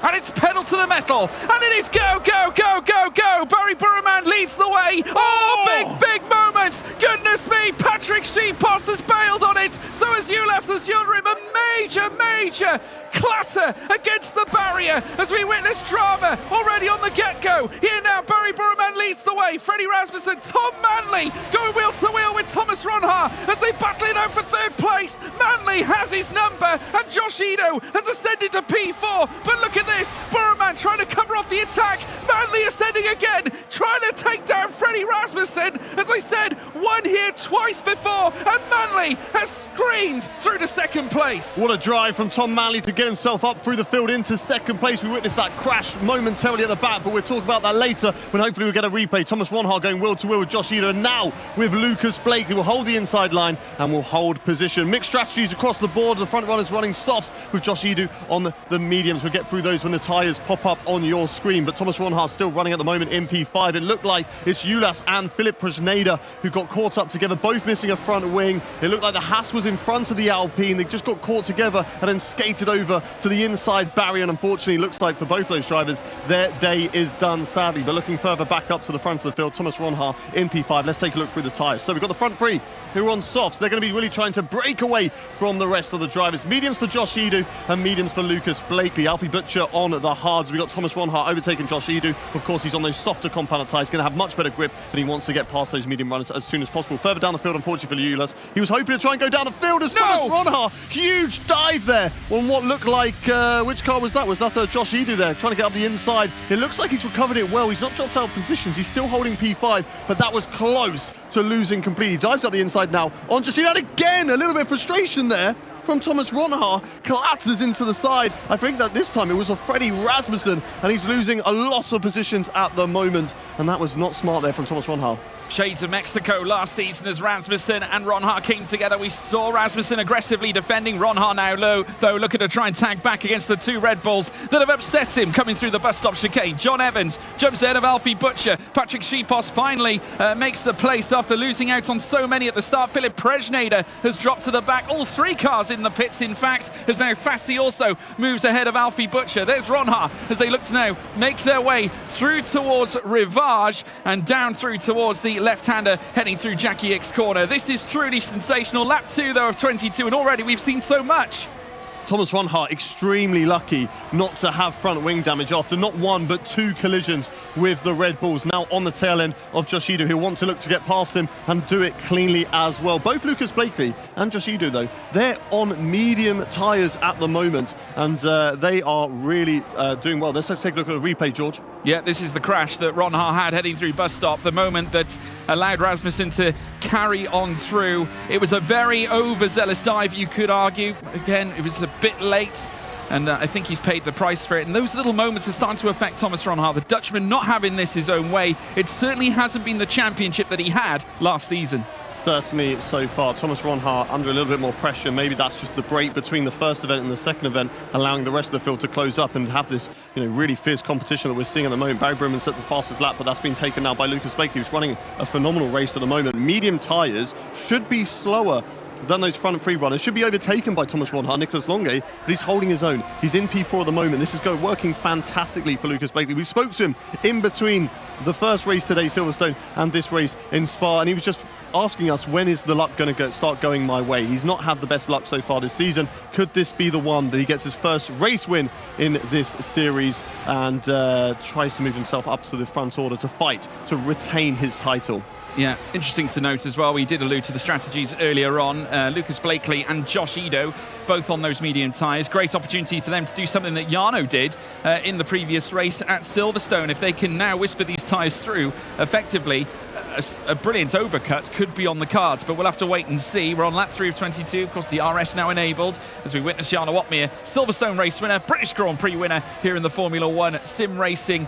C: And it's pedal to the metal, and it is go, go, go, go, go. Barry Burremand leads the way. Oh, big moment. Goodness me, Patrick Sheepos has bailed on it. So has Ulas Asjunrim. A major clatter against the barrier as we witness drama already on the get-go. Here now, Barry Burremand leads the way. Freddie Rasmussen, Tom Manley going wheel to wheel with Thomas Ronhaar as they battle it out for 3rd place. Manley has his number, and Josh Ito has ascended to P4. But look at this, Burremand trying to cover off the attack. Manley ascending again, trying to take down Freddie Rasmussen. As I said, won here twice before, and Manley has screamed through to 2nd place.
B: What a drive from Tom Manley to get himself up through the field into 2nd place. We witnessed that crash momentarily at the back, but we'll talk about that later when hopefully we'll get a replay. Thomas Ronhaar going wheel to wheel with Josh Ito, and now with Lucas Blakely. Will hold the inside line and will hold position. Mixed strategies across the board. The front runners running softs with Josh Ito on the mediums. We'll get through those when the tyres pop up on your screen, but Thomas Ronhaar still running at the moment in P5. It looked like it's Ulas and Philip Prejneda who got caught up together, both missing a front wing. It looked like the Haas was in front of the Alpine. They just got caught together and then skated over to the inside barrier, and unfortunately looks like for both those drivers their day is done, sadly. But looking further back up to the front of the field, Thomas Ronhaar in P5. Let's take a look through the tyres. So we've got the front 3 who are on softs. They're going to be really trying to break away from the rest of the drivers. Mediums for Josh Ito and mediums for Lucas Blakely. Alfie Butcher on the hards. We've got Thomas Ronhaar overtaking Josh Ito. Of course, he's on those softer compound tyres, going to have much better grip, and he wants to get past those medium runners as soon as possible. Further down the field, unfortunately for Ulas, he was hoping to try and go down the field as Thomas Ronhaar. Huge dive there on what looked like, which car was that? Was that Josh Ito there, trying to get up the inside? It looks like he's recovered it well. He's not dropped out of positions. He's still holding P5, but that was close to losing completely. Dives up the inside now on Josh Ito, and again, a little bit of frustration there from Thomas Ronhaar, collapses into the side. I think that this time it was a Freddie Rasmussen, and he's losing a lot of positions at the moment, and that was not smart there from Thomas Ronhaar.
C: Shades of Mexico last season as Rasmussen and Ronhaar came together. We saw Rasmussen aggressively defending. Ronhaar now low, though, looking to try and tag back against the 2 Red Bulls that have upset him coming through the bus stop chicane. John Evans jumps ahead of Alfie Butcher. Patrick Sheepos finally makes the place after losing out on so many at the start. Philip Prejneda has dropped to the back. All 3 cars in the pits, in fact, as now Fassi also moves ahead of Alfie Butcher. There's Ronhaar as they look to now make their way through towards Rivage and down through towards the left-hander heading through Jackie Ick's corner. This is truly sensational. Lap 2 though of 22, and already we've seen so much.
B: Thomas Ronhaar extremely lucky not to have front wing damage after not 1 but 2 collisions with the Red Bulls. Now on the tail end of Josh Ito, who'll want to look to get past him and do it cleanly as well. Both Lucas Blakely and Josh Ito, though, they're on medium tyres at the moment, and they are really doing well. Let's take a look at the replay, George.
C: Yeah, this is the crash that Ronhaar had heading through bus stop, the moment that allowed Rasmussen to carry on through. It was a very overzealous dive, you could argue. Again, it was a bit late, and I think he's paid the price for it. And those little moments are starting to affect Thomas Ronhaar. The Dutchman not having this his own way. It certainly hasn't been the championship that he had last season.
B: Certainly so far. Thomas Ronhaar under a little bit more pressure. Maybe that's just the break between the first event and the second event, allowing the rest of the field to close up and have this, really fierce competition that we're seeing at the moment. Barry Broman set the fastest lap, but that's been taken now by Lucas Blakely, who's running a phenomenal race at the moment. Medium tyres should be slower than those front three runners, should be overtaken by Thomas Ronhaar, Nicolas Longuet, but he's holding his own. He's in P4 at the moment. This is working fantastically for Lucas Blakely. We spoke to him in between the first race today, Silverstone, and this race in Spa, and he was just asking us, when is the luck going to start going my way? He's not had the best luck so far this season. Could this be the one that he gets his first race win in this series and tries to move himself up to the front order to fight to retain his title?
C: Yeah, interesting to note as well, we did allude to the strategies earlier on. Lucas Blakely and Josh Ido, both on those medium tyres. Great opportunity for them to do something that Jarno did in the previous race at Silverstone. If they can now whisper these tyres through effectively, a brilliant overcut could be on the cards, but we'll have to wait and see. We're on lap 3 of 22. Of course, the RS now enabled as we witness Jarno Opmeer, Silverstone race winner, British Grand Prix winner here in the Formula One Sim Racing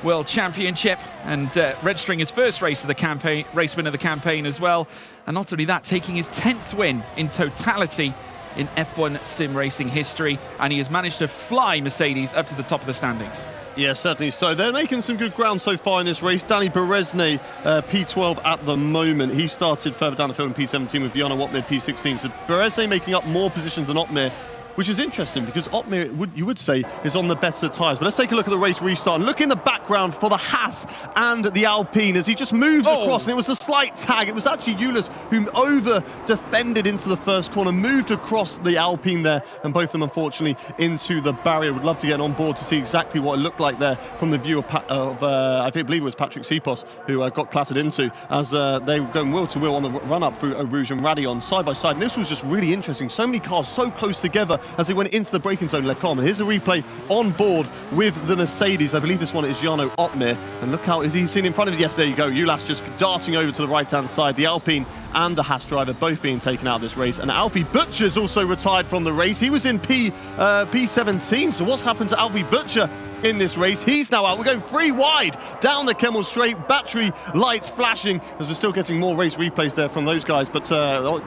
C: World Championship, and registering his first race of the campaign, race win of the campaign as well. And not only that, taking his 10th win in totality in F1 sim racing history, and he has managed to fly Mercedes up to the top of the standings.
B: Yeah, certainly so. They're making some good ground so far in this race. Danny Berezne, P12 at the moment. He started further down the field in P17 with Jarno Opmeer, P16. So Berezne making up more positions than Opmeer, which is interesting because Opmeer, you would say, is on the better tyres. But let's take a look at the race restart and look in the background for the Haas and the Alpine as he just moves across. And it was a slight tag. It was actually Euless who over-defended into the first corner, moved across the Alpine there, and both of them, unfortunately, into the barrier. Would love to get on board to see exactly what it looked like there from the view of I believe it was Patrick Sipos, who got clattered into as they were going wheel to wheel on the run-up through Eau Rouge and Radillon side by side. And this was just really interesting. So many cars so close together as they went into the braking zone, Le Combe. Here's a replay on board with the Mercedes. I believe this one is Jarno Opmeer. And look how is he seen in front of it? Yes, there you go. Ulas just darting over to the right-hand side. The Alpine and the Haas driver both being taken out of this race. And Alfie Butcher's also retired from the race. He was in P17. So what's happened to Alfie Butcher in this race? He's now out. We're going 3 wide down the Kemmel Straight. Battery lights flashing as we're still getting more race replays there from those guys. But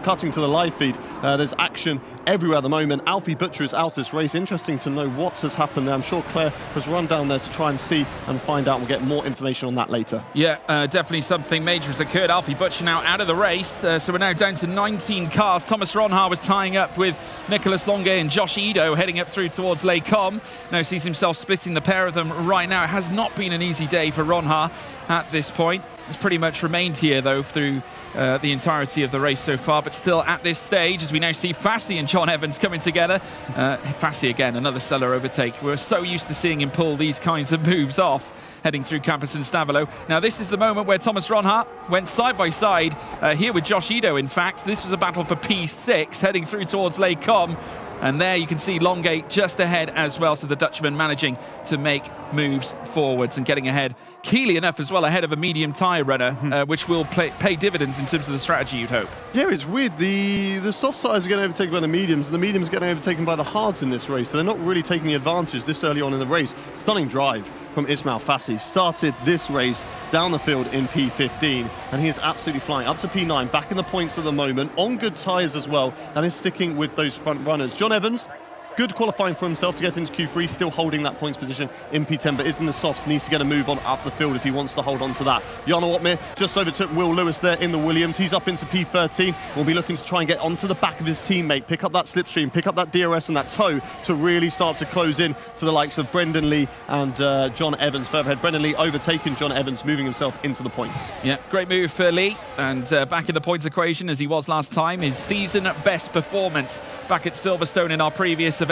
B: cutting to the live feed, there's action everywhere at the moment. Alfie Butcher is out of this race. Interesting to know what has happened there. I'm sure Claire has run down there to try and see and find out. We'll get more information on that later.
C: Yeah, definitely something major has occurred. Alfie Butcher now out of the race. So we're now down to 19 cars. Thomas Ronhaar was tying up with Nicolas Longuet and Josh Ido, heading up through towards Les Combes. Now sees himself splitting the pair of them right now. It has not been an easy day for Ronhaar at this point. He's pretty much remained here, though, through the entirety of the race so far, but still at this stage, as we now see Fassi and John Evans coming together. Fassi, again, another stellar overtake. We're so used to seeing him pull these kinds of moves off, heading through Campus and Stavelo. Now, this is the moment where Thomas Ronhaar went side by side here with Josh Ido, in fact. This was a battle for P6, heading through towards Les Combes. And there you can see Longuet just ahead as well, so the Dutchman managing to make moves forwards and getting ahead. Keenly enough as well, ahead of a medium tyre runner, which will pay dividends in terms of the strategy, you'd hope.
B: Yeah, it's weird. The soft tyres are getting overtaken by the mediums, and the mediums are getting overtaken by the hards in this race, so they're not really taking the advantage this early on in the race. Stunning drive from Ismail Fassi. Started this race down the field in P15, and he is absolutely flying up to P9, back in the points at the moment, on good tyres as well, and is sticking with those front runners. John Evans, good qualifying for himself to get into Q3, still holding that points position in P10, but is in the softs, needs to get a move on up the field if he wants to hold on to that. Jarno Opmeer just overtook Will Lewis there in the Williams. He's up into P13. We'll be looking to try and get onto the back of his teammate, pick up that slipstream, pick up that DRS and that toe to really start to close in to the likes of Brendan Lee and John Evans. Further ahead, Brendan Lee overtaking John Evans, moving himself into the points.
C: Yeah, great move for Lee, and back in the points equation as he was last time. His season best performance back at Silverstone in our previous event.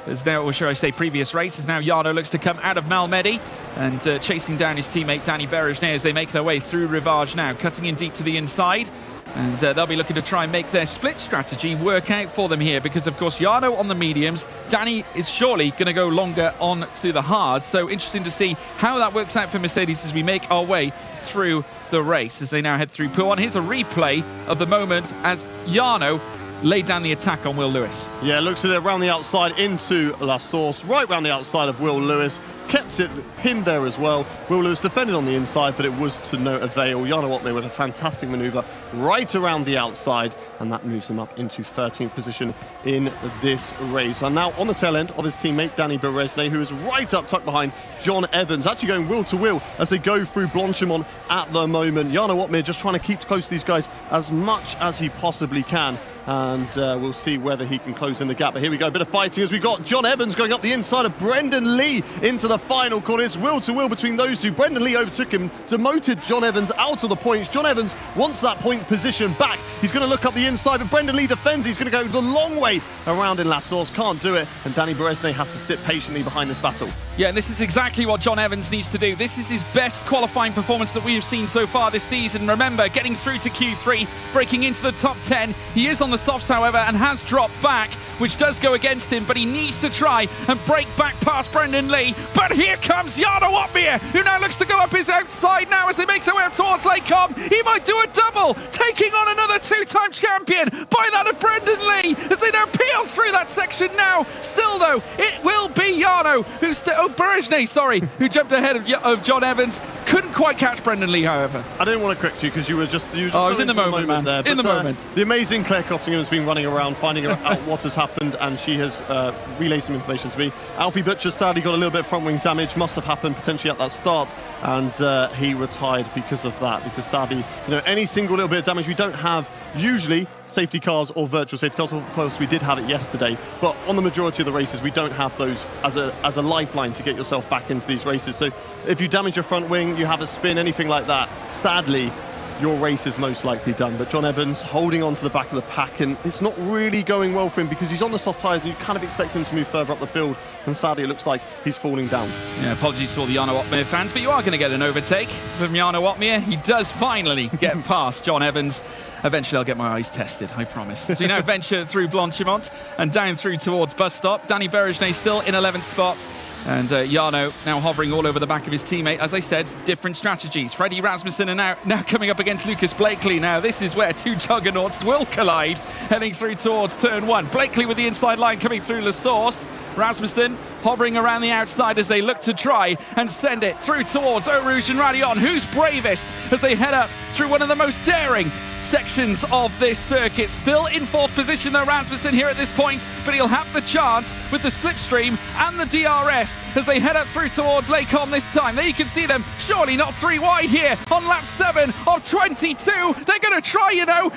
C: As now, or should I say previous race, as now Jarno looks to come out of Malmedy and chasing down his teammate Danny Berejné as they make their way through Rivage now, cutting in deep to the inside. And they'll be looking to try and make their split strategy work out for them here, because of course Jarno on the mediums, Danny is surely going to go longer on to the hards. So interesting to see how that works out for Mercedes as we make our way through the race as they now head through P1. Here's a replay of the moment as Jarno laid down the attack on Will Lewis.
B: Yeah, looks at it around the outside into La Source, right round the outside of Will Lewis. kept it pinned there as well. Will Lewis defended on the inside, but it was to no avail. Jarno Opmeer with a fantastic manoeuvre right around the outside, and that moves him up into 13th position in this race. And now on the tail end of his teammate Danny Beresne, who is right up tucked behind John Evans, actually going wheel to wheel as they go through Blanchimont at the moment. Jarno Opmeer just trying to keep close to these guys as much as he possibly can. And we'll see whether he can close in the gap. But here we go, a bit of fighting as we got John Evans going up the inside of Brendan Lee into the final corner. It's wheel to wheel between those two. Brendan Lee overtook him, demoted John Evans out of the points. John Evans wants that point position back. He's going to look up the inside, but Brendan Lee defends. He's going to go the long way around in La Source. Can't do it. And Danny Beresne has to sit patiently behind this battle.
C: Yeah, and this is exactly what John Evans needs to do. This is his best qualifying performance that we have seen so far this season. Remember, getting through to Q3, breaking into the top 10. He is on the softs, however, and has dropped back, which does go against him, but he needs to try and break back past Brendan Lee. But here comes Jarno Opmeer, who now looks to go up his outside now as they make their way up towards Lake Com. He might do a double, taking on another two-time champion by that of Brendan Lee, as they now peel through that section now. Still, though, it will be Jarno, Beresne, who jumped ahead of John Evans. Couldn't quite catch Brendan Lee, however.
B: I didn't want to correct you because you were just
C: I was in the moment, man.
B: There.
C: In the moment.
B: The amazing Claire Cottingham has been running around, finding out what has happened, and she has relayed some information to me. Alfie Butcher sadly got a little bit of front wing damage, must have happened potentially at that start, and he retired because of that. Because sadly, any single little bit of damage, we don't have usually safety cars or virtual safety cars. Of course, we did have it yesterday, but on the majority of the races, we don't have those as a lifeline to get yourself back into these races. So if you damage your front wing, you have a spin, anything like that, sadly, your race is most likely done. But John Evans holding on to the back of the pack, and it's not really going well for him because he's on the soft tyres and you kind of expect him to move further up the field, and sadly it looks like he's falling down. Yeah, apologies to all the Jarno Opmeer fans, but you are going to get an overtake from Jarno Opmeer. He does finally get past John Evans. Eventually I'll get my eyes tested, I promise. So you now venture through Blanchimont and down through towards Bus Stop. Danny Beresne still in 11th spot. And Jarno now hovering all over the back of his teammate. As I said, different strategies. Freddie Rasmussen are now coming up against Lucas Blakely. Now, this is where two juggernauts will collide, heading through towards turn one. Blakely with the inside line coming through La Source. Rasmussen hovering around the outside as they look to try and send it through towards Eau Rouge and Radion. Who's bravest as they head up through one of the most daring sections of this circuit. Still in fourth position though, Rasmussen here at this point, but he'll have the chance with the slipstream and the DRS as they head up through towards Lake Com this time. There you can see them, surely not three wide here on lap 7 of 22. They're going to try,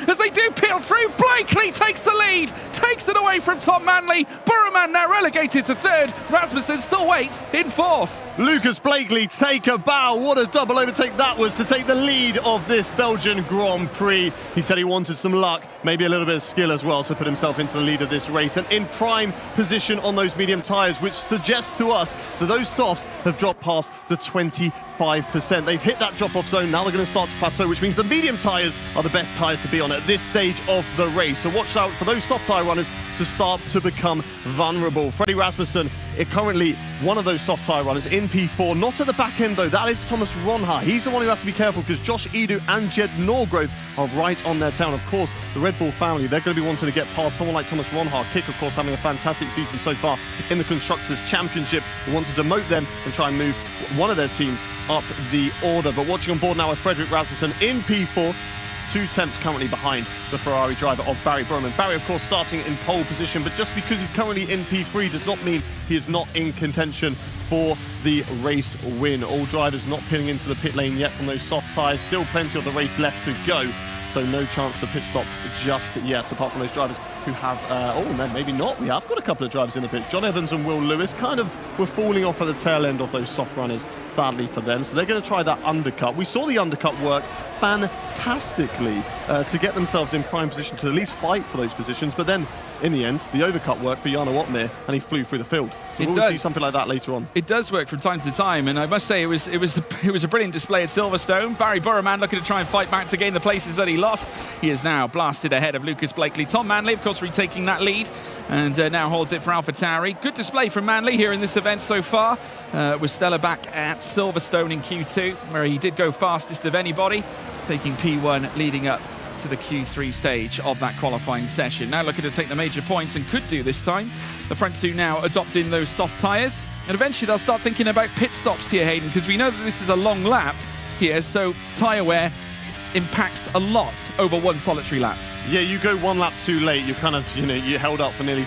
B: as they do peel through. Blakely takes the lead, takes it away from Tom Manley. Burman now relegated to third. Rasmussen still waits in fourth. Lucas Blakely take a bow. What a double overtake that was to take the lead of this Belgian Grand Prix. He said he wanted some luck, maybe a little bit of skill as well to put himself into the lead of this race, and in prime position on those medium tyres, which suggests to us that those softs have dropped past the 25%. They've hit that drop-off zone. Now they're going to start to plateau, which means the medium tyres are the best tyres to be on at this stage of the race. So watch out for those soft tyre runners to start to become vulnerable. Freddie Rasmussen is currently one of those soft tyre runners in P4. Not at the back end though, that is Thomas Ronha. He's the one who has to be careful because Josh Edu and Jed Norgrove are right on their tail. And of course, the Red Bull family, they're going to be wanting to get past someone like Thomas Ronha. Kick, of course, having a fantastic season so far in the Constructors' Championship. They want to demote them and try and move one of their teams up the order. But watching on board now with Frederick Rasmussen in P4. 2 tenths currently behind the Ferrari driver of Barry Broman. Barry, of course, starting in pole position, but just because he's currently in P3 does not mean he is not in contention for the race win. All drivers not pinning into the pit lane yet from those soft tyres. Still plenty of the race left to go. So no chance for pit stops just yet, apart from those drivers who have, no, maybe not. We have got a couple of drivers in the pits. John Evans and Will Lewis kind of were falling off at the tail end of those soft runners, sadly for them. So they're going to try that undercut. We saw the undercut work fantastically to get themselves in prime position to at least fight for those positions. But then, in the end, the overcut worked for Jarno Opmeer, and he flew through the field. So we'll see something like that later on. It does work from time to time, and I must say it was a brilliant display at Silverstone. Barry Burman looking to try and fight back to gain the places that he lost. He is now blasted ahead of Lucas Blakely. Tom Manley, of course, retaking that lead, and now holds it for AlphaTauri. Good display from Manley here in this event so far. With Stella back at Silverstone in Q2, where he did go fastest of anybody, taking P1 leading up to the Q3 stage of that qualifying session. Now looking to take the major points, and could do this time. The front two now adopting those soft tyres.
C: And eventually they'll start thinking about pit stops here, Hayden, because we know that this is a long lap here, so tyre wear impacts a lot over one solitary lap.
B: Yeah, you go one lap too late, you kind of, you held up for nearly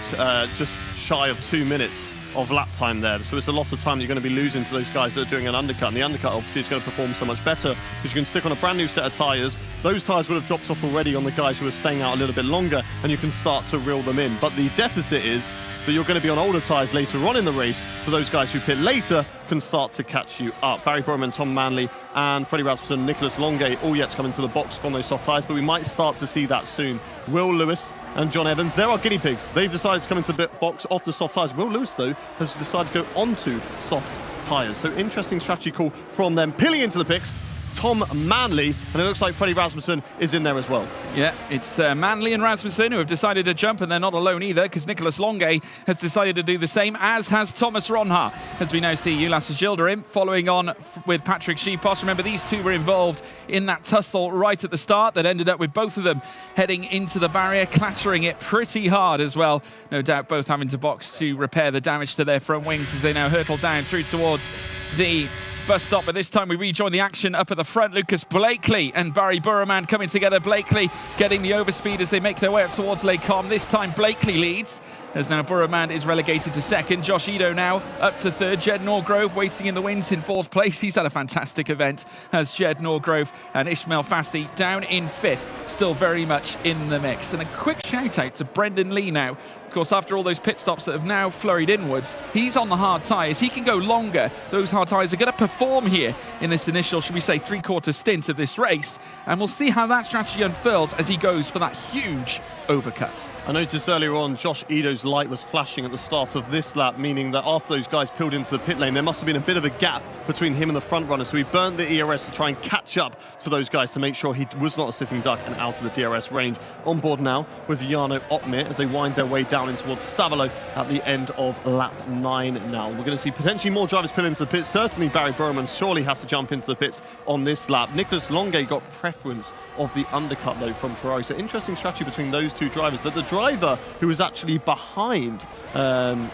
B: just shy of 2 minutes of lap time there. So it's a lot of time that you're going to be losing to those guys that are doing an undercut. And the undercut obviously is going to perform so much better because you can stick on a brand new set of tyres. Those tyres would have dropped off already on the guys who are staying out a little bit longer, and you can start to reel them in. But the deficit is that you're going to be on older tyres later on in the race, so those guys who pit later can start to catch you up. Barry Burman, Tom Manley and Freddie Rasmussen, Nicholas Longay all yet to come into the box from those soft tyres, but we might start to see that soon. Will Lewis and John Evans, there are guinea pigs. They've decided to come into the box off the soft tyres. Will Lewis, though, has decided to go onto soft tyres. So interesting strategy call from them. Peeling into the pits, Tom Manley, and it looks like Freddie Rasmussen is in there as well.
C: Yeah, it's Manley and Rasmussen who have decided to jump, and they're not alone either, because Nicholas Longay has decided to do the same, as has Thomas Ronha. As we now see Ulas Gilderim following on with Patrick Sheepos. Remember, these two were involved in that tussle right at the start that ended up with both of them heading into the barrier, clattering it pretty hard as well. No doubt both having to box to repair the damage to their front wings as they now hurtle down through towards the bus stop, but this time we rejoin the action up at the front. Lucas Blakely and Barry Burman coming together. Blakely getting the overspeed as they make their way up towards Les Combes. This time Blakely leads, as now Burman is relegated to second. Josh Edo now up to third. Jed Norgrove waiting in the wings in fourth place. He's had a fantastic event, as Jed Norgrove, and Ishmael Fassi down in fifth, still very much in the mix. And a quick shout out to Brendan Lee now. Of course, after all those pit stops that have now flurried inwards, he's on the hard tyres. He can go longer. Those hard tyres are going to perform here in this initial, should we say, three-quarter stint of this race. And we'll see how that strategy unfurls as he goes for that huge overcut.
B: I noticed earlier on Josh Edo's light was flashing at the start of this lap, meaning that after those guys peeled into the pit lane, there must have been a bit of a gap between him and the front runner. So he burnt the ERS to try and catch up to those guys to make sure he was not a sitting duck and out of the DRS range. On board now with Jarno Opmeer as they wind their way down in towards Stavalo at the end of lap 9 now. We're going to see potentially more drivers peel into the pits. Certainly Barry Burman surely has to jump into the pits on this lap. Nicholas Longay got preference of the undercut though from Ferrari. So interesting strategy between those two drivers, that the driver who was actually behind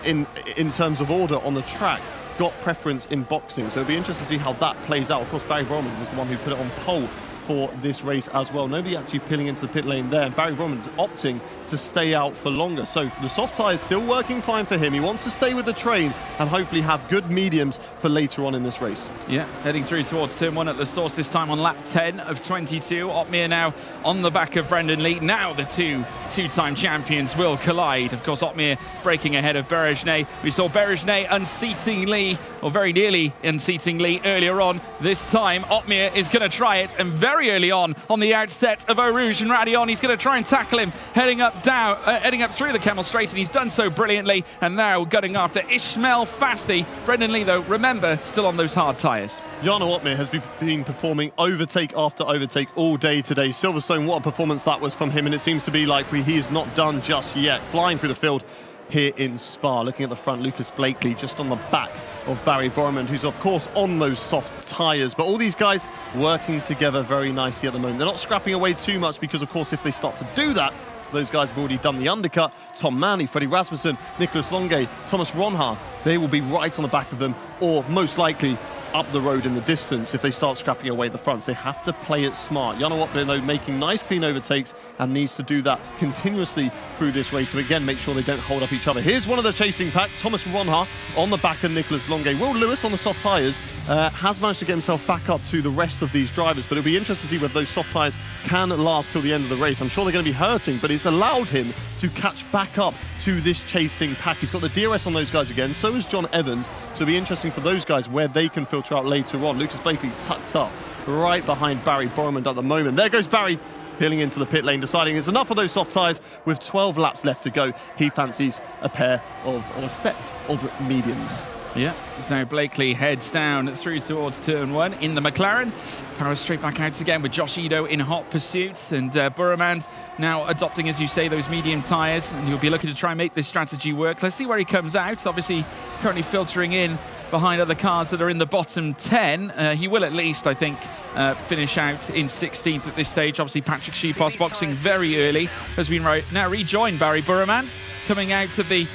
B: in terms of order on the track got preference in boxing. So it'll be interesting to see how that plays out. Of course, Barry Burman was the one who put it on pole for this race as well. Nobody actually peeling into the pit lane there, and Barry Burman opting to stay out for longer. So the soft tyres still working fine for him. He wants to stay with the train and hopefully have good mediums for later on in this race.
C: Yeah, heading through towards turn 1 at the source, this time on lap 10 of 22. Opmeer now on the back of Brendan Lee. Now the two-time champions will collide. Of course, Opmeer breaking ahead of Berejnay. We saw Berejnay unseating Lee, or very nearly unseating Lee earlier on. This time, Opmeer is going to try it, and very early on the outset of Eau Rouge and Radion, he's going to try and tackle him, heading up through the Kemmel Straight, and he's done so brilliantly. And now gunning after Ishmael Fassi. Brendan Lee, though, remember, still on those hard tyres.
B: Jarno Opmeer has been performing overtake after overtake all day today. Silverstone, what a performance that was from him, and it seems to be like he is not done just yet. Flying through the field here in Spa. Looking at the front, Lucas Blakely just on the back of Barry Burman, who's of course on those soft tyres. But all these guys working together very nicely at the moment. They're not scrapping away too much because, of course, if they start to do that, those guys have already done the undercut. Tom Manley, Freddie Rasmussen, Nicholas Longay, Thomas Ronha, they will be right on the back of them, or most likely up the road in the distance if they start scrapping away the fronts. They have to play it smart. Jarno Opmeer, though, making nice clean overtakes and needs to do that continuously through this race to again make sure they don't hold up each other. Here's one of the chasing pack, Thomas Ronha on the back of Nicholas Longay. Will Lewis on the soft tyres has managed to get himself back up to the rest of these drivers, but it'll be interesting to see whether those soft tyres can last till the end of the race. I'm sure they're going to be hurting, but it's allowed him to catch back up to this chasing pack. He's got the DRS on those guys again, so is John Evans, so it'll be interesting for those guys where they can filter out later on. Lucas Blakely tucked up right behind Barry Burman at the moment. There goes Barry peeling into the pit lane, deciding it's enough of those soft tyres. With 12 laps left to go, he fancies a pair of, or a set of mediums.
C: Yeah, so now Blakely heads down through towards turn 1 in the McLaren. Powers straight back out again with Josh Edo in hot pursuit. And Burman now adopting, as you say, those medium tyres. And he'll be looking to try and make this strategy work. Let's see where he comes out. Obviously, currently filtering in behind other cars that are in the bottom 10. He will at least, I think, finish out in 16th at this stage. Obviously, Patrick Sheepos boxing very early as we now rejoin Barry Burman coming out of the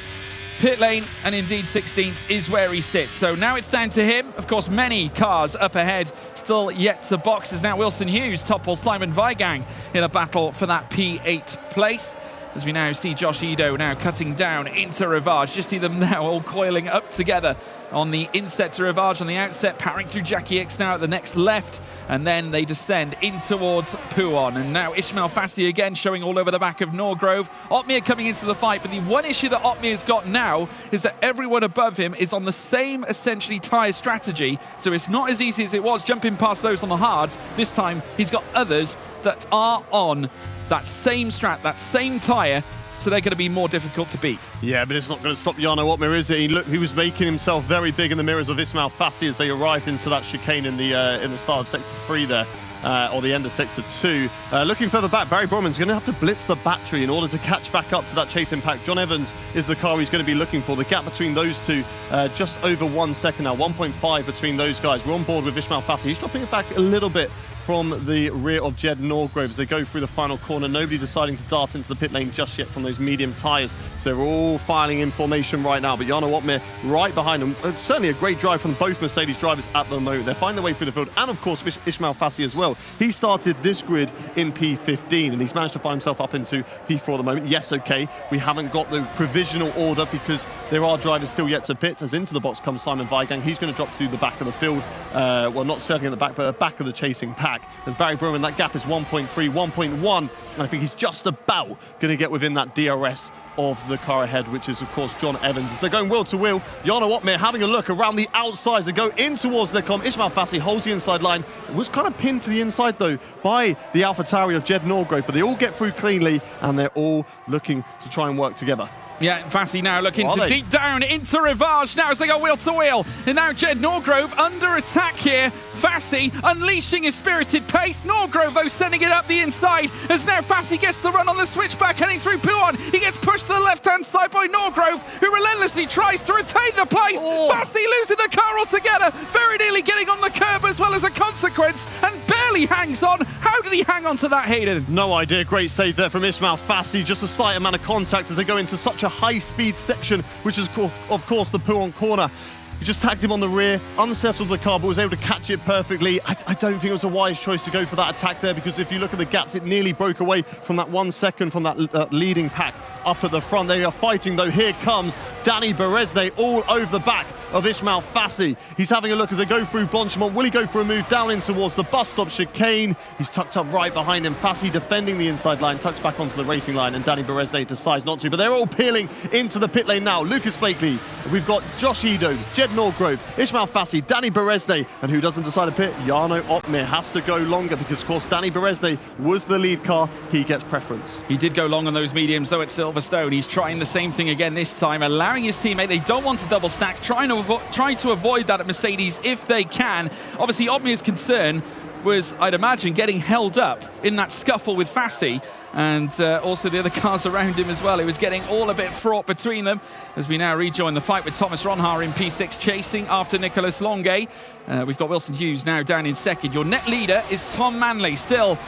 C: Pit lane, and indeed 16th is where he sits. So now it's down to him. Of course, many cars up ahead still yet to box, as now Wilson Hughes topples Simon Weigang in a battle for that P8 place. As we now see Josh Ido now cutting down into Rivage. Just see them now all coiling up together on the inset to Rivage on the outset, powering through Jackie X now at the next left, and then they descend in towards Pouon. And now Ismail Fassi again showing all over the back of Norgrove. Otmir coming into the fight, but the one issue that Otmir's got now is that everyone above him is on the same essentially tyre strategy, so it's not as easy as it was jumping past those on the hards. This time he's got others that are on that same strat, that same tyre, so they're going to be more difficult to beat.
B: Yeah, but it's not going to stop Jarno Otmir, is it? He was making himself very big in the mirrors of Ismail Fassi as they arrived into that chicane in the start of Sector 3 there. Or the end of Sector 2. Looking further back, Barry Borman's going to have to blitz the battery in order to catch back up to that chase impact. John Evans is the car he's going to be looking for. The gap between those two, just over 1 second now, 1.5 between those guys. We're on board with Ismail Fassi. He's dropping it back a little bit from the rear of Jed Norgrove as they go through the final corner. Nobody deciding to dart into the pit lane just yet from those medium tyres. So they're all filing in formation right now. But Jarno Otmir right behind them. Certainly a great drive from both Mercedes drivers at the moment. They're finding their way through the field. And of course, Ismail Fassi as well. He started this grid in P15 and he's managed to find himself up into P4 at the moment. Yes, okay, we haven't got the provisional order because there are drivers still yet to pit. As into the box comes Simon Weigang. He's going to drop to the back of the field. Well, not certainly at the back, but at the back of the chasing pack. As Barry Burman, that gap is 1.3, 1.1, and I think he's just about going to get within that DRS of the car ahead, which is, of course, John Evans. As they're going wheel to wheel, Jarno Otmir having a look around the outsides to go in towards their com. Ismail Fassi holds the inside line. Was kind of pinned to the inside, though, by the AlphaTauri of Jed Norgrove, but they all get through cleanly, and they're all looking to try and work together.
C: Yeah, Fassi now looking to deep down into Rivage now as they go wheel to wheel. And now Jed Norgrove under attack here. Fassi unleashing his spirited pace. Norgrove, though, sending it up the inside as now Fassi gets the run on the switchback heading through Pouon. He gets pushed to the left-hand side by Norgrove, who relentlessly tries to retain the place. Fassi losing the car altogether. Very nearly getting on the curb as well as a consequence and barely hangs on. How did he hang on to that, Hayden?
B: No idea. Great save there from Ismail Fassi. Just a slight amount of contact as they go into such a high-speed section, which is, of course, the Pouon corner. He just tagged him on the rear, unsettled the car, but was able to catch it perfectly. I don't think it was a wise choice to go for that attack there, because if you look at the gaps, it nearly broke away from that 1 second from that leading pack up at the front. They are fighting, though. Here comes Danny Beresde all over the back of Ismail Fassi. He's having a look as they go through Blanchimont. Will he go for a move down in towards the bus stop chicane? He's tucked up right behind him. Fassi defending the inside line, tucks back onto the racing line, and Danny Beresde decides not to. But they're all peeling into the pit lane now. Lucas Blakely, we've got Josh Ido, Jed Norgrove, Ismail Fassi, Danny Beresde, and who doesn't decide to pit? Jarno Otmir has to go longer because, of course, Danny Beresde was the lead car. He gets preference.
C: He did go long on those mediums, though, at Silverstone. He's trying the same thing again this time, allowing his teammate. They don't want to double stack, trying to avoid that at Mercedes if they can. Obviously, Otmir's concern was, I'd imagine, getting held up in that scuffle with Fassi, and also the other cars around him as well. It was getting all a bit fraught between them as we now rejoin the fight with Thomas Ronhaar in P6 chasing after Nicolas Longuet. We've got Wilson Hughes now down in second. Your net leader is Tom Manley, still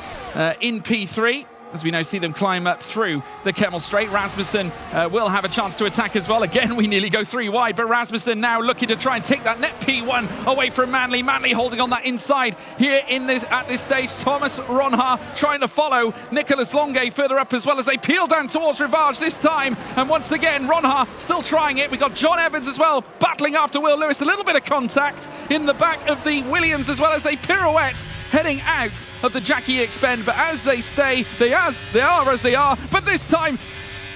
C: in P3. As we now see them climb up through the Kemmel Straight. Rasmussen will have a chance to attack as well. Again, we nearly go 3 wide, but Rasmussen now looking to try and take that net P1 away from Manley. Manley holding on that inside here at this stage. Thomas Ronhaar trying to follow Nicolas Longuet further up as well as they peel down towards Rivage this time. And once again, Ronhaar still trying it. We've got John Evans as well, battling after Will Lewis. A little bit of contact in the back of the Williams as well as they pirouette, heading out of the Jackie X bend, but as they stay, they are as they are, but this time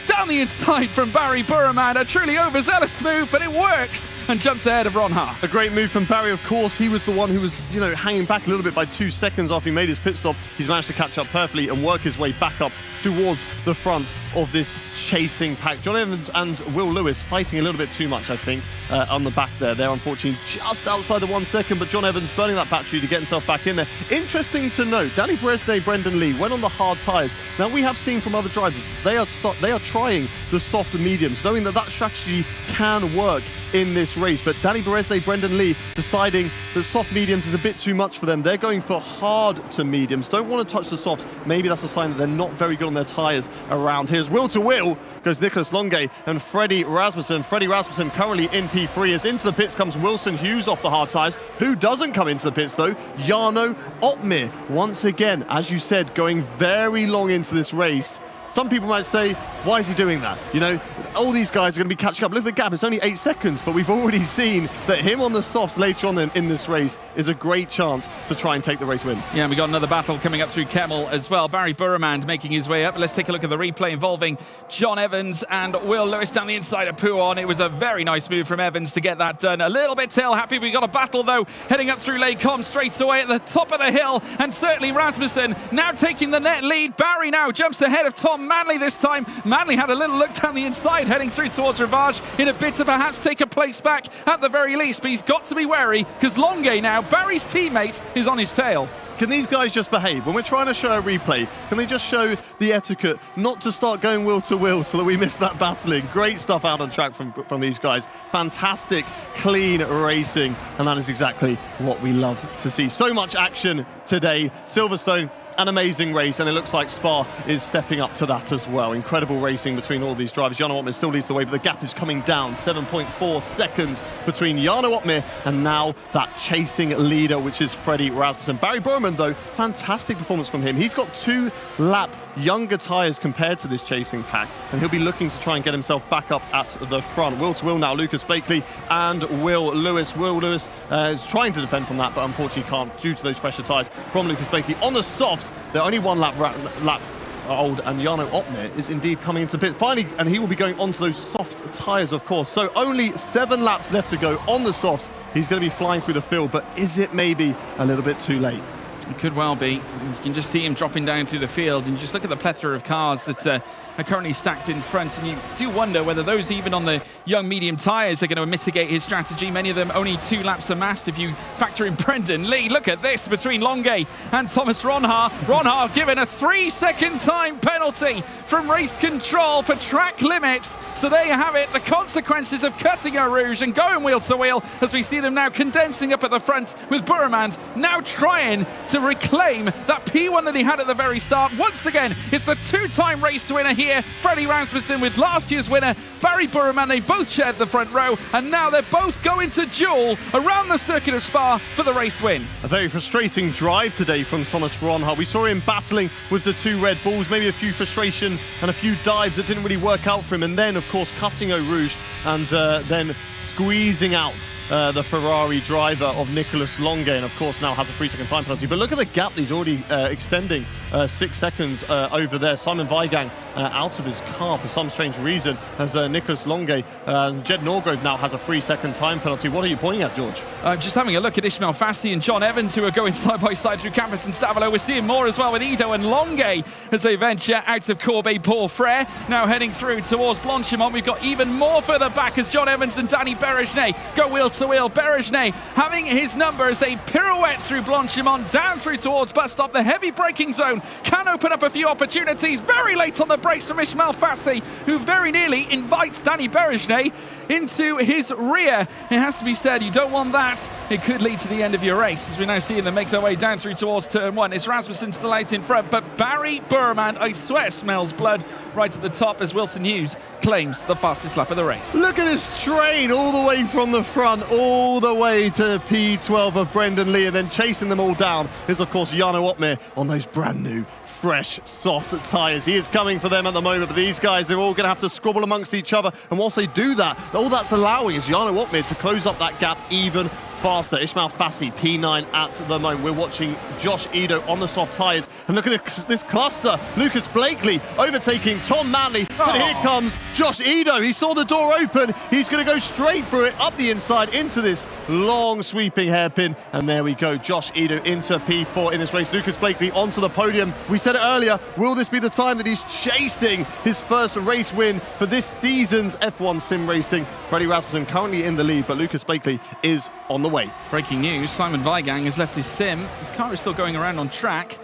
C: down the inside from Barry Burman. A truly overzealous move, but it works and jumps ahead of Ronhaar.
B: A great move from Barry, of course. He was the one who was, hanging back a little bit by 2 seconds after he made his pit stop. He's managed to catch up perfectly and work his way back up towards the front of this chasing pack. John Evans and Will Lewis fighting a little bit too much, I think, on the back there. They're unfortunately just outside the 1 second, but John Evans burning that battery to get himself back in there. Interesting to note, Danny Beresde, Brendan Lee went on the hard tyres. Now, we have seen from other drivers, they are trying the soft and mediums, knowing that strategy can work in this race. But Danny Beresde, Brendan Lee deciding that soft mediums is a bit too much for them. They're going for hard to mediums. Don't want to touch the softs. Maybe that's a sign that they're not very good on their tyres around here. As wheel to wheel goes Nicholas Longe and Freddie Rasmussen. Freddie Rasmussen currently in P3. As into the pits comes Wilson Hughes off the hard tyres. Who doesn't come into the pits though? Jarno Opmeer. Once again, as you said, going very long into this race. Some people might say, why is he doing that? You know, all these guys are going to be catching up. Look at the gap, it's only 8 seconds, but we've already seen that him on the softs later on in this race is a great chance to try and take the race win.
C: Yeah, and we got another battle coming up through Kemmel as well. Barry Burremand making his way up. Let's take a look at the replay involving John Evans and Will Lewis down the inside of Pouon. It was a very nice move from Evans to get that done. A little bit tail happy. We got a battle though, heading up through Les Combes straight away at the top of the hill, and certainly Rasmussen now taking the net lead. Barry now jumps ahead of Tom Manley this time. Manley had a little look down the inside, heading through towards Rivage in a bid to perhaps take a place back at the very least, but he's got to be wary because Longe now, Barry's teammate, is on his tail.
B: Can these guys just behave? When we're trying to show a replay, can they just show the etiquette not to start going wheel to wheel so that we miss that battling? Great stuff out on track from these guys. Fantastic, clean racing, and that is exactly what we love to see. So much action today. Silverstone, an amazing race, and it looks like Spa is stepping up to that as well. Incredible racing between all these drivers. Jarno Opmeer still leads the way, but the gap is coming down. 7.4 seconds between Jarno Opmeer and now that chasing leader, which is Freddie Rasmussen. Barry Burman, though, fantastic performance from him. He's got 2-lap younger tyres compared to this chasing pack, and he'll be looking to try and get himself back up at the front. Wheel to wheel now, Lucas Blakely and Will Lewis. Will Lewis is trying to defend from that, but unfortunately can't due to those fresher tyres from Lucas Blakely. On the softs, they're only 1 lap old, and Jarno Opmeer is indeed coming into the pit finally, and he will be going onto those soft tyres, of course. So only 7 laps left to go on the softs. He's going to be flying through the field, but is it maybe a little bit too late?
C: It could well be. You can just see him dropping down through the field, and you just look at the plethora of cars that are currently stacked in front, and you do wonder whether those even on the young medium tyres are going to mitigate his strategy. Many of them only 2 laps amassed if you factor in Brendan Lee. Look at this between Longe and Thomas Ronhaar. Ronhaar given a 3-second time penalty from race control for track limits. So there you have it, the consequences of cutting a rouge and going wheel to wheel, as we see them now condensing up at the front with Burremand now trying to reclaim that P1 that he had at the very start. Once again, it's the 2-time race winner here, Freddie Rasmussen with last year's winner, Barry Burremand. They both shared the front row, and now they're both going to duel around the circuit of Spa for the race win.
B: A very frustrating drive today from Thomas Ronhaar. We saw him battling with the 2 Red Bulls, maybe a few frustration and a few dives that didn't really work out for him, and then of course cutting Eau Rouge and then squeezing out the Ferrari driver of Nicholas Longe, and of course now has a 3-second time penalty. But look at the gap that he's already extending, 6 seconds over there. Simon Weigang out of his car for some strange reason, as Nicholas Longe. Jed Norgrove now has a 3-second time penalty. What are you pointing at, George?
C: Just having a look at Ismail Fassi and John Evans, who are going side by side through Campus and Stavelo. We're seeing more as well with Ido and Longe as they venture out of Corbeil-Port-Frere, now heading through towards Blanchimont. We've got even more further back as John Evans and Danny Berejnet go wheel to wheel. Berejnet having his number as they pirouette through Blanchimont, down through towards bus stop. The heavy braking zone can open up a few opportunities. Very late on the brakes from Ismail Fassi, who very nearly invites Danny Berejnet into his rear. It has to be said, you don't want that. It could lead to the end of your race, as we now see them make their way down through towards turn 1. It's Rasmussen still out in front, but Barry Burremand, I swear, smells blood right at the top as Wilson Hughes claims the fastest lap of the race.
B: Look at this train all the way from the front, all the way to P12 of Brendan Lee, and then chasing them all down is, of course, Jarno Opmeer on those brand new fresh, soft tyres. He is coming for them at the moment, but these guys, they're all going to have to squabble amongst each other, and once they do that, all that's allowing is Jarno Opmeer to close up that gap even faster. Ismail Fassi, P9 at the moment. We're watching Josh Ido on the soft tyres, and look at this cluster. Lucas Blakely overtaking Tom Manley, but here comes Josh Ido. He saw the door open. He's going to go straight through it, up the inside, into this long sweeping hairpin, and there we go. Josh Ido into P4 in this race. Lucas Blakely onto the podium. We said it earlier, will this be the time that he's chasing his first race win for this season's F1 sim racing? Freddie Rasmussen currently in the lead, but Lucas Blakely is on the way.
C: Breaking news, Simon Weigang has left his sim. His car is still going around on track,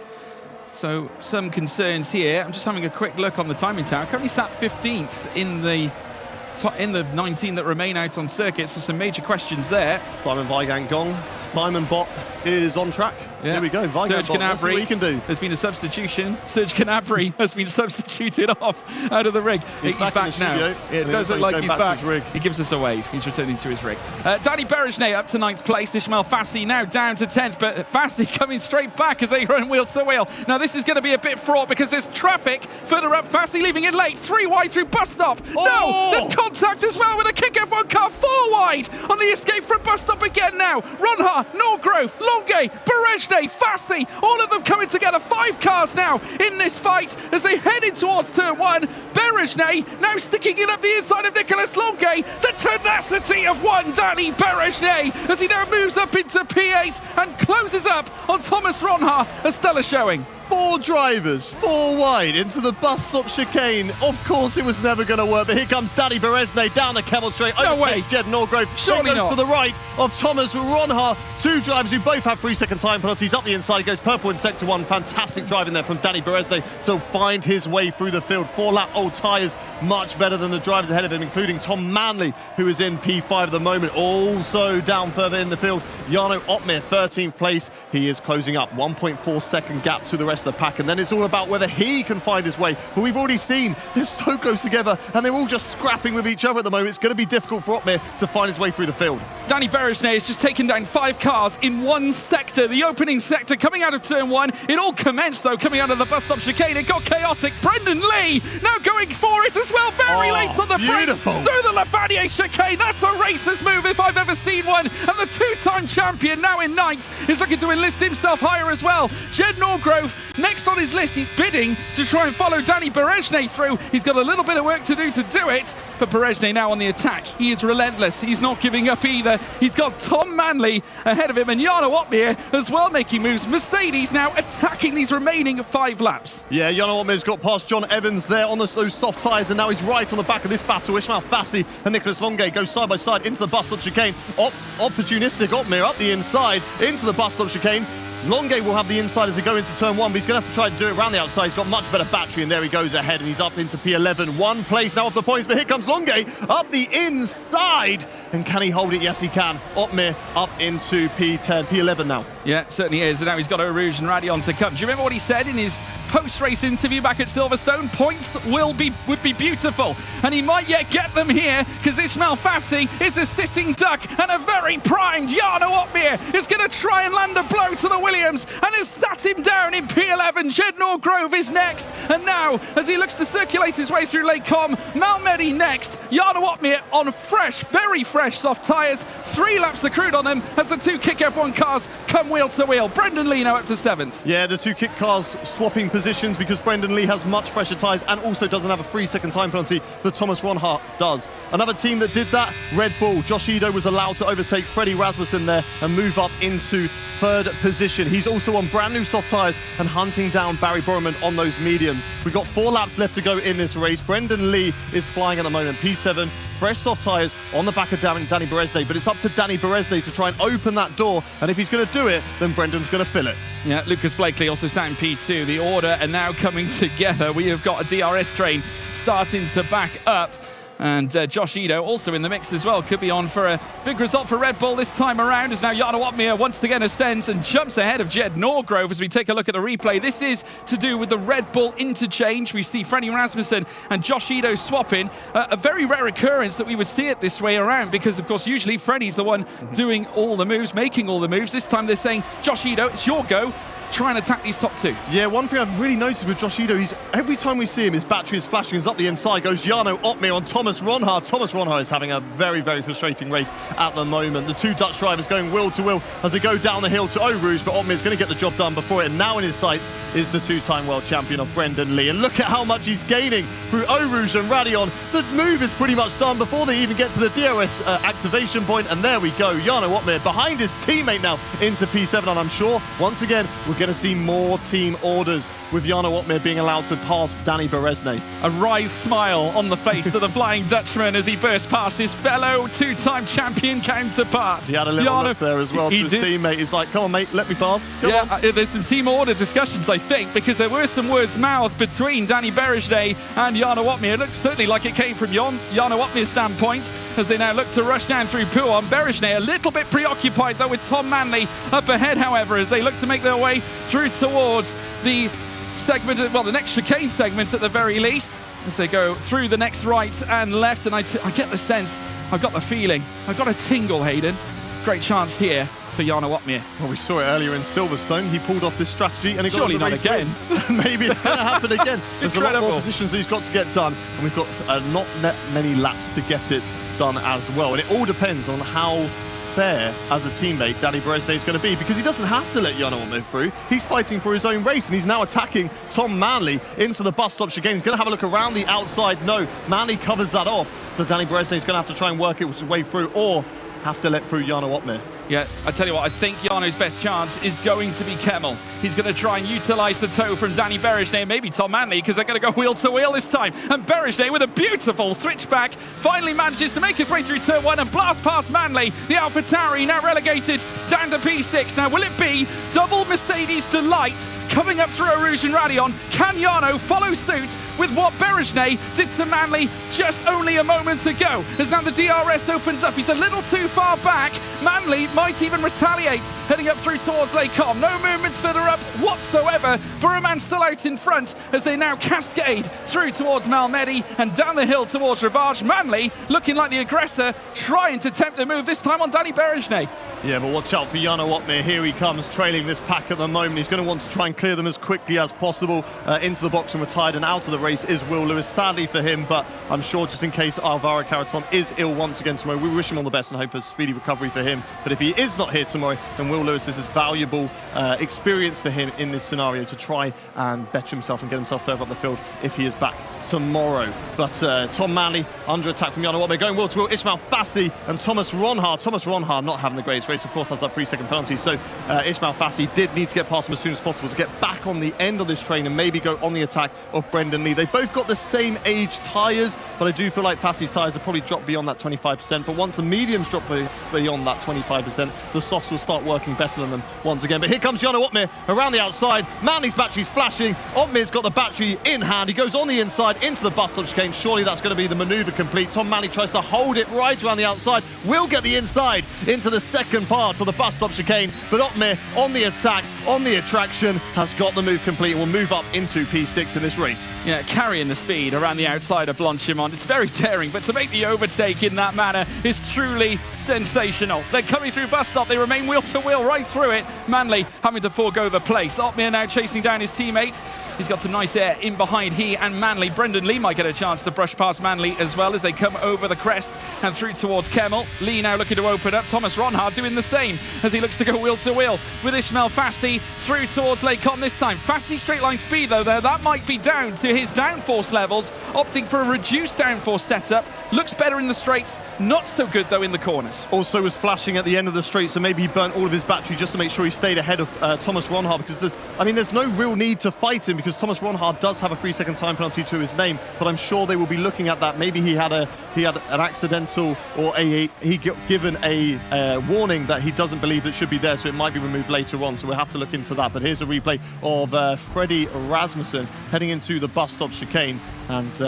C: so some concerns here. I'm just having a quick look on the timing tower. Currently sat 15th in the 19 that remain out on circuit, so some major questions there.
B: Simon Weigang gone. Simon Bott is on track.
C: Yeah.
B: Here we go.
C: Serge
B: That's what he can do.
C: There's been a substitution. Serge Gnabry has been substituted off out of the rig. He's back now. It does look like he's back. He gives us a wave. He's returning to his rig. Danny Berejnay up to 9th place. Ismail Fassi now down to 10th, but Fassi coming straight back as they run wheel to wheel. Now this is going to be a bit fraught because there's traffic further up. Fassi leaving it late. 3 wide through bus stop. No, there's contact as well with a kick F1 car. 4 wide on the escape from bus stop again now. Ronha, Norgrove, Longue, Berejnay, Fassi, all of them coming together. 5 cars now in this fight as they head in towards turn 1. Berejnay now sticking it up the inside of Nicolas Longue. The tenacity of one Danny Berejnay as he now moves up into P8 and closes up on Thomas Ronha. A stellar showing.
B: 4 drivers, 4 wide into the bus stop chicane. Of course it was never going to work, but here comes Danny Berejnay down the Kemmel straight.
C: No way.
B: Jed Norgrove.
C: Surely
B: goes
C: not.
B: to the right of Thomas Ronha. 2 drivers who both have 3-second time penalties. Up the inside goes purple in sector 1. Fantastic driving there from Danny Berejnay to find his way through the field. 4-lap old tyres, much better than the drivers ahead of him, including Tom Manley, who is in P5 at the moment. Also down further in the field, Jarno Opmeer, 13th place. He is closing up 1.4 second gap to the rest of the pack, and then it's all about whether he can find his way. But we've already seen they're so close together and they're all just scrapping with each other at the moment. It's going to be difficult for Opmeer to find his way through the field.
C: Danny Berejnay has just taken down 5 cars in one sector, the opening sector coming out of turn 1. It all commenced though coming out of the bus stop chicane. It got chaotic. Brendan Lee now going for it as well, very late on the brakes through the Lafanier chicane. That's a racer's move if I've ever seen one, and the 2-time champion now in 9th is looking to enlist himself higher as well. Jed Norgrove next on his list. He's bidding to try and follow Danny Berejnay through. He's got a little bit of work to do it, but Berejnay now on the attack. He is relentless. He's not giving up either. He's got Tom Manley ahead of him and Jarno Opmeer as well making moves. Mercedes now attacking these remaining 5 laps.
B: Yeah, Jarno Opmeer's got past John Evans there on those soft tyres, and now he's right on the back of this battle. Ismail Fassi and Nicolas Longue go side by side into the bus stop chicane. Opportunistic Opmeer up the inside into the bus stop chicane. Longue will have the inside as they go into turn 1, but he's going to have to try to do it around the outside. He's got much better battery, and there he goes ahead, and he's up into P11. 1 place now off the points, but here comes Longue up the inside. And can he hold it? Yes, he can. Opmeer up into P10, P11 now.
C: Yeah, certainly is. And now he's got Eau Rouge and Radion to come. Do you remember what he said in his post-race interview back at Silverstone? Points would be beautiful, and he might yet get them here because Ismail Fassi is a sitting duck, and a very primed Jarno Opmeer is going to try and land a blow to the Williams and has sat him down in P11. Jed Norgrove is next, and now as he looks to circulate his way through Lake Com, Malmedy next. Jarno Opmeer on fresh, very fresh soft tyres. 3 laps accrued on them as the 2 Kick F1 cars come wheel to wheel. Brendan Lee now up to 7th.
B: Yeah, the 2 Kick cars swapping positions because Brendan Lee has much fresher tyres and also doesn't have a 3-second time penalty that Thomas Ronha does. Another team that did that, Red Bull. Josh Ido was allowed to overtake Freddie Rasmussen there and move up into 3rd position. He's also on brand new soft tyres and hunting down Barry Borman on those mediums. We've got 4 laps left to go in this race. Brendan Lee is flying at the moment, P7. Fresh soft tyres on the back of Danny Berejnay, but it's up to Danny Berejnay to try and open that door, and if he's going to do it, then Brendan's going to fill it.
C: Yeah, Lucas Blakely also sat in P2. The order are now coming together. We have got a DRS train starting to back up. And Josh Ido also in the mix as well. Could be on for a big result for Red Bull this time around, as now Jarno Opmeer once again ascends and jumps ahead of Jed Norgrove as we take a look at the replay. This is to do with the Red Bull interchange. We see Freddie Rasmussen and Josh Ido swapping. A very rare occurrence that we would see it this way around because, of course, usually Freddie's the one doing all the moves, making all the moves. This time they're saying, Josh Ido, it's your go. Try and attack these top 2.
B: Yeah, one thing I've really noticed with Josh Ido, every time we see him, his battery is flashing. He's up the inside, goes Jarno Opmeer on Thomas Ronha. Thomas Ronha is having a very, very frustrating race at the moment. The 2 Dutch drivers going wheel to wheel as they go down the hill to Eau Rouge, but Opmeer's going to get the job done before it. And now in his sights is the 2-time world champion of Brendan Lee. And look at how much he's gaining through Eau Rouge and Radion. The move is pretty much done before they even get to the DRS activation point. And there we go, Jarno Opmeer behind his teammate now into P7. And I'm sure, once again, we're going to see more team orders with Jarno Opmeer being allowed to pass Danny Berejnay.
C: A wry smile on the face of the Flying Dutchman as he burst past his fellow 2-time champion counterpart.
B: He had a little look there as well to his teammate. He's like, come on, mate, let me pass. Come on.
C: There's some team order discussions, I think, because there were some words mouthed between Danny Berejnay and Jarno Opmeer. It looks certainly like it came from Jarno Opmeer's standpoint. as they now look to rush down through Pouan. Berejnay a little bit preoccupied though with Tom Manley up ahead, however, as they look to make their way through towards the segment, well, the next chicane segment at the very least, as they go through the next right and left. And I get the sense, I've got the feeling, I've got a tingle, Hayden. Great chance here for Jarno Opmeer.
B: Well, we saw it earlier in Silverstone. He pulled off this strategy and he
C: Surely
B: got
C: not
B: the race
C: again.
B: win. Maybe it's going to happen again. There's a lot
C: Incredible.
B: more positions that he's got to get done, and we've got not that many laps to get it done as well. And it all depends on how fair as a teammate Danny Berejnay is going to be, because he doesn't have to let Jarno Opmeer through. He's fighting for his own race, and he's now attacking Tom Manley into the bus stop chicane. He's going to have a look around the outside. No, Manley covers that off, so Danny Berejnay is going to have to try and work his way through, or have to let through Jarno Opmeer.
C: Yeah, I tell you what, I think Jarno's best chance is going to be Kemmel. He's going to try and utilise the tow from Danny Berejnay and maybe Tom Manley, because they're going to go wheel to wheel this time. And Berejnay, with a beautiful switchback, finally manages to make his way through turn 1 and blast past Manley. The AlphaTauri now relegated down to P6. Now, will it be double Mercedes delight coming up through Rouge and Radion? Can Jarno follow suit with what Berejnay did to Manley just only a moment ago? As now the DRS opens up, he's a little too far back. Manley might even retaliate, heading up through towards Les Combes. No movements further up whatsoever. Burman still out in front as they now cascade through towards Malmedy and down the hill towards Rivage. Manley looking like the aggressor, trying to tempt a move, this time on Danny Berejnay.
B: Yeah, but watch out for Jarno Opmeer. Here he comes, trailing this pack at the moment. He's going to want to try and clear them as quickly as possible. Into the box and retired, and out of the race is Will Lewis. Sadly for him, but I'm sure just in case Alvaro Carreton is ill once again tomorrow, we wish him all the best and hope a speedy recovery for him. But if he is not here tomorrow, then Will Lewis, this is valuable experience for him in this scenario to try and better himself and get himself further up the field if he is back tomorrow. But Tom Manley under attack from Jarno Opmeer, going wheel to wheel. Ismail Fassi and Thomas Ronhard. Thomas Ronhard not having the greatest race, of course, has that 3-second penalty. So Ismail Fassi did need to get past him as soon as possible to get back on the end of this train and maybe go on the attack of Brendan Lee. They've both got the same age tyres, but I do feel like Fassi's tyres have probably dropped beyond that 25%. But once the mediums drop beyond that 25%, the softs will start working better than them once again. But here comes Jarno Opmeer around the outside. Manley's battery's flashing. Opmeer's got the battery in hand. He goes on the inside into the bus stop chicane. Surely that's going to be the manoeuvre complete. Tom Manley tries to hold it right around the outside. Will get the inside into the second part of the bus stop chicane, but Opmeer on the attack, on the attraction, has got the move complete and will move up into P6 in this race.
C: Yeah, carrying the speed around the outside of Blanchimont. It's very daring, but to make the overtake in that manner is truly sensational. They're coming through bus stop. They remain wheel to wheel right through it. Manley having to forego the place. Opmeer now chasing down his teammate. He's got some nice air in behind he and Manley. Brendan Lee might get a chance to brush past Manley as well as they come over the crest and through towards Kemmel. Lee now looking to open up. Thomas Ronhard doing the same as he looks to go wheel to wheel with Ismail Fassi through towards Les Combes this time. Fassi straight line speed though there. That might be down to his downforce levels, opting for a reduced downforce setup. Looks better in the straights. Not so good though in the corners.
B: Also was flashing at the end of the straight, so maybe he burnt all of his battery just to make sure he stayed ahead of Thomas Ronhard, because there's no real need to fight him because Thomas Ronhard does have a 3-second time penalty to his name, but I'm sure they will be looking at that. Maybe he had an accidental or given a warning that he doesn't believe that should be there, so it might be removed later on, so we'll have to look into that. But here's a replay of Freddie Rasmussen heading into the bus stop chicane, and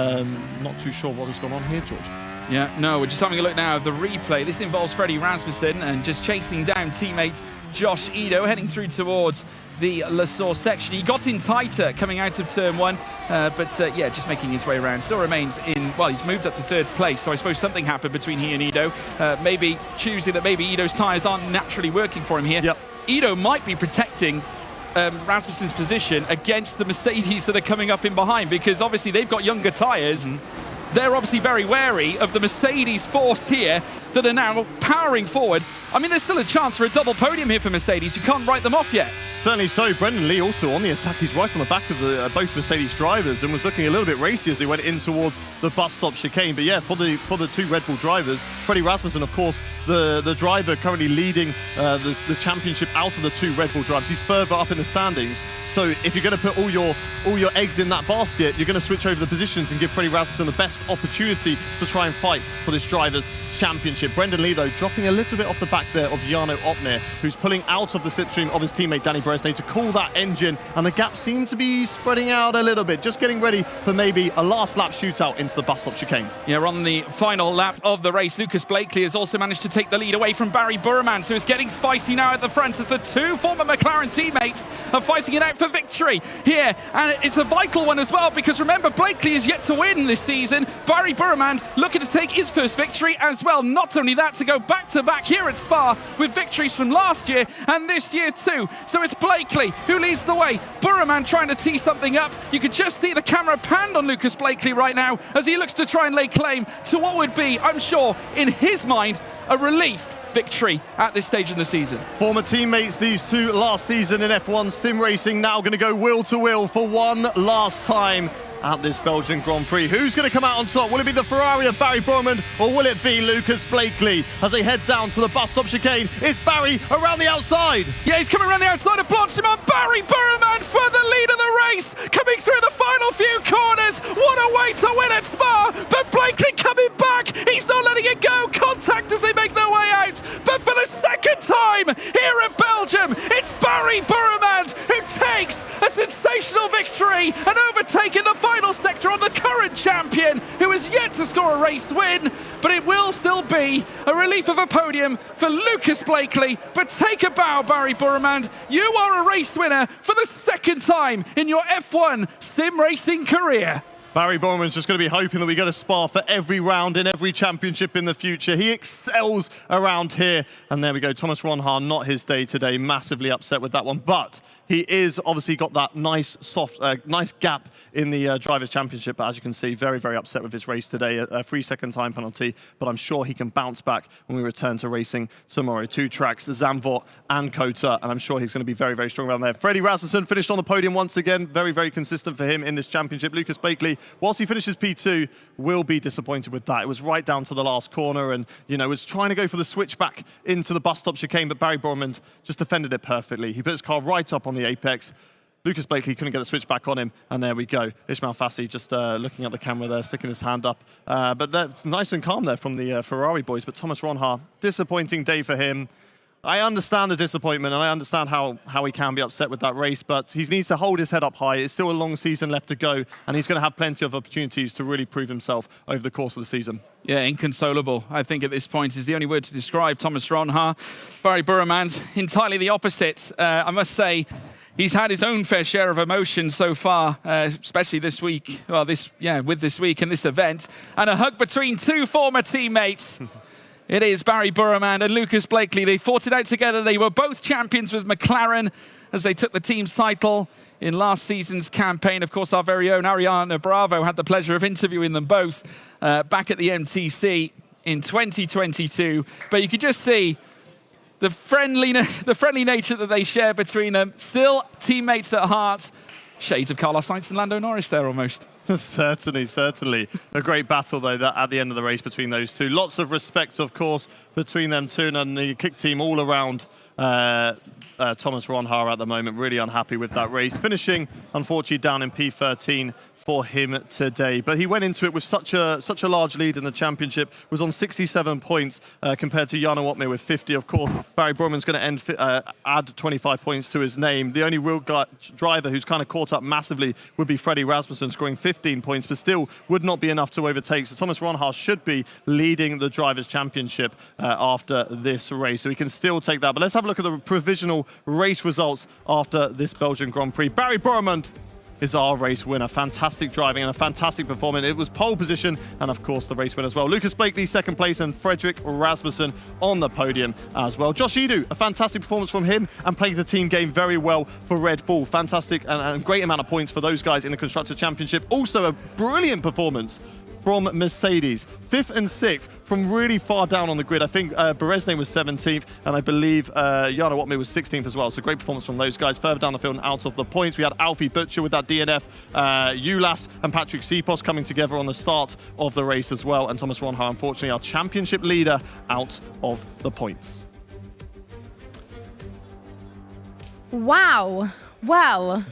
B: not too sure what has gone on here, George.
C: Yeah, no, we're just having a look now of the replay. This involves Freddie Rasmussen and just chasing down teammate Josh Edo, heading through towards the Le Source section. He got in tighter coming out of turn 1, but just making his way around. Still remains in, well, he's moved up to 3rd place, so I suppose something happened between he and Edo. Maybe choosing that maybe Edo's tyres aren't naturally working for him here.
B: Yep.
C: Edo might be protecting Rasmussen's position against the Mercedes that are coming up in behind, because obviously they've got younger tyres. They're obviously very wary of the Mercedes force here that are now powering forward. I mean, there's still a chance for a double podium here for Mercedes. You can't write them off yet.
B: Certainly so. Brendan Lee also on the attack. He's right on the back of both Mercedes drivers and was looking a little bit racy as they went in towards the bus stop chicane. But yeah, for the two Red Bull drivers, Freddie Rasmussen, of course, the driver currently leading the championship out of the two Red Bull drivers. He's further up in the standings. So if you're going to put all your eggs in that basket, you're going to switch over the positions and give Freddie Rasmussen the best opportunity to try and fight for this driver's Championship. Brendan Lee, though, dropping a little bit off the back there of Jarno Opmeer, who's pulling out of the slipstream of his teammate Danny Beresnay to cool that engine, and the gap seemed to be spreading out a little bit, just getting ready for maybe a last lap shootout into the bus stop chicane.
C: Yeah, we're on the final lap of the race. Lucas Blakely has also managed to take the lead away from Barry Burman, so it's getting spicy now at the front as the two former McLaren teammates are fighting it out for victory here. And it's a vital one as well, because remember, Blakely is yet to win this season. Barry Burman looking to take his first victory as well. Not only that, to go back-to-back here at Spa with victories from last year and this year too. So it's Blakely who leads the way. Burman trying to tee something up. You can just see the camera panned on Lucas Blakely right now as he looks to try and lay claim to what would be, I'm sure, in his mind, a relief victory at this stage in the season.
B: Former teammates, these two last season in F1 sim racing, now going to go wheel to wheel for one last time at this Belgian Grand Prix. Who's going to come out on top? Will it be the Ferrari of Barry Burman, or will it be Lucas Blakely? As they head down to the bus stop chicane, it's Barry around the outside.
C: Yeah, he's coming around the outside of Blanchimont. Barry Burman for the lead of the race, coming through the final few corners. What a way to win at Spa, but Blakely coming back. He's not letting it go. Contact as they make their way out. But for the second time here in Belgium, it's Barry Burman who takes a sensational victory and overtaking the final sector on the current champion, who has yet to score a race win, but it will still be a relief of a podium for Lucas Blakely. But take a bow, Barry Burman. You are a race winner for the second time in your F1 sim racing career.
B: Barry Burman's just going to be hoping that we go to Spa for every round in every championship in the future. He excels around here. And there we go, Thomas Ronhaar, not his day today, massively upset with that one. But he is obviously got that nice, soft, nice gap in the Drivers' Championship. But as you can see, very, very upset with his race today. A 3-second time penalty. But I'm sure he can bounce back when we return to racing tomorrow. Two tracks, Zandvoort and Kota. And I'm sure he's going to be very, very strong around there. Freddie Rasmussen finished on the podium once again. Very, very consistent for him in this championship. Lucas Blakely, whilst he finishes P2, will be disappointed with that. It was right down to the last corner and, you know, was trying to go for the switch back into the bus stop chicane, but Barry Burman just defended it perfectly. He put his car right up on the apex. Lucas Blakely couldn't get the switch back on him, and there we go. Ismail Fassi just looking at the camera there, sticking his hand up. But that's nice and calm there from the Ferrari boys. But Thomas Ronhaar, disappointing day for him. I understand the disappointment, and I understand how he can be upset with that race, but he needs to hold his head up high. It's still a long season left to go, and he's going to have plenty of opportunities to really prove himself over the course of the season.
C: Yeah, inconsolable, I think, at this point is the only word to describe Thomas Ronhaar. Barry Burman's entirely the opposite. I must say, he's had his own fair share of emotion so far, especially this week. Well, with this week and this event. And a hug between two former teammates. It is Barry Burman and Lucas Blakely. They fought it out together. They were both champions with McLaren as they took the team's title in last season's campaign. Of course, our very own Ariana Bravo had the pleasure of interviewing them both back at the MTC in 2022. But you could just see the friendly nature that they share between them. Still teammates at heart. Shades of Carlos Sainz and Lando Norris there almost.
B: Certainly. A great battle, though, that at the end of the race between those two. Lots of respect, of course, between them two, and the kick team all around Thomas Ronhaar at the moment. Really unhappy with that race. Finishing, unfortunately, down in P13 for him today. But he went into it with such a large lead in the championship, was on 67 points compared to Jarno Opmeer with 50. Of course, Barry Burman's going to add 25 points to his name. The only real driver who's kind of caught up massively would be Freddie Rasmussen, scoring 15 points, but still would not be enough to overtake. So Thomas Ronhaar should be leading the Drivers' Championship after this race. So he can still take that. But let's have a look at the provisional race results after this Belgian Grand Prix. Barry Burman is our race winner. Fantastic driving and a fantastic performance. It was pole position and, of course, the race winner as well. Lucas Blakely, second place, and Frederick Rasmussen on the podium as well. Josh Edu, a fantastic performance from him and playing the team game very well for Red Bull. Fantastic and great amount of points for those guys in the Constructors' Championship. Also a brilliant performance from Mercedes. 5th and 6th from really far down on the grid. I think Beresnay was 17th, and I believe Jarno Opmeer was 16th as well. So great performance from those guys. Further down the field and out of the points, we had Alfie Butcher with that DNF, Ulas and Patrick Sipos coming together on the start of the race as well. And Thomas Ronhaar, unfortunately, our championship leader, out of the points.
A: Wow. Well,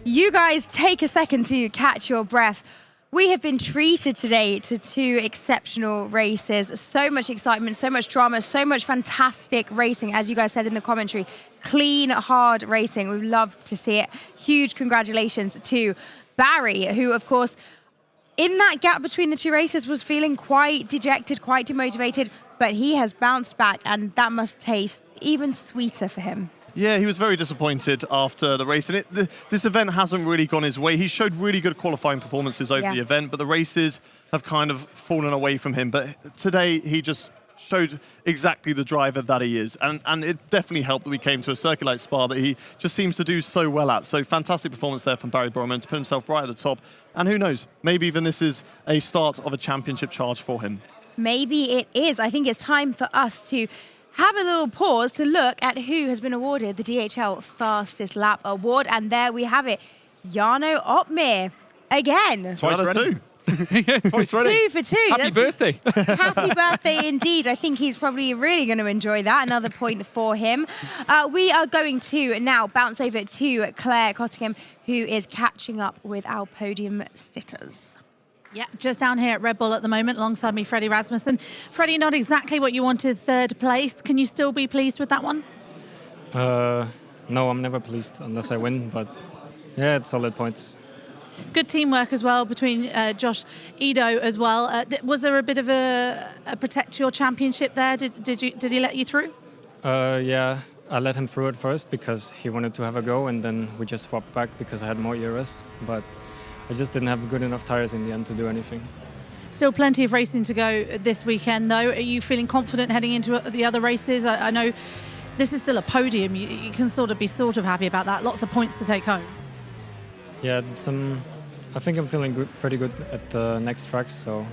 A: you guys take a second to catch your breath. We have been treated today to 2 exceptional races. So much excitement, so much drama, so much fantastic racing, as you guys said in the commentary. Clean, hard racing. We'd love to see it. Huge congratulations to Barry, who, of course, in that gap between the 2 races was feeling quite dejected, quite demotivated, but he has bounced back, and that must taste even sweeter for him.
B: Yeah, he was very disappointed after the race, and this event hasn't really gone his way. He showed really good qualifying performances over the event, but the races have kind of fallen away from him. But today, he just showed exactly the driver that he is, and it definitely helped that we came to a circuit like Spa that he just seems to do so well at. So fantastic performance there from Barry Borman to put himself right at the top, and who knows, maybe even this is a start of a championship charge for him. Maybe it is. I think it's time for us to have a little pause to look at who has been awarded the DHL Fastest Lap Award. And there we have it. Jarno Opmeer again. Twice ready.
C: Twice ready.
A: 2 for 2.
C: Happy birthday.
A: Happy birthday indeed. I think he's probably really going to enjoy that. Another point for him. We are going to now bounce over to Claire Cottingham, who is catching up with our podium sitters.
D: Yeah, just down here at Red Bull at the moment, alongside me, Freddie Rasmussen. Freddie, not exactly what you wanted, 3rd place. Can you still be pleased with that one?
I: No, I'm never pleased unless I win, but yeah, it's solid points.
D: Good teamwork as well between Josh Edo as well. Was there a bit of a protect your championship there? Did he let you through?
I: Yeah, I let him through at first because he wanted to have a go, and then we just swapped back because I had more ERS, but I just didn't have good enough tires in the end to do anything.
D: Still plenty of racing to go this weekend, though. Are you feeling confident heading into the other races? I know this is still a podium. You can sort of happy about that. Lots of points to take home.
I: Yeah, I think I'm feeling pretty good at the next tracks, so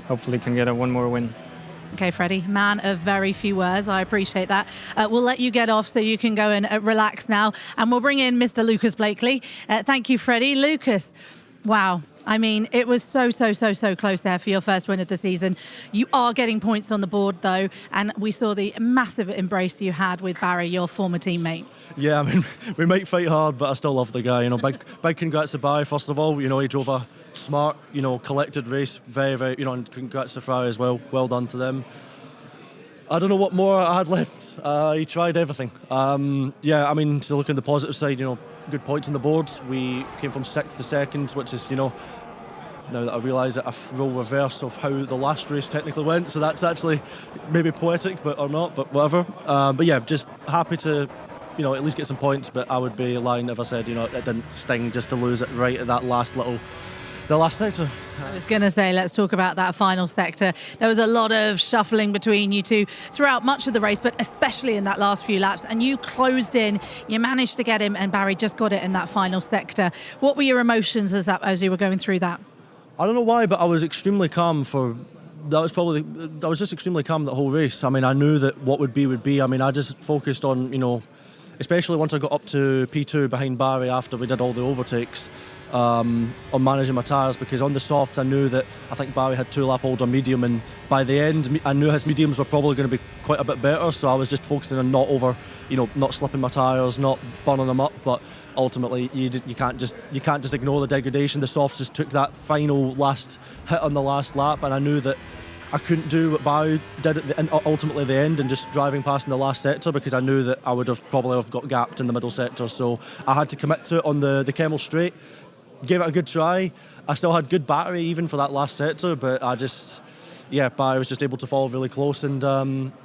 I: hopefully can get one more win.
D: Okay, Freddie, man of very few words. I appreciate that. We'll let you get off so you can go and relax now. And we'll bring in Mr. Lucas Blakely. Thank you, Freddie. Lucas, wow. I mean, it was so close there for your first win of the season. You are getting points on the board, though, and we saw the massive embrace you had with Barry, your former teammate.
N: Yeah, I mean, we might fight hard, but I still love the guy. You know, big congrats to Barry, first of all. You know, he drove a smart, collected race. Very, and congrats to Ferrari as well. Well done to them. I don't know what more I had left. He tried everything. Yeah, I mean, to look on the positive side, good points on the board. We came from 6th to 2nd, which is, now that I realise it, a role reverse of how the last race technically went. So that's actually maybe poetic, or not, but whatever. But yeah, just happy to, at least get some points. But I would be lying if I said, it didn't sting just to lose it right at that last sector.
D: I was going to say, let's talk about that final sector. There was a lot of shuffling between you two throughout much of the race, but especially in that last few laps. And you closed in, you managed to get him, and Barry just got it in that final sector. What were your emotions as you were going through that?
N: I don't know why, but I was extremely calm I was just extremely calm the whole race. I mean, I knew that what would be. I mean, I just focused on, especially once I got up to P2 behind Barry after we did all the overtakes, on managing my tyres, because on the soft I knew that I think Barry had 2 lap older medium, and by the end I knew his mediums were probably going to be quite a bit better, so I was just focusing on not slipping my tyres, not burning them up. But ultimately you can't just ignore the degradation. The softs just took that final last hit on the last lap, and I knew that I couldn't do what Barry did ultimately at the end and just driving past in the last sector, because I knew that I would have probably got gapped in the middle sector. So I had to commit to it on the Kemmel straight. Gave it a good try. I still had good battery even for that last sector, but Barry was just able to follow really close and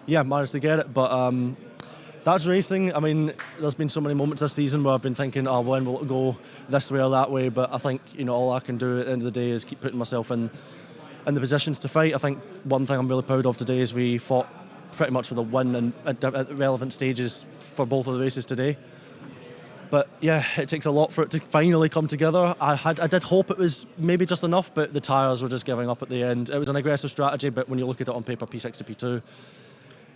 N: managed to get it. But that's racing. I mean, there's been so many moments this season where I've been thinking, when will it go this way or that way? But I think, all I can do at the end of the day is keep putting myself in the positions to fight. I think one thing I'm really proud of today is we fought pretty much with a win at relevant stages for both of the races today. But yeah, it takes a lot for it to finally come together. I did hope it was maybe just enough, but the tyres were just giving up at the end. It was an aggressive strategy, but when you look at it on paper, P6 to P2,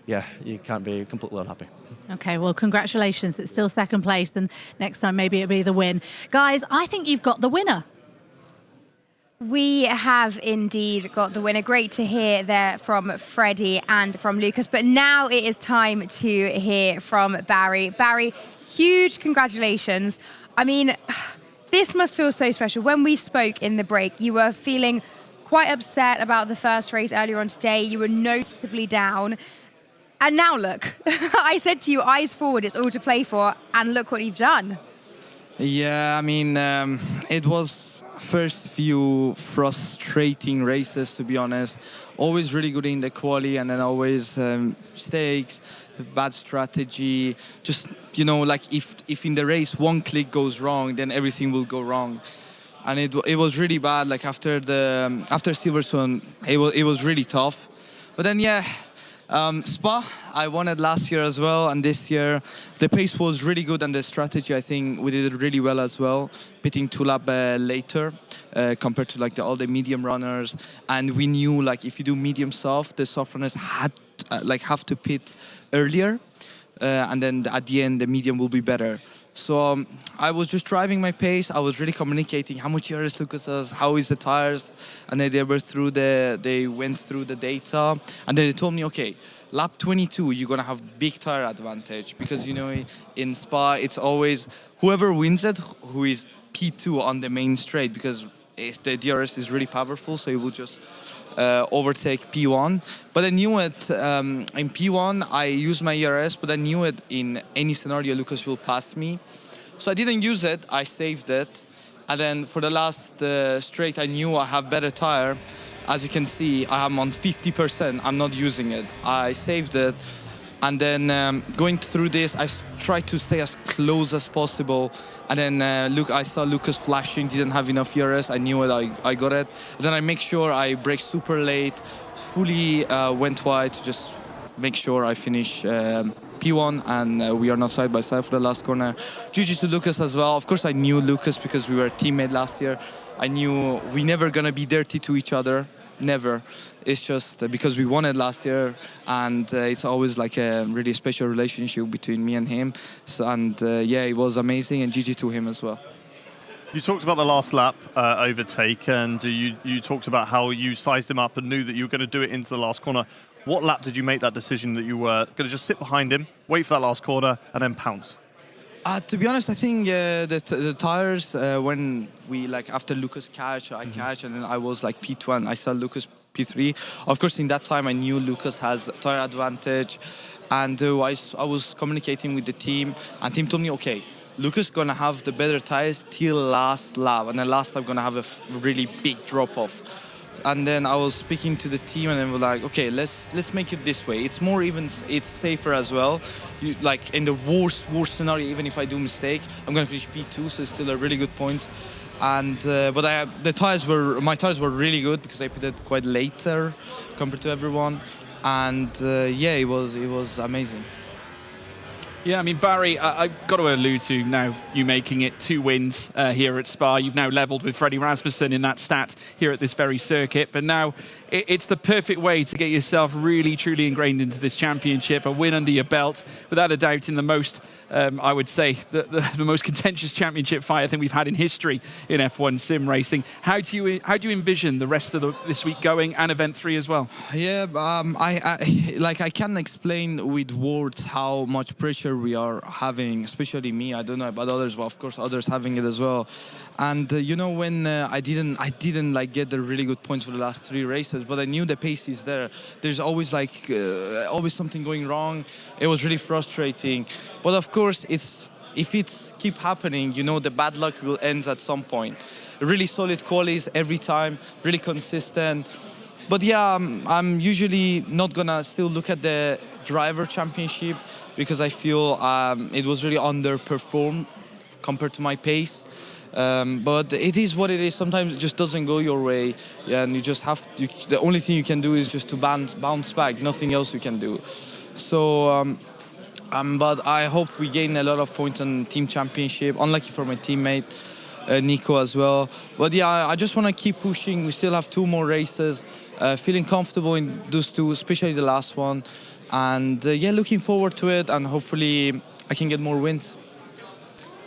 N: yeah, you can't be completely unhappy.
D: Okay, well, congratulations. It's still 2nd place, and next time maybe it'll be the win. Guys, I think you've got the winner.
A: We have indeed got the winner. Great to hear there from Freddie and from Lucas. But now it is time to hear from Barry. Barry, huge congratulations. I mean, This must feel so special. When we spoke in the break, you were feeling quite upset about the first race earlier on today. You were noticeably down. And now look, I said to you, eyes forward, it's all to play for, and look what you've done.
H: Yeah, I mean, it was first few frustrating races, to be honest. Always really good in the quali, and then always mistakes, bad strategy. Just, you know, like if in the race one click goes wrong, then everything will go wrong. And it was really bad. Like after Silverstone, it was really tough. But then Spa, I won it last year as well, and this year the pace was really good, and the strategy, I think we did it really well as well, pitting 2 laps later compared to like all the medium runners. And we knew like if you do medium soft, the soft runners have to pit earlier, and then at the end the medium will be better. So I was just driving my pace. I was really communicating how much ERS Lucas has, how is the tires, and then they went through the data, and then they told me, okay, lap 22 you're gonna have big tire advantage, because you know in Spa it's always whoever wins it who is P2 on the main straight, because the DRS is really powerful, so it will just overtake P1. But I knew it in P1 I used my ERS, but I knew it in any scenario Lucas will pass me, so I didn't use it. I saved it, and then for the last straight I knew I have better tire. As you can see, I am on 50%. I'm not using it. I saved it, and then going through this I tried to stay as close as possible. And then I saw Lucas flashing, didn't have enough ERS. I knew it, I got it. Then I make sure I brake super late, fully went wide to just make sure I finish P1, and we are not side by side for the last corner. GG to Lucas as well. Of course I knew Lucas because we were teammates last year. I knew we never gonna be dirty to each other, never. It's just because we won it last year, and it's always like a really special relationship between me and him. So, and it was amazing, and GG to him as well.
B: You talked about the last lap overtake, and you talked about how you sized him up and knew that you were going to do it into the last corner. What lap did you make that decision that you were going to just sit behind him, wait for that last corner, and then pounce?
H: To be honest, I think the tires, when we, like, after Lucas catch, I catch, and then I was like P2 and I saw Lucas P3. Of course, in that time, I knew Lucas has tire advantage, and I was communicating with the team, and team told me, okay, Lucas gonna have the better tires till last lap, and then last lap gonna have a really big drop-off. And then I was speaking to the team, and then we're like, okay, let's make it this way. It's more even, it's safer as well. Like in the worst scenario, even if I do mistake, I'm gonna finish P2, so it's still a really good point. And but my tires were really good because I pitted quite later compared to everyone, and it was amazing.
C: Yeah, I mean, Barry, I've got to allude to now you making it 2 wins here at Spa. You've now levelled with Freddie Rasmussen in that stat here at this very circuit. But now it's the perfect way to get yourself really, truly ingrained into this championship, a win under your belt, without a doubt in the most, I would say, the most contentious championship fight I think we've had in history in F1 sim racing. How do you envision the rest of this week going, and Event 3 as well?
H: Yeah, I can't explain with words how much pressure we are having, especially me. I don't know about others, but of course others having it as well. And when I didn't like get the really good points for the last 3 races, but I knew the pace is there. There's always always something going wrong. It was really frustrating. But of course, if it keep happening, the bad luck will end at some point. Really solid qualies every time, really consistent. But yeah, I'm usually not gonna still look at the driver championship because I feel it was really underperformed compared to my pace. But it is what it is. Sometimes it just doesn't go your way, and you just have to. The only thing you can do is just to bounce back. Nothing else you can do. So, but I hope we gain a lot of points on team championship. Unlucky for my teammate Nico as well. But yeah, I just want to keep pushing. We still have 2 more races. Feeling comfortable in those 2, especially the last one. And looking forward to it, and hopefully I can get more wins.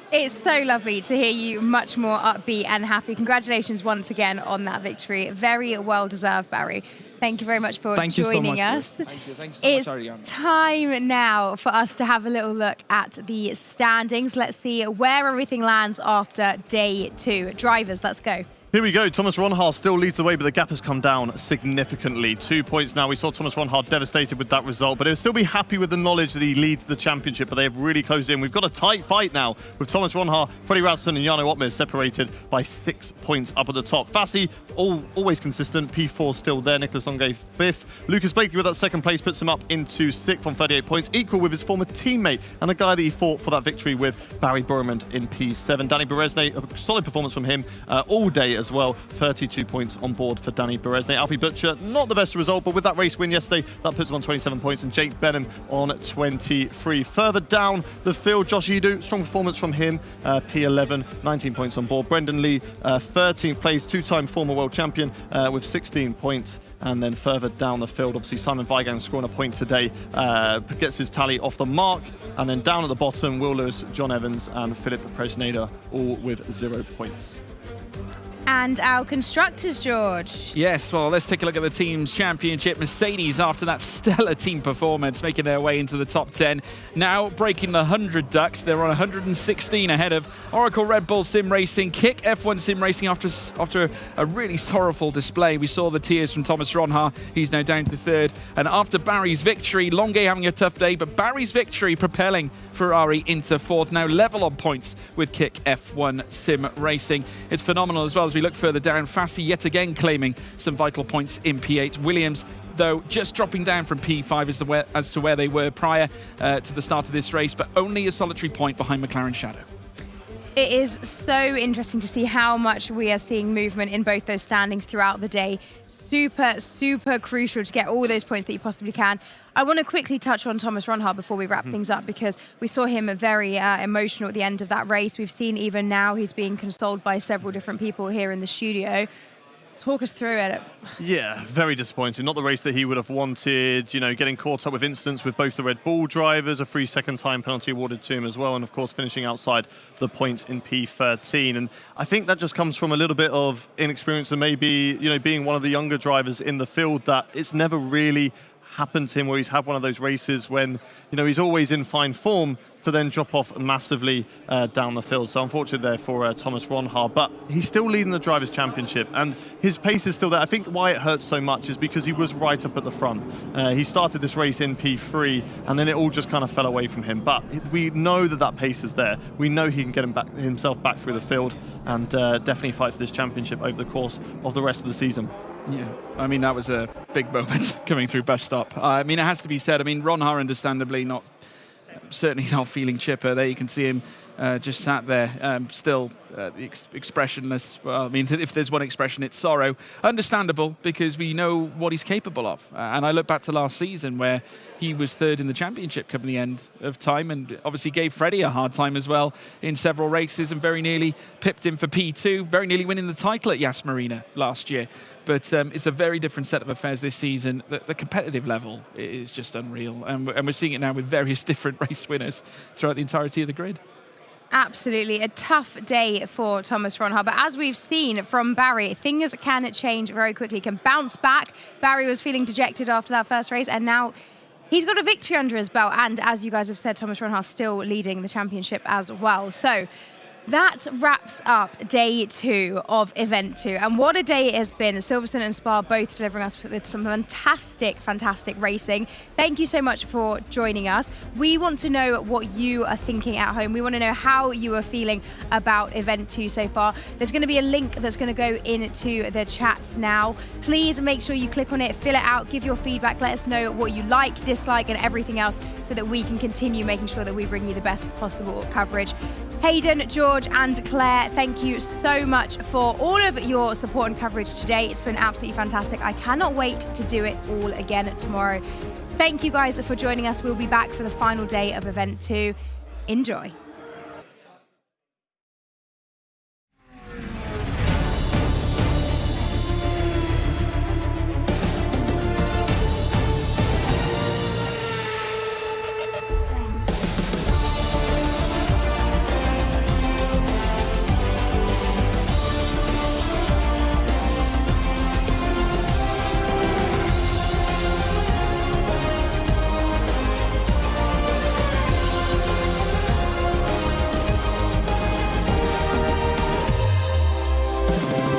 A: It's so lovely to hear you much more upbeat and happy. Congratulations once again on that victory. Very well deserved, Barry. Thank you very much for
H: Thank you so
A: joining
H: much,
A: us.
H: Thank you. Thanks so much,
A: It's
H: Ariane.
A: time now for us to have a little look at the standings. Let's see where everything lands after day 2. Drivers, let's go.
B: Here we go. Thomas Ronhaar still leads the way, but the gap has come down significantly. 2 points now. We saw Thomas Ronhaar devastated with that result, but he'll still be happy with the knowledge that he leads the championship, but they have really closed in. We've got a tight fight now with Thomas Ronhaar, Freddie Rasmussen and Jarno Ottmer separated by 6 points up at the top. Fassi, always consistent. P4 still there. Nicholas Longue 5th. Lucas Blakely with that 2nd place puts him up into 6th on 38 points, equal with his former teammate and the guy that he fought for that victory with, Barry Boremund in P7. Danny Beresne, a solid performance from him all day as well. 32 points on board for Danny Beresne. Alfie Butcher, not the best result, but with that race win yesterday, that puts him on 27 points, and Jake Benham on 23. Further down the field, Josh Edu, strong performance from him, P11, 19 points on board. Brendan Lee, 13th place, 2-time former world champion with 16 points. And then further down the field, obviously Simon Weigang scoring a point today, gets his tally off the mark. And then down at the bottom, Will Lewis, John Evans and Philip Presneda, all with 0 points.
A: And our constructors, George.
C: Yes, well, let's take a look at the team's championship. Mercedes, after that stellar team performance, making their way into the top 10. Now breaking the 100 ducks. They're on 116 ahead of Oracle Red Bull Sim Racing, Kick F1 Sim Racing after a really sorrowful display. We saw the tears from Thomas Ronhaar. He's now down to 3rd. And after Barry's victory, Longue having a tough day, but Barry's victory propelling Ferrari into 4th. Now level on points with Kick F1 Sim Racing. It's phenomenal as well as we look further down. Fassi yet again claiming some vital points in P8. Williams, though, just dropping down from P5 as to where they were prior to the start of this race, but only a solitary point behind McLaren Shadow.
A: It is so interesting to see how much we are seeing movement in both those standings throughout the day. Super, super crucial to get all those points that you possibly can. I want to quickly touch on Thomas Ronhaar before we wrap things up, because we saw him very emotional at the end of that race. We've seen even now he's being consoled by several different people here in the studio. Talk us through it.
B: Yeah, very disappointing. Not the race that he would have wanted. You know, getting caught up with incidents with both the Red Bull drivers, a free second time penalty awarded to him as well, and of course finishing outside the points in P13. And I think that just comes from a little bit of inexperience and maybe, you know, being one of the younger drivers in the field, that it's never really happened to him where he's had one of those races when, you know, he's always in fine form to then drop off massively down the field. So unfortunate there for Thomas Ronhaar, but he's still leading the Drivers' Championship and his pace is still there. I think why it hurts so much is because he was right up at the front. He started this race in P3 and then it all just kind of fell away from him. But we know that pace is there. We know he can get himself back through the field and definitely fight for this championship over the course of the rest of the season.
C: Yeah, I mean, that was a big moment coming through bus stop. I mean, it has to be said. I mean, Ronhaar, understandably, certainly not feeling chipper. There you can see him just sat there, still expressionless. Well, I mean, if there's one expression, it's sorrow. Understandable, because we know what he's capable of. And I look back to last season where he was 3rd in the championship coming the end of time, and obviously gave Freddie a hard time as well in several races, and very nearly pipped him for P2, very nearly winning the title at Yas Marina last year. But it's a very different set of affairs this season. The competitive level is just unreal. And we're seeing it now with various different race winners throughout the entirety of the grid.
A: Absolutely a tough day for Thomas Ronhaar, but as we've seen from Barry, things can change very quickly, can bounce back. Barry was feeling dejected after that first race, and now he's got a victory under his belt, and as you guys have said, Thomas Ronhaar still leading the championship as well. So that wraps up day 2 of event 2. And what a day it has been. Silverstone and Spa both delivering us with some fantastic, fantastic racing. Thank you so much for joining us. We want to know what you are thinking at home. We want to know how you are feeling about event 2 so far. There's going to be a link that's going to go into the chats now. Please make sure you click on it, fill it out, give your feedback, let us know what you like, dislike, and everything else so that we can continue making sure that we bring you the best possible coverage. Hayden, George and Claire, thank you so much for all of your support and coverage today. It's been absolutely fantastic. I cannot wait to do it all again tomorrow. Thank you guys for joining us. We'll be back for the final day of event 2. Enjoy. Bye.